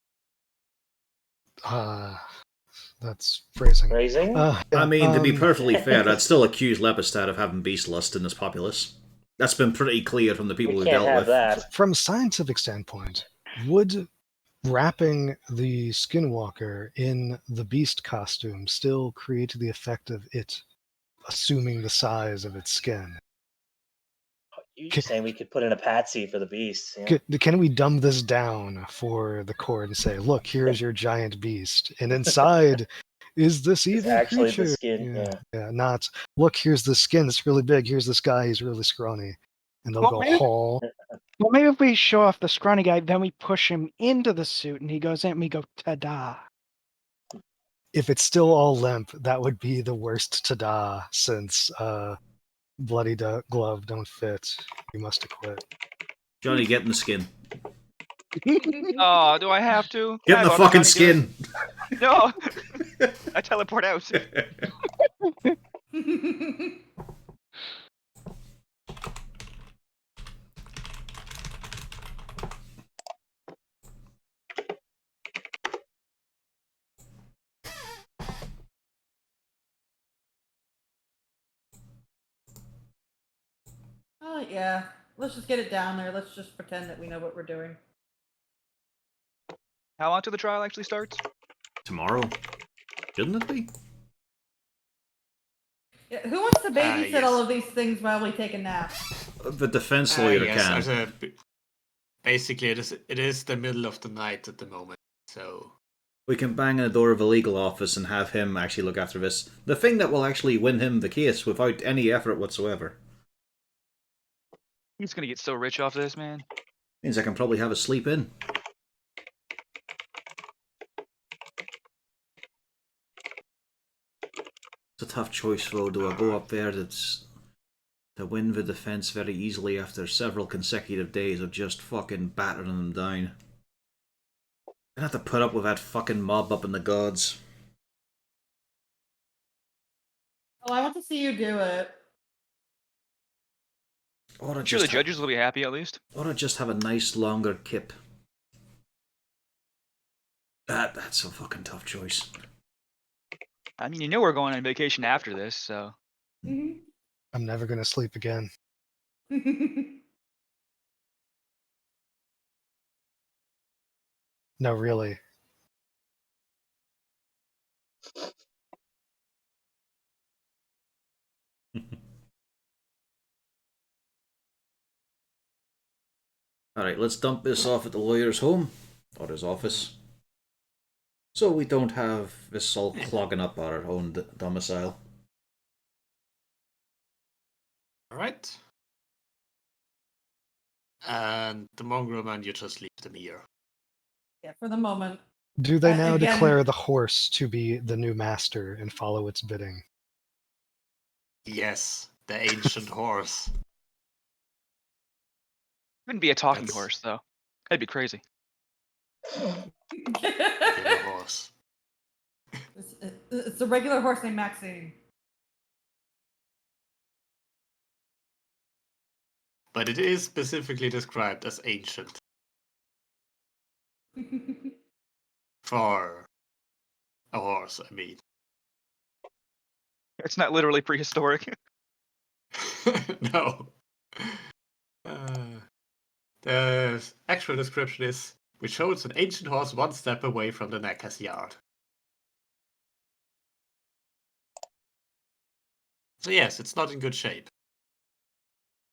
That's phrasing. Raising? Yeah, I mean, to be perfectly fair, I'd still accuse Lepistad of having beast lust in this populace. That's been pretty clear from the people We we've can't dealt have with. that. from a scientific standpoint, would wrapping the skinwalker in the beast costume still create the effect of it assuming the size of its skin? You're saying we could put in a patsy for the beast. Yeah. Can we dumb this down for the court and say, look, here's your giant beast, and inside is this evil actually the creature? skin, yeah. Not, look, here's the skin that's really big, here's this guy, he's really scrawny. And they'll Well, go, maybe- haul. Well, maybe if we show off the scrawny guy, then we push him into the suit, and he goes in, and we go, ta-da. If it's still all limp, that would be the worst ta-da, since bloody glove don't fit. You must acquit. Johnny, get in the skin. Oh, do I have to? Get in the Can I fucking Johnny do skin! it? No! I teleport out. Oh yeah. Let's just get it down there. Let's just pretend that we know what we're doing. How long till the trial actually starts? Tomorrow. Shouldn't it be? Yeah, who wants to babysit yes. all of these things while we take a nap? The defense lawyer yes, can. basically, it is the middle of the night at the moment, so... We can bang on the door of a legal office and have him actually look after this. The thing that will actually win him the case without any effort whatsoever. He's gonna get so rich off this, man. Means I can probably have a sleep in. It's a tough choice, though. Do I go up there to win the defense very easily after several consecutive days of just fucking battering them down? I have to put up with that fucking mob up in the gods. Oh, I want to see you do it. Or I I'm sure the just have, judges will be happy at least. or I just have a nice longer kip. That's a fucking tough choice. I mean, you know we're going on vacation after this, so. Mhm. I'm never gonna sleep again. No, really. Alright, let's dump this off at the lawyer's home, or his office. So we don't have this all clogging up our own domicile. Alright. And the mongrel man, you just leave them here. Yeah, for the moment. Do they now Again- declare the horse to be the new master and follow its bidding? Yes, the ancient horse. Wouldn't be a talking That's- horse though. That'd be crazy. Regular horse. It's a regular horse named Maxine. But it is specifically described as ancient. For a horse, I mean. It's not literally prehistoric. No. The actual description is, which shows an ancient horse one step away from the Naka's yard. So yes, it's not in good shape.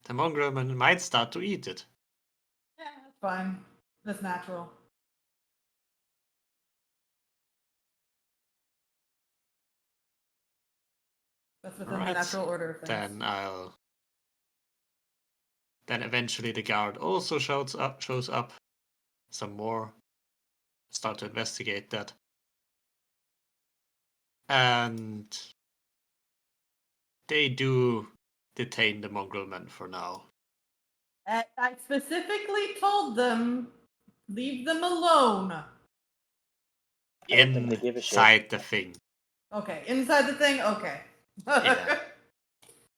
The mongrel man might start to eat it. Yeah, that's fine. That's natural. That's within Alright, the natural order of things. Then eventually the guard also shows up. Some more. Start to investigate that. And they do detain the mongrel men for now. I specifically told them, leave them alone. I don't think they give a shit. Inside the thing. Okay, inside the thing? Okay. Yeah.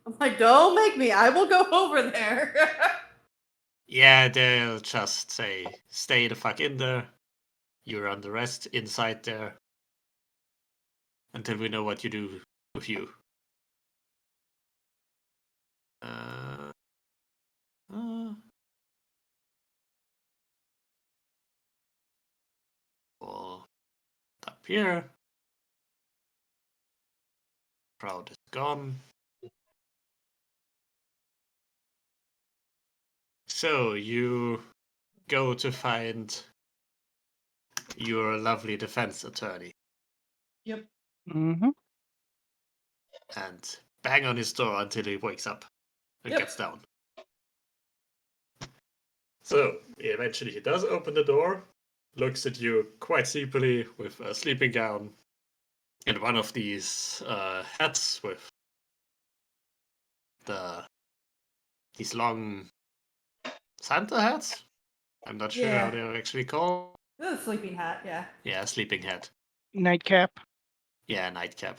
I'm like, don't make me. I will go over there. Yeah, they'll just say, stay the fuck in there. You're under arrest inside there. Until we know what you do with you. Well, up here. Crowd is gone. So you go to find your lovely defense attorney Yep. Mm-hmm. and bang on his door until he wakes up and Yep. gets down. So eventually he does open the door, looks at you quite sleepily with a sleeping gown and one of these hats with these long Santa hats. I'm not sure how Yeah. they're actually called. This is a sleeping hat, yeah. Yeah, sleeping hat. Nightcap. Yeah, nightcap.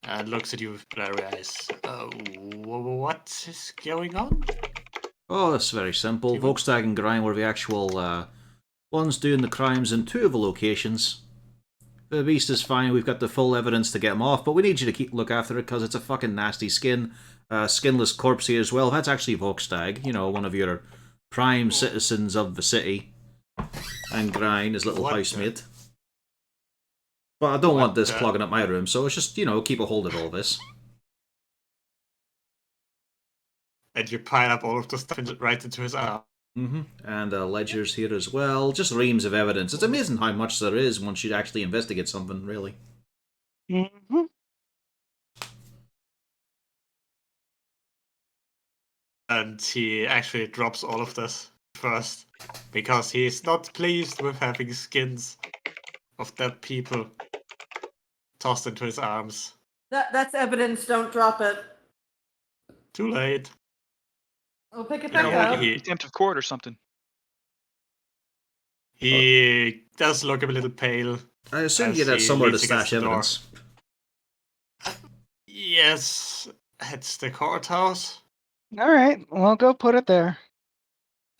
And looks at you with blurry eyes. What is going on? Oh, that's very simple. Steven? Volkstag and Grime were the actual ones doing the crimes in 2 of the locations. The beast is fine, we've got the full evidence to get him off, but we need you to look after it because it's a fucking nasty skin. Skinless corpse here as well. That's actually Volkstag, you know, one of your prime citizens of the city. And Grime, his little What the- housemate. But I don't What want this the- clogging up my room, so it's just, you know, keep a hold of all this. And you pile up all of the stuff right into his arm. And ledgers here as well. Just reams of evidence. It's amazing how much there is once you actually investigate something, really. Mm-hmm. And he actually drops all of this first because he's not pleased with having skins of dead people tossed into his arms. That's evidence. Don't drop it. Too late. We'll pick it You know, back like up. he- contempt of court or something. He does look a little pale. I assume As you'd have he somewhere to leans against stash the door. evidence. Yes, it's the courthouse. All right, well, go put it there.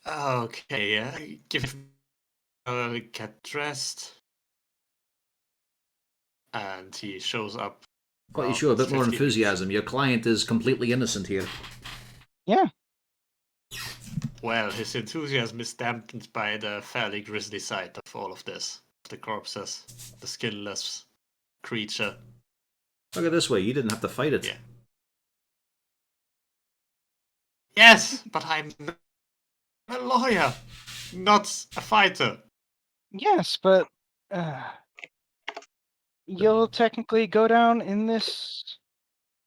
Okay, give get dressed. And he shows up. But you around show a bit more 15 enthusiasm. Your client is completely innocent here. Yeah. Well, his enthusiasm is dampened by the fairly grisly sight of all of this. The corpses, the skinless creature. Look at this way, you didn't have to fight it. Yeah. Yes, but I'm a lawyer, not a fighter. Yes, but you'll technically go down in this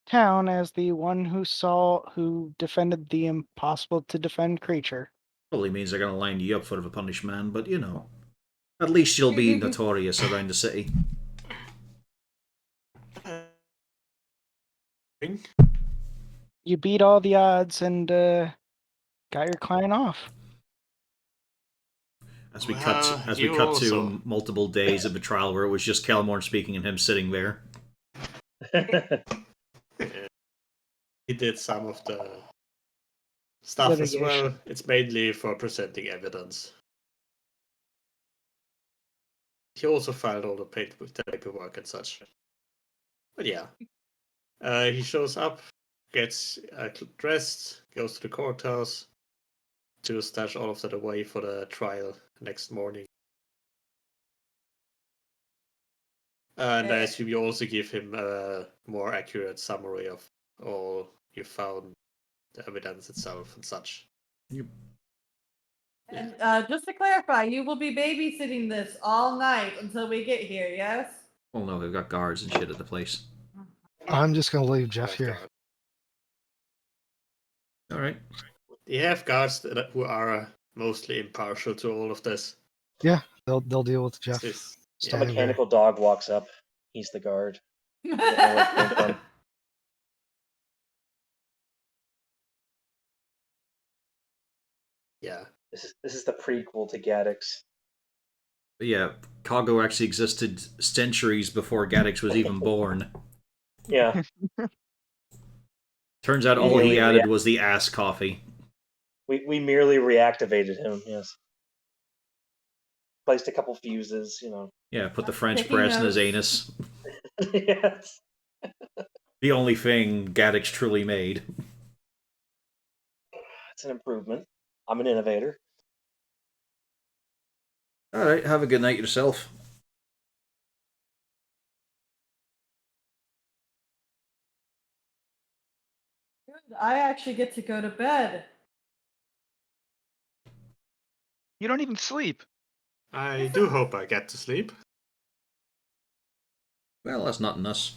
town as the one who defended the impossible to defend creature. Probably means they're going to line you up for a punishment, but you know. At least you'll be notorious around the city. You beat all the odds and got your client off. As we Well, cut you to also- multiple days of a trial where it was just Kelmorn speaking and him sitting there. He did some of the stuff as well. Litigation. It's mainly for presenting evidence. He also filed all the paperwork and such. But yeah. He shows up, gets dressed, goes to the courthouse to stash all of that away for the trial next morning. And I assume you also give him a more accurate summary of all you found, the evidence itself and such. And just to clarify, you will be babysitting this all night until we get here, yes? Well, no, they've got guards and shit at the place. I'm just gonna leave Jeff Have here. guard- Alright. You have guards who are mostly impartial to all of this. They'll deal with Jeff. This- A Standing there. mechanical dog walks up. He's the guard. Don't know where it came from. Yeah. This is the prequel to Gaddix. But yeah, Cargo actually existed centuries before Gaddix was even born. Yeah. Turns out all he Yeah. added was the ass coffee. We merely reactivated him, yes. Placed a couple fuses, you know. Yeah, put the French Taking press in his notes. anus. Yes. The only thing Gaddix truly made. It's an improvement. I'm an innovator. Alright, have a good night yourself. Good. I actually get to go to bed. You don't even sleep. I do hope I get to sleep. Well, that's not us.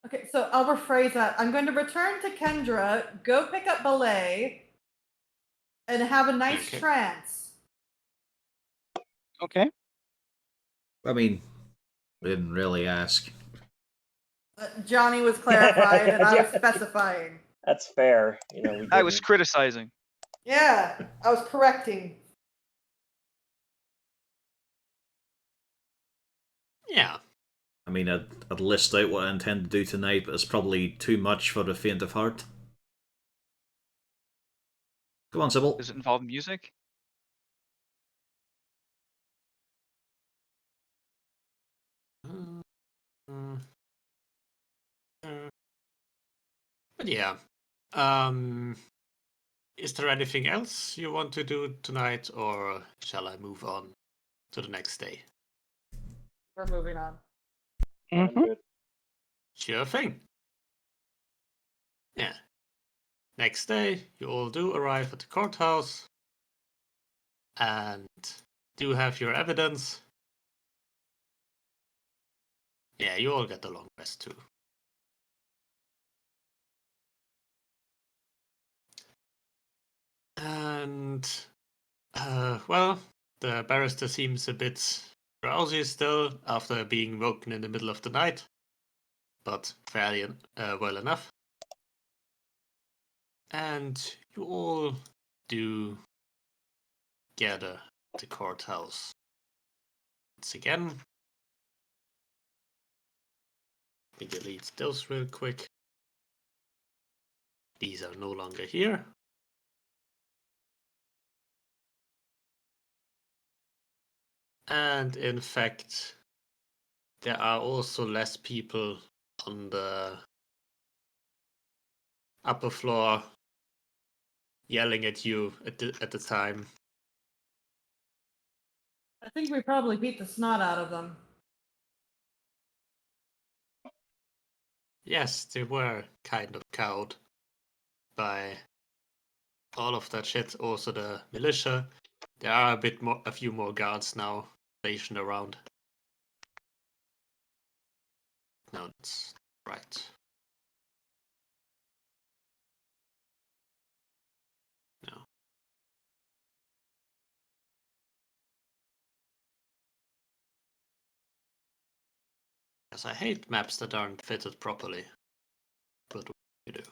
Okay, so I'll rephrase that. I'm going to return to Kendra, go pick up Belay, and have a nice Okay. trance. Okay. I mean, we didn't really ask. Johnny was clarifying, and I was Yeah. specifying. That's fair. You know, we I was didn't- criticizing. Yeah, I was correcting. Yeah. I mean, I'd list out what I intend to do tonight, but it's probably too much for the faint of heart. Come on, Sybil. Does it involve music? But yeah. Is there anything else you want to do tonight, or shall I move on to the next day? We're moving on. I'm Mhm. good. Sure thing. Yeah. Next day, you all do arrive at the courthouse and do have your evidence. Yeah, you all get a long rest too. And, well, the barrister seems a bit drowsy still after being woken in the middle of the night, but fairly well enough. And you all do gather at the courthouse. Once again, let me delete those real quick. These are no longer here. And in fact, there are also less people on the upper floor yelling at you at the time. I think we probably beat the snot out of them. Yes, they were kind of cowed by all of that shit. Also the militia. There are a few more guards now stationed around. No, that's right. No. Yes, I hate maps that aren't fitted properly. But what do you do?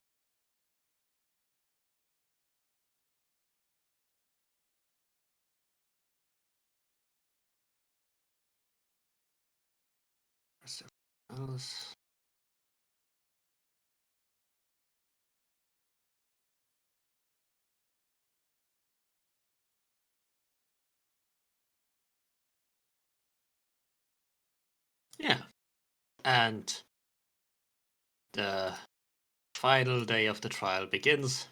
Else. Yeah. And the final day of the trial begins.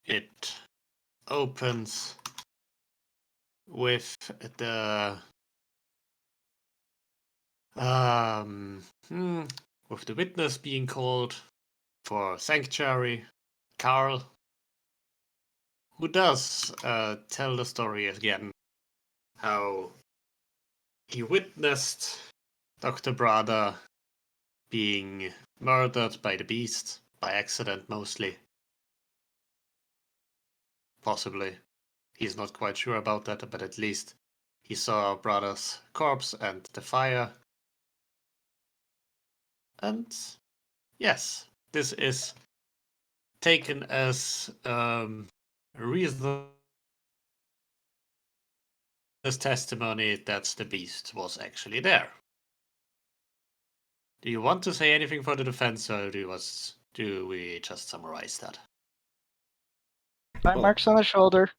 It opens with the with the witness being called for sanctuary, Carl, who does tell the story again, how he witnessed Dr. Brada being murdered by the beast, by accident mostly. Possibly. He's not quite sure about that, but at least he saw Brada's corpse and the fire. And yes, this is taken as reasonable testimony that the beast was actually there. Do you want to say anything for the defense, or do we just summarize that? Bite marks on the shoulder.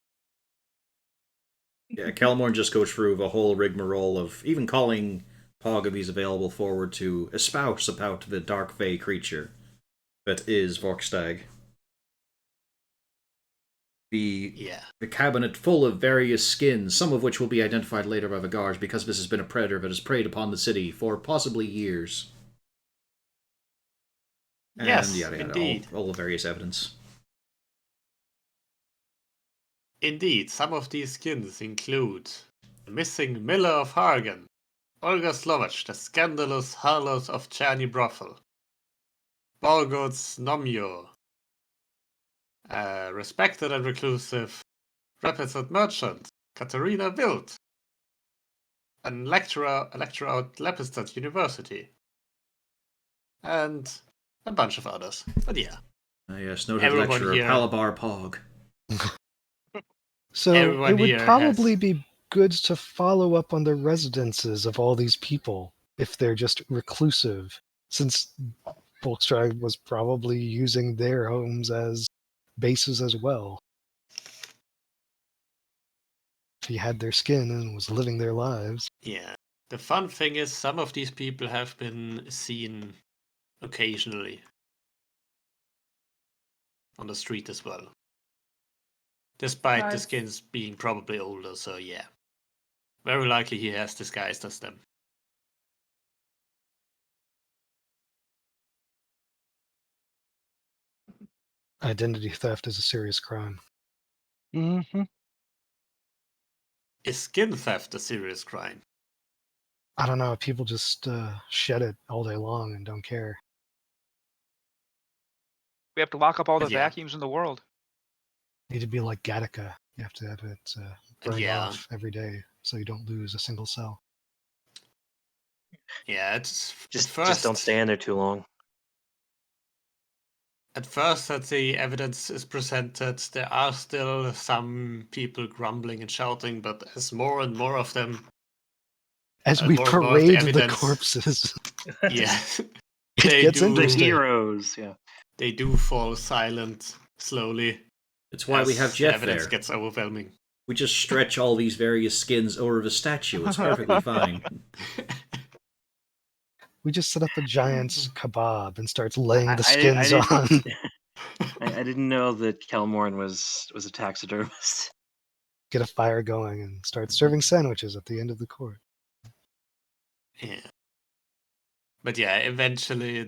Yeah, Calmorn just goes through the whole rigmarole of even calling Pog, if he's available, forward to espouse about the dark fey creature that is Vorkstag. The cabinet full of various skins, some of which will be identified later by the guards, because this has been a predator that has preyed upon the city for possibly years. Yes, and yada yada, indeed. all the various evidence. Indeed, some of these skins include the missing Miller of Hargan, Olga Slovach, the scandalous harlot of Czerny Brothel, Borgod's Nomyo, a respected and reclusive reputed merchant, Katerina Wild, a lecturer at Lepistad University, and a bunch of others. But yeah. Yes, noted Everyone lecturer, here- Palabar Pog. So Everyone it would here probably has- be good to follow up on the residences of all these people if they're just reclusive, since Volkstrag was probably using their homes as bases as well. If he had their skin and was living their lives. Yeah. The fun thing is, some of these people have been seen occasionally on the street as well. Despite the Right. skins being probably older, so yeah. Very likely he has disguised as them. Identity theft is a serious crime. Mm-hmm. Is skin theft a serious crime? I don't know, people just shed it all day long and don't care. We have to lock up all the Yeah. vacuums in the world. Need to be like Gattaca. You have to have it burned Yeah. off every day so you don't lose a single cell. Yeah, it's Just at first, don't stay in there too long. At first, that the evidence is presented, there are still some people grumbling and shouting, but as more and more of them, As we more and more of the parade the evidence, corpses, yeah, it they gets do. The interesting. heroes, yeah. They do fall silent slowly. It's why we as have the Jeff evidence there. gets overwhelming. We just stretch all these various skins over the statue. It's perfectly fine. We just set up a giant kebab and starts laying the I skins didn't- on. I didn't know that Kelmorn was a taxidermist. Get a fire going and start serving sandwiches at the end of the court. Yeah. But yeah, eventually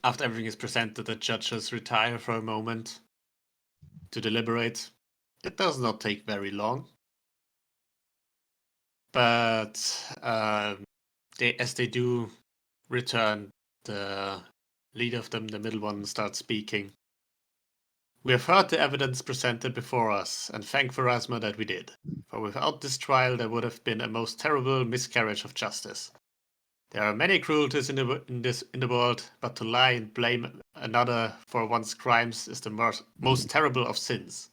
after everything is presented, the judges retire for a moment to deliberate. It does not take very long. But as they do return, the leader of them, the middle one, starts speaking. We have heard the evidence presented before us, and thank Pharasma that we did. For without this trial, there would have been a most terrible miscarriage of justice. There are many cruelties in the world, but to lie and blame another for one's crimes is the most terrible of sins.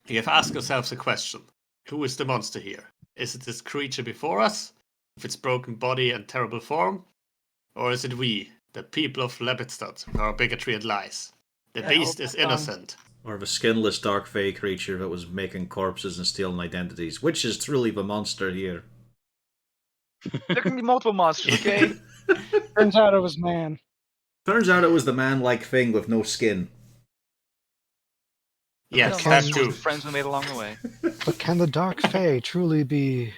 We have asked ourselves a question: who is the monster here? Is it this creature before us, with its broken body and terrible form, or is it we, the people of Lebedstadt, with our bigotry and lies? The I beast hope is it's wrong. innocent. Or of a skinless dark fey creature that was making corpses and stealing identities. Which is truly the monster here? There can be multiple monsters, okay? Turns out it was man. Turns out it was the man-like thing with no skin. Yes, can- that Monsters too. with friends we made along the way. But can the Dark Fae truly be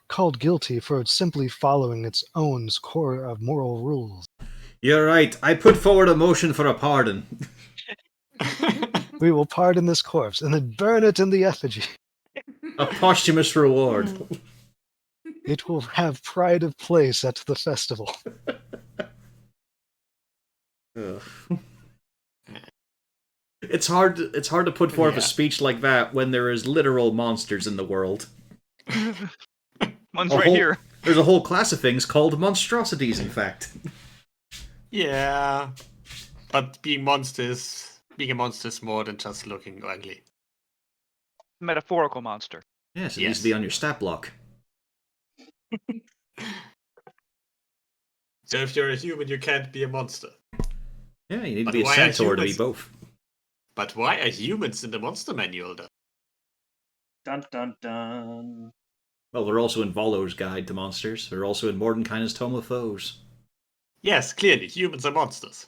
called guilty for simply following its own core of moral rules? You're right. I put forward a motion for a pardon. We will pardon this corpse and then burn it in the effigy. A posthumous reward. It will have pride of place at the festival. Ugh. It's hard to put forth Yeah. a speech like that when there is literal monsters in the world. One's A right whole- here. There's a whole class of things called monstrosities, in fact. Yeah, but being a monster is more than just looking ugly. Metaphorical monster. Yes, it Yes. needs to be on your stat block. So if you're a human, you can't be a monster. Yeah, you need to But be a why are centaur to be humans- both. But why are humans in the monster manual then? Dun dun dun. Well, they're also in Volo's Guide to Monsters. They're also in Mordenkainen's Tome of Foes. Yes, clearly, humans are monsters.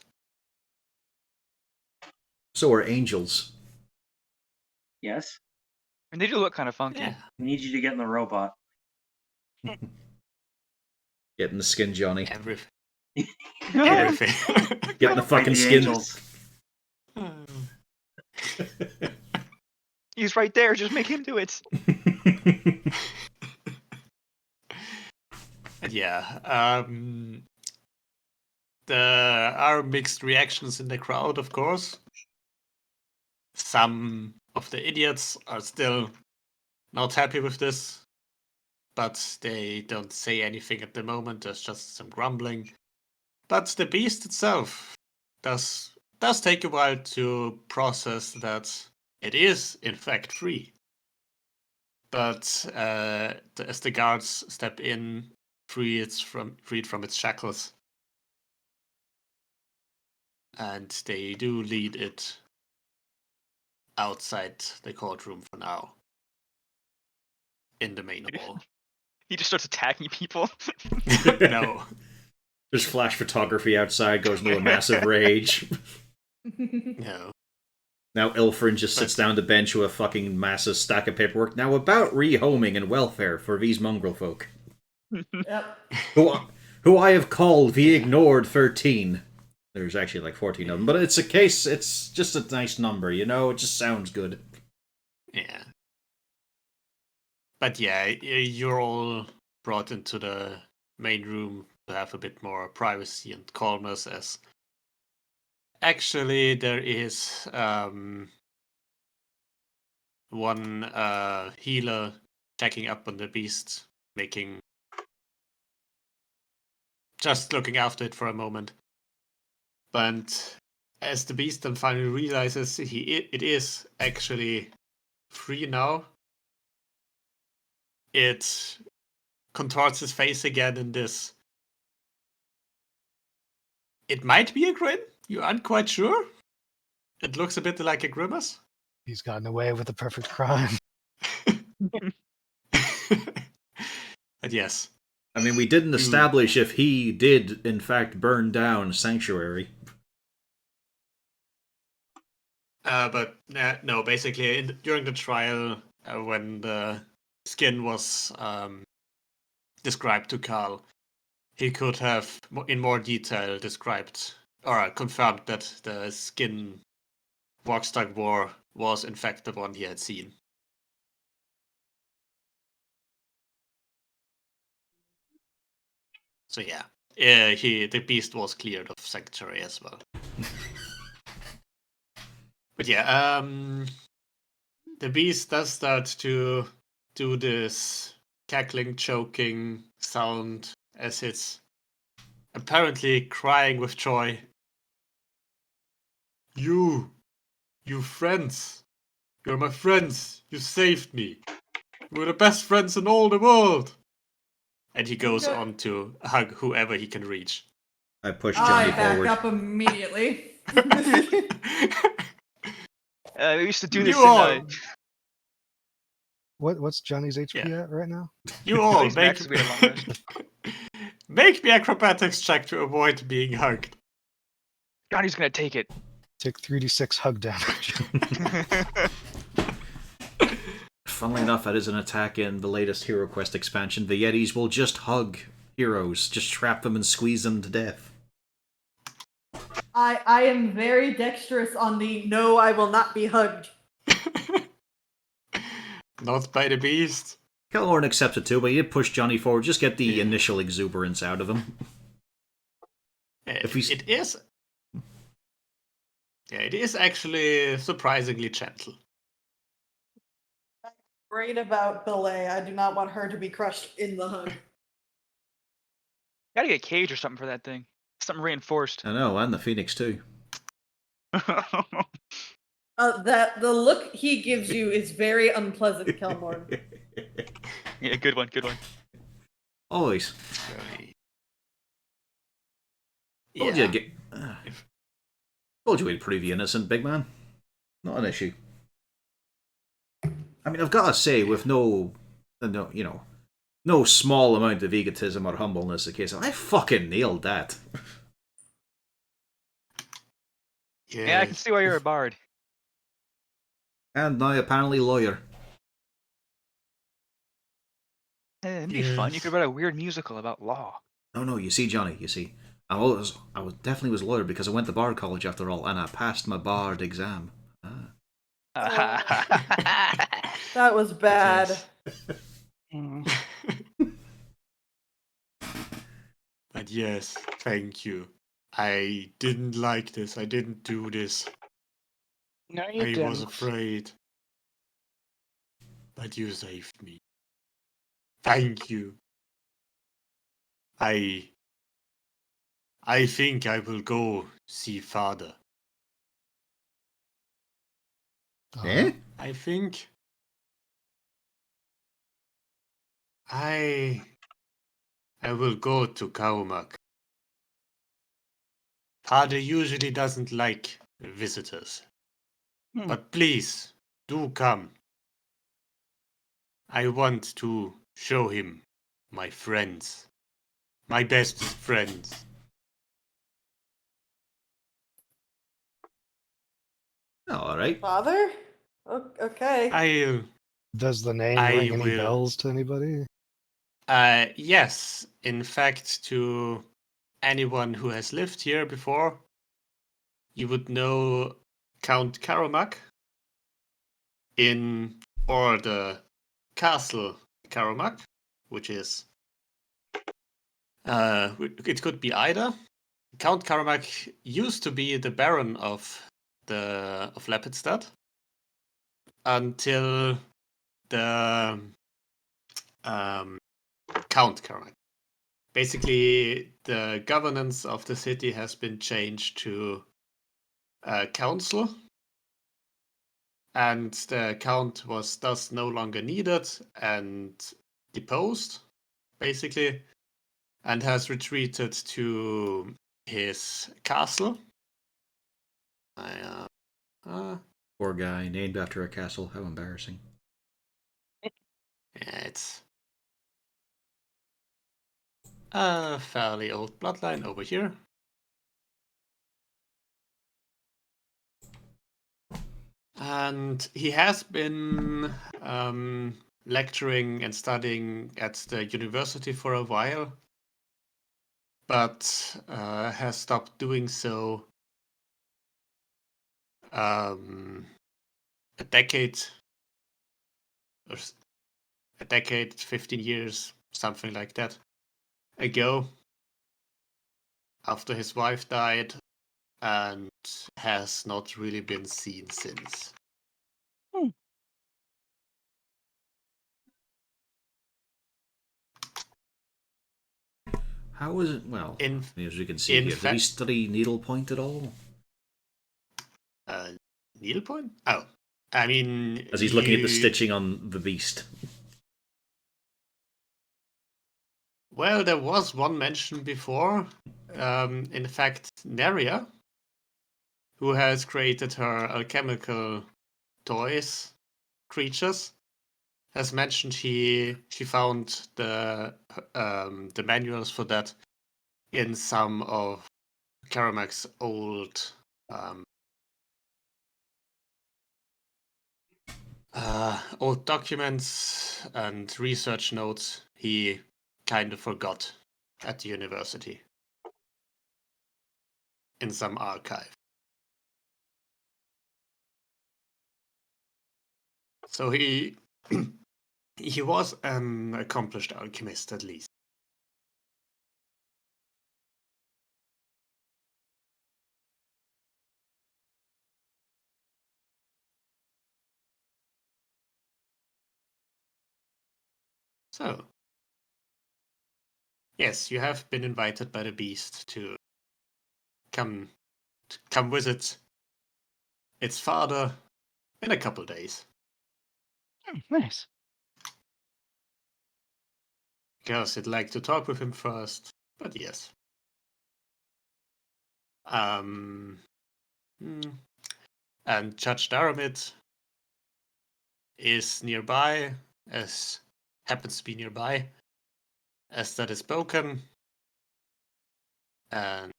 So are angels. Yes. And they do look kind of funky. Yeah. I need you to get in the robot. Get in the skin, Johnny. Everything. Yeah. Everything. Get in the Fight fucking the skin. angels. He's right there. Just make him do it. Yeah. There are mixed reactions in the crowd, of course. Some of the idiots are still not happy with this, but they don't say anything at the moment. There's just some grumbling. But the beast itself does take a while to process that it is in fact free. But as the guards step in, freed from its shackles, and they do lead it outside the courtroom for now, in the main hall. He just starts attacking people. No. There's flash photography outside, goes into a massive rage. No. Now Ilfrin just sits down to bench with a fucking massive stack of paperwork. Now about rehoming and welfare for these mongrel folk. Yep. Who I have called the Ignored 13. There's actually like 14 of them, but it's just a nice number, you know? It just sounds good. Yeah. But yeah, you're all brought into the main room to have a bit more privacy and calmness, as actually there is one healer checking up on the beast, just looking after it for a moment. But as the beast then finally realizes it is actually free now, it contorts his face again in this. It might be a grin. You aren't quite sure. It looks a bit like a grimace. He's gotten away with the perfect crime. But yes. I mean, we didn't establish if he did, in fact, burn down Sanctuary. But no, basically, during the trial, when the skin was described to Carl, he could have, in more detail, described or confirmed that the skin Walkstag wore was, in fact, the one he had seen. So yeah, the beast was cleared of Sanctuary as well. But yeah, the beast does start to do this cackling, choking sound as it's apparently crying with joy. You friends, you're my friends. You saved me. We're the best friends in all the world. And he goes on to hug whoever he can reach. I push Johnny I back forward. up immediately. We used to do this You all, in What's Johnny's HP at right now? you all He's make, max, we had a long rest. make me acrobatics check to avoid being hugged. Johnny's gonna take it. Take 3d6 hug damage. Funnily enough, that is an attack in the latest Hero Quest expansion. The Yetis will just hug heroes, just trap them and squeeze them to death. I am very dexterous on the no, I will not be hugged. Not by the beast. Kelhorn accepted too, but he did push Johnny forward, just get the initial exuberance out of him. It is. Yeah, it is actually surprisingly gentle. Great about Belay. I do not want her to be crushed in the hug. Gotta get a cage or something for that thing. Something reinforced. I know, and the Phoenix too. That the look he gives you is very unpleasant, Kelmorn. Yeah, good one, good one. Always. Told Yeah. Told you we'd prove you innocent, big man. Not an issue. I mean, I've got to say, with no small amount of egotism or humbleness, the case I fucking nailed that. Yeah, I can see why you're a bard. And now apparently lawyer. It'd be fun. You could write a weird musical about law. No, you see, Johnny, you see. I definitely was a lawyer because I went to Bard College after all, and I passed my Bard exam. That was bad. But yes, thank you. I didn't like this. I didn't do this. No, you I didn't. was afraid. But you saved me. Thank you. I think I will go see father. Eh? I think I will go to Kaumak. Father usually doesn't like visitors. But please, do come. I want to show him my friends. My best friends. Alright. Father? Okay. Does the name I ring any will. bells to anybody? Yes. In fact, to anyone who has lived here before, you would know Count Karamak or the Castle Karamak, which is it could be either. Count Karamak used to be the Baron of Lepidstadt, until the Count Carrion. Basically, the governance of the city has been changed to a council, and the count was thus no longer needed and deposed, basically, and has retreated to his castle. Poor guy, named after a castle. How embarrassing. Yeah, it's a fairly old bloodline over here. And he has been lecturing and studying at the university for a while, but has stopped doing so a decade, 15 years, something like that, ago, after his wife died, and has not really been seen since. How is it? Well, In as you can see here, did he study needlepoint at all? Needlepoint? Oh, I mean, As he's looking at the stitching on the beast. Well, there was one mentioned before. In fact, Neria, who has created her alchemical toys, creatures, has mentioned she found the manuals for that in some of Karamak's old old documents and research notes he kind of forgot at the university in some archive. So he he was an accomplished alchemist, at least. So, yes, you have been invited by the beast to come visit its father in a couple days. Nice. Because it'd like to talk with him first, but yes. And Judge Daramid is nearby, as happens to be nearby, as that is spoken. And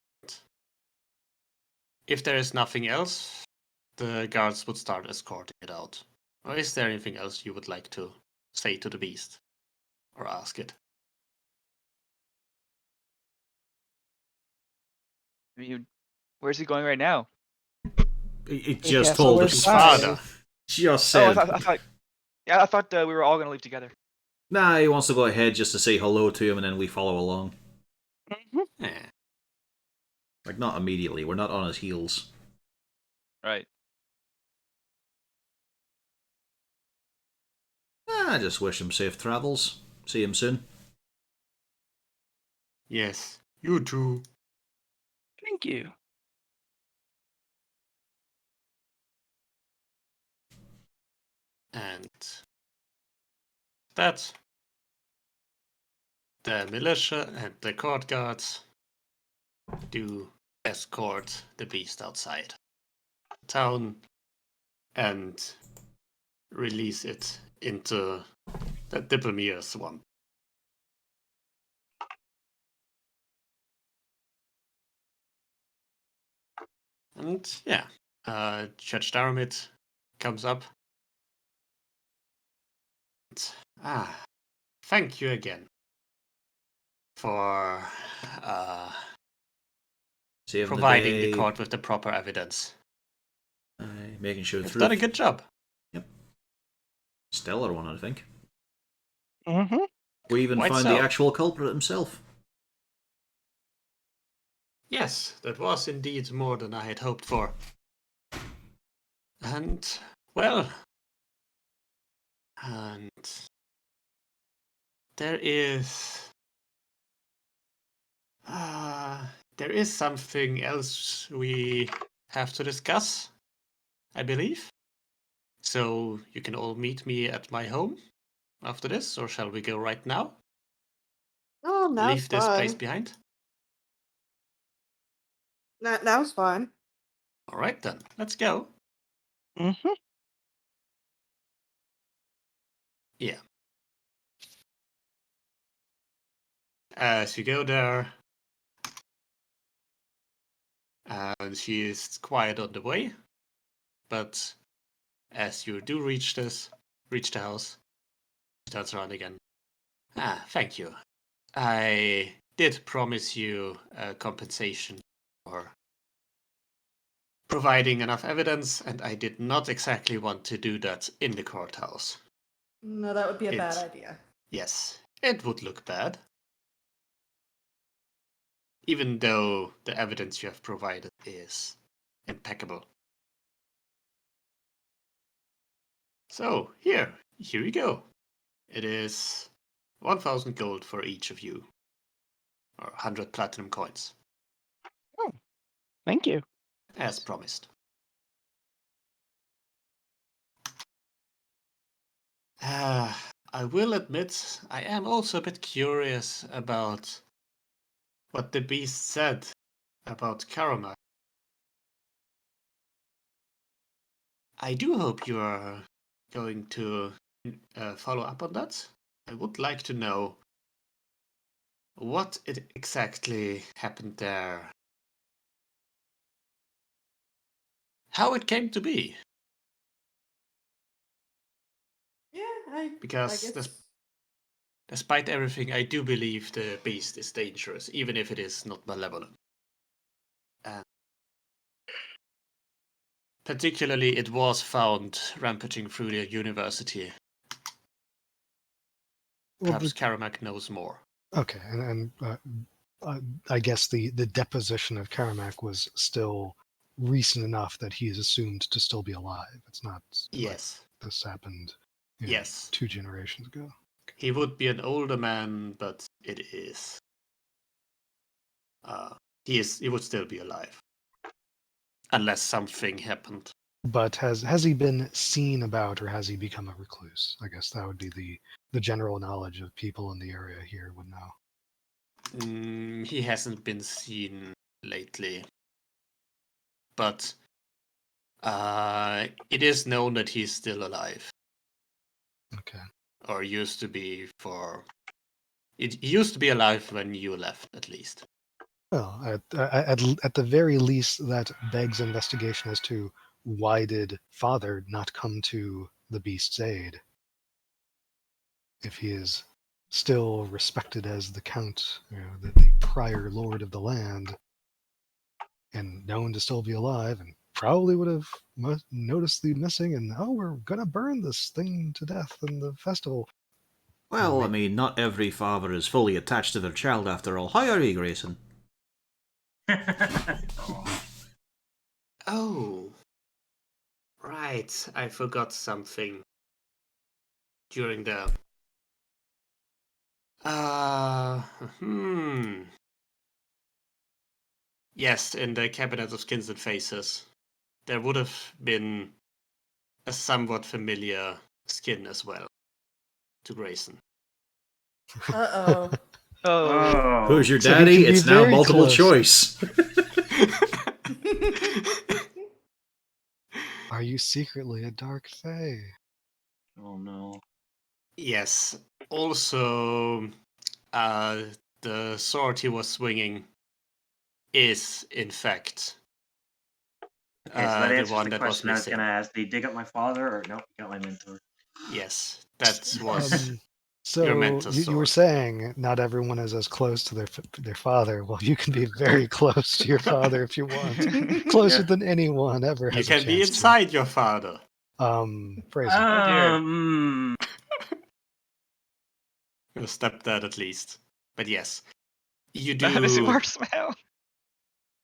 if there is nothing else, the guards would start escorting it out. Or is there anything else you would like to say to the beast? Or ask it? I mean, where's he going right now? He The just castle told where us. his father. Just Oh, said. I thought we were all gonna leave together. Nah, he wants to go ahead just to say hello to him and then we follow along. Yeah. Like, not immediately. We're not on his heels. Right. I just wish him safe travels. See him soon. Yes, you too. Thank you. And that the militia and the court guards do escort the beast outside town and release it into the Diplomere swamp. And yeah, Judge Daramid comes up. And, thank you again for Saving providing the the day. court with the proper evidence. Making sure You've through. done a good job. Yep. Stellar one, I think. Mm-hmm. We even Quite found so. the actual culprit himself. Yes, that was indeed more than I had hoped for. And, well, And there is something else we have to discuss, I believe. So you can all meet me at my home after this, or shall we go right now? Oh, now's Leave this place fine. behind? Now's fine. All right then, let's go. Mm-hmm. Yeah. As you go there, and she is quiet on the way, but as you do reach the house, she turns around again. Thank you. I did promise you a compensation for providing enough evidence, and I did not exactly want to do that in the courthouse. No, that would be a bad idea. Yes, it would look bad. Even though the evidence you have provided is impeccable. So, here you go. It is 1,000 gold for each of you, or 100 platinum coins. Oh, thank you. As promised. I will admit, I am also a bit curious about what the beast said about Karama. I do hope you are going to follow up on that. I would like to know what exactly happened there. How it came to be. Yeah, Because I guess. despite everything, I do believe the beast is dangerous, even if it is not malevolent. Particularly, it was found rampaging through the university. Well, Perhaps Karamak knows more. okay, and I guess the deposition of Karamak was still recent enough that he is assumed to still be alive. It's not Yes. like this happened, Yes. 2 generations ago. He would be an older man, but it is. He would still be alive. Unless something happened. But has he been seen about, or has he become a recluse? I guess that would be the general knowledge of people in the area here would know. He hasn't been seen lately. But it is known that he's still alive. Okay. Or used to be He used to be alive when you left, at least. Well, at the very least, that begs investigation as to why did Father not come to the beast's aid? If he is still respected as the Count, the prior lord of the land, and known to still be alive, and probably would have noticed the missing, and we're gonna burn this thing to death in the festival. Well, I mean, not every father is fully attached to their child after all. How are you, Grayson? Oh. Right, I forgot something. During the... Yes, in the Cabinet of Skins and Faces, there would have been a somewhat familiar skin as well to Grayson. Uh-oh. Oh. Who's your So he daddy? could be It's now very multiple close. choice. Are you secretly a dark fae? Oh no. Yes. Also, the sword he was swinging is, in fact, Okay, so that the answers one the that was question I was missing. gonna ask. Did he dig up my father, or no? He got my mentor. Yes, that was your So mentor's you were sword. saying not everyone is as close to their father. Well, you can be very close to your father if you want. Closer Yeah. than anyone ever You has a can be chance inside your father. to. Phrasing. Oh dear. Your stepdad, at least. But yes, you How does it do. work, Smell?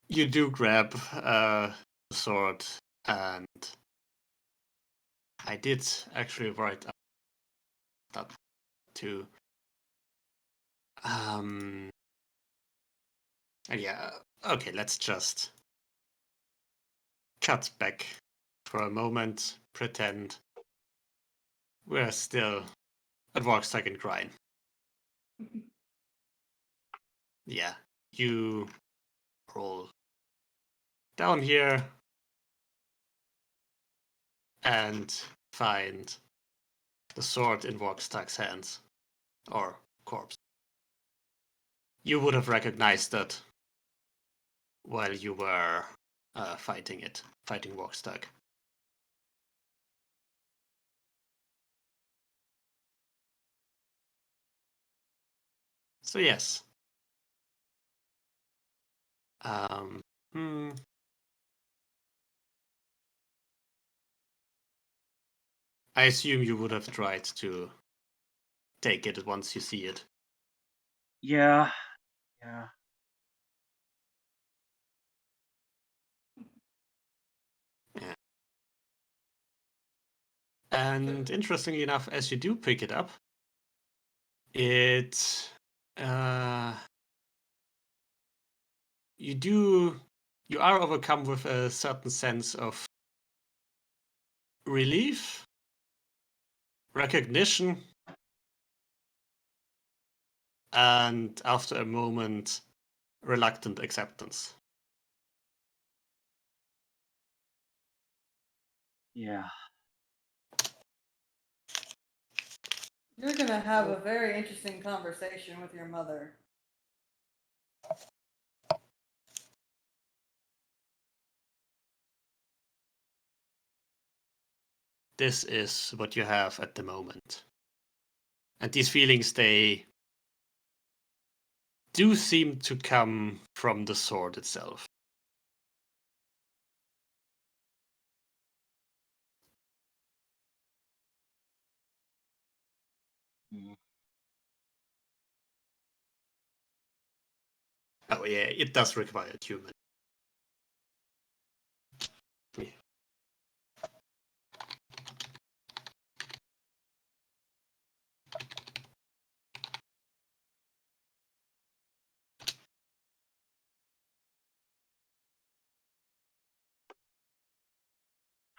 You do grab the sword, and I did actually write that too. Yeah, okay, let's just cut back for a moment, pretend we're still at Vorkstag and Grind. Yeah, you roll down here and find the sword in Vorkstag's hands, or corpse. You would have recognized it while you were fighting Vorkstag. So yes. I assume you would have tried to take it once you see it. Yeah. Yeah. And interestingly enough, as you do pick it up, you are overcome with a certain sense of relief, recognition, and after a moment, reluctant acceptance. Yeah. You're gonna have a very interesting conversation with your mother. This is what you have at the moment. And these feelings, they do seem to come from the sword itself. Mm. Oh yeah, it does require a human. Yeah.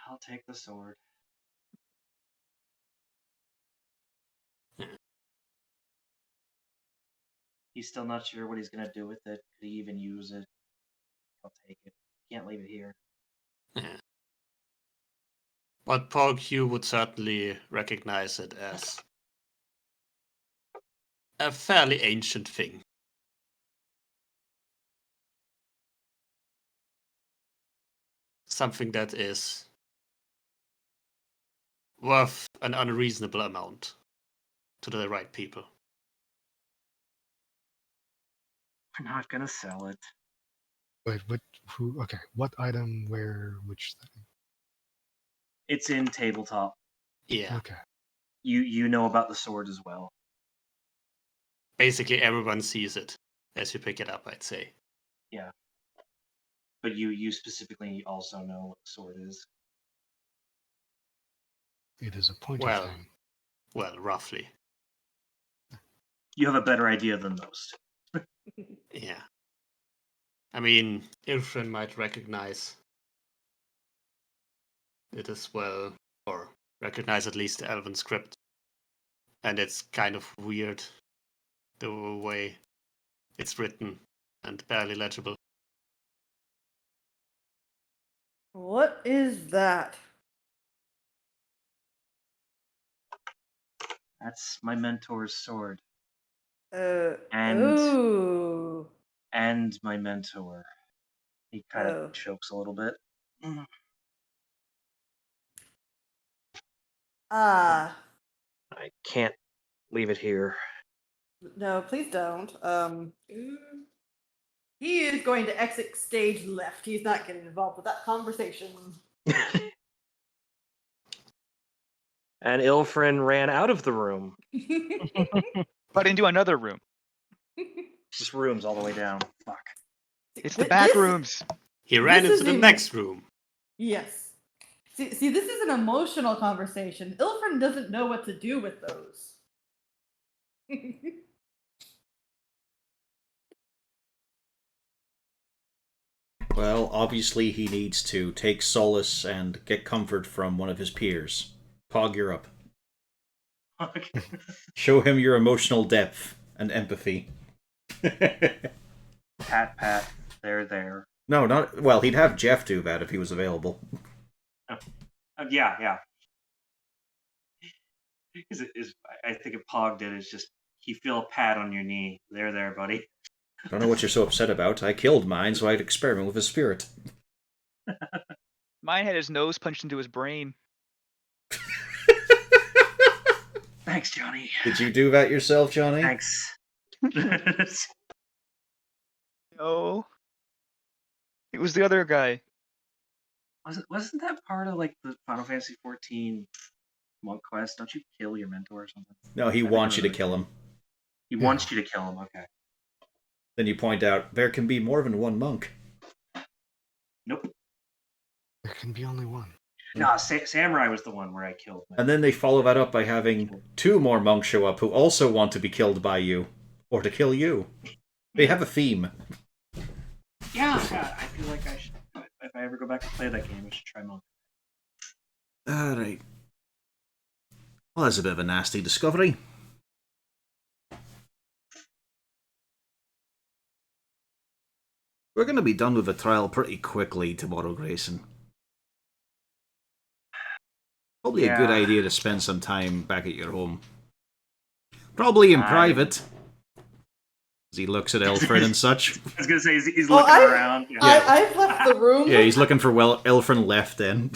I'll take the sword. He's still not sure what he's gonna do with it. Could he even use it? I'll take it. Can't leave it here. Yeah. But Pog, you would certainly recognize it as a fairly ancient thing. Something that is worth an unreasonable amount to the right people. We're not gonna sell it. Wait, what? Who? Okay, what item? Where? Which thing? It's in tabletop. Yeah. Okay. You know about the sword as well. Basically, everyone sees it as you pick it up, I'd say. Yeah. But you specifically also know what the sword is. It is a pointy Well, thing. well, roughly. You have a better idea than most. Yeah. I mean, Ilfrin might recognize it as well, or recognize at least the Elven script. And it's kind of weird the way it's written and barely legible. What is that? That's my mentor's sword. Uh. And Ooh. and my mentor. He kind Oh. of chokes a little bit. Ah. I can't leave it here. No, please don't. He is going to exit stage left. He's not getting involved with that conversation. And Ilfrin ran out of the room. But into another room. Just rooms all the way down. Fuck. It's the back rooms. He ran This into is the a- next room. Yes. See, this is an emotional conversation. Ilfrin doesn't know what to do with those. Well, obviously he needs to take solace and get comfort from one of his peers. Pog, you're up. Show him your emotional depth and empathy. Pat, there. No, not well. He'd have Jeff do that if he was available. Yeah. Because I think if Pog did, it's just he feel a pat on your knee. There, buddy. Don't know what you're so upset about. I killed mine, so I'd experiment with his spirit. Mine had his nose punched into his brain. Thanks, Johnny. Did you do that yourself, Johnny? Thanks. No. It was the other guy. Wasn't that part of like the Final Fantasy 14 monk quest? Don't you kill your mentor or something? No, he wants you to kill him. He wants you to kill him. Okay. Then you point out there can be more than one monk. Nope. There can be only one. No, Samurai was the one where I killed him. And then they follow that up by having 2 more monks show up who also want to be killed by you. Or to kill you. They have a theme. Yeah, I feel like I should. If I ever go back and play that game, I should try monk. Alright. Well, that's a bit of a nasty discovery. We're going to be done with the trial pretty quickly tomorrow, Grayson. Probably a good idea to spend some time back at your home. Probably in private. As he looks at Elfrin and such. I was going to say, he's looking around. Yeah. I've left the room. Yeah, he's looking for Elfrin left then.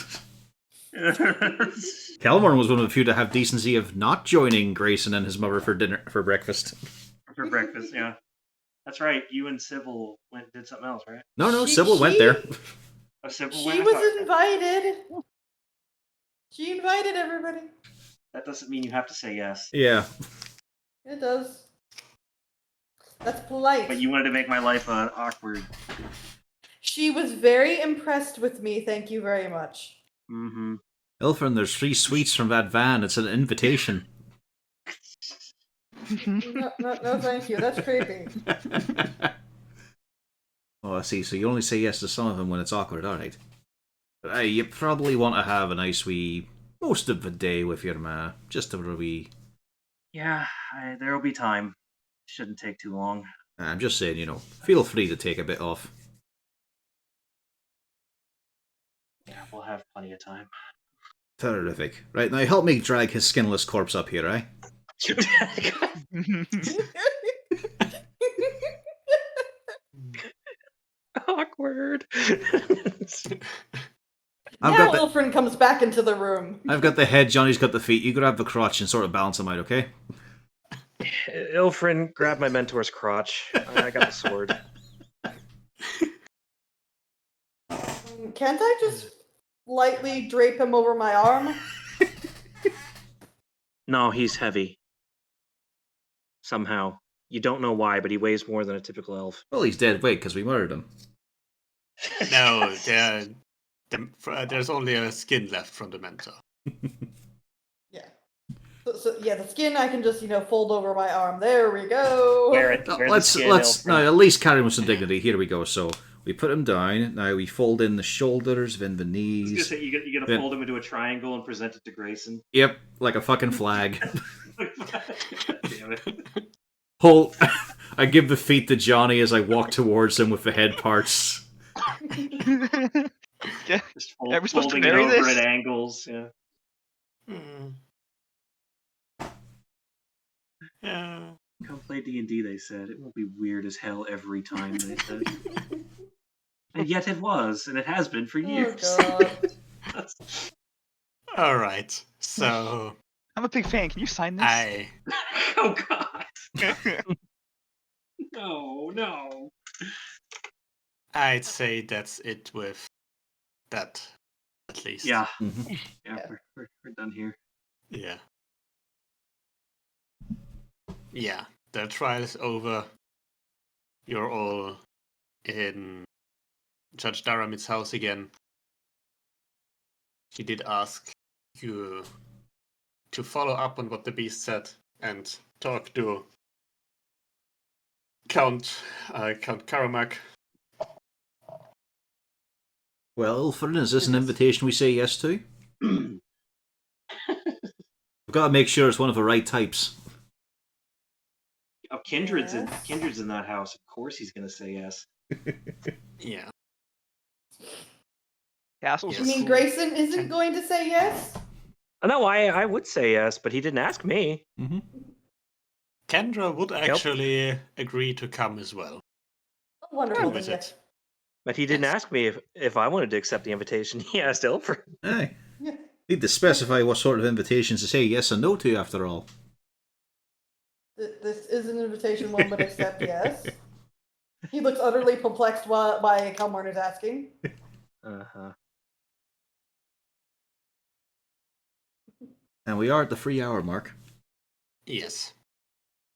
Kelmorn was one of the few to have decency of not joining Grayson and his mother for breakfast. For breakfast, yeah. That's right. You and Sybil went and did something else, right? No, Sybil went there. Oh, Sybil She went? was invited. She invited everybody. That doesn't mean you have to say yes. Yeah. It does. That's polite. But you wanted to make my life awkward. She was very impressed with me. Thank you very much. Mm-hmm. Elfrin, there's 3 sweets from that van. It's an invitation. No, thank you. That's creepy. Oh, I see. So you only say yes to some of them when it's awkward. All right. But you probably want to have a nice wee most of the day with your ma. Just a wee... Yeah, there'll be time. Shouldn't take too long. I'm just saying, feel free to take a bit off. Yeah, we'll have plenty of time. Terrific. Right, now help me drag his skinless corpse up here, eh? Awkward. Now Ilfrin comes back into the room. I've got the head, Johnny's got the feet. You grab the crotch and sort of balance them out, okay? Ilfrin, grab my mentor's crotch. I got the sword. Can't I just lightly drape him over my arm? No, he's heavy. Somehow. You don't know why, but he weighs more than a typical elf. Well, he's dead weight because we murdered him. No, there's only a skin left from the mentor. Yeah. So yeah, the skin I can just fold over my arm. There we go. Let's at least carry him with some dignity. Here we go. So we put him down. Now we fold in the shoulders, then the knees. I was gonna say, you're gonna fold him into a triangle and present it to Grayson. Yep, like a fucking flag. Damn it. I give the feet to Johnny as I walk towards him with the head parts. Yeah. Just Are we supposed to folding marry it over this? at angles. Yeah. Come play D&D, they said. It won't be weird as hell every time, they said. And yet it was, and it has been for years. Oh, God. All right, so I'm a big fan. Can you sign this? Oh, God. No. I'd say that's it with that, at least. Yeah. Mm-hmm. Yeah, we're done here. Yeah. Yeah, the trial is over. You're all in Judge Daramit's house again. She did ask you to follow up on what the beast said and talk to Count Karamak. Well, Ilfrin, is this an invitation we say yes to? We've got to make sure it's one of the right types. Oh, Kindred's Yes. Kindred's in that house. Of course, he's gonna say yes. Yeah. Castle's Yes. You mean cool. Grayson isn't going to say yes? No, I would say yes, but he didn't ask me. Mm-hmm. Kendra would actually agree to come as well. Oh, wonderful. Visit. Then yes. But he didn't Yes. ask me if I wanted to accept the invitation. He asked Ilford. Aye. Yeah. Need to specify what sort of invitations to say yes and no to, after all. This is an invitation one would accept yes. He looks utterly perplexed by Kalmarn is asking. Uh-huh. And we are at the 3 hour mark. Yes.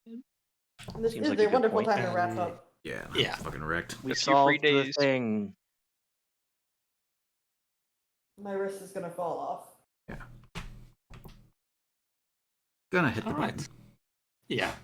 And this Seems is like a a good wonderful point. time to wrap up. Yeah, I'm Yeah. fucking wrecked. We It's see 3 all the days. thing. My wrist is gonna fall off. Gonna hit the All right. button. Yeah.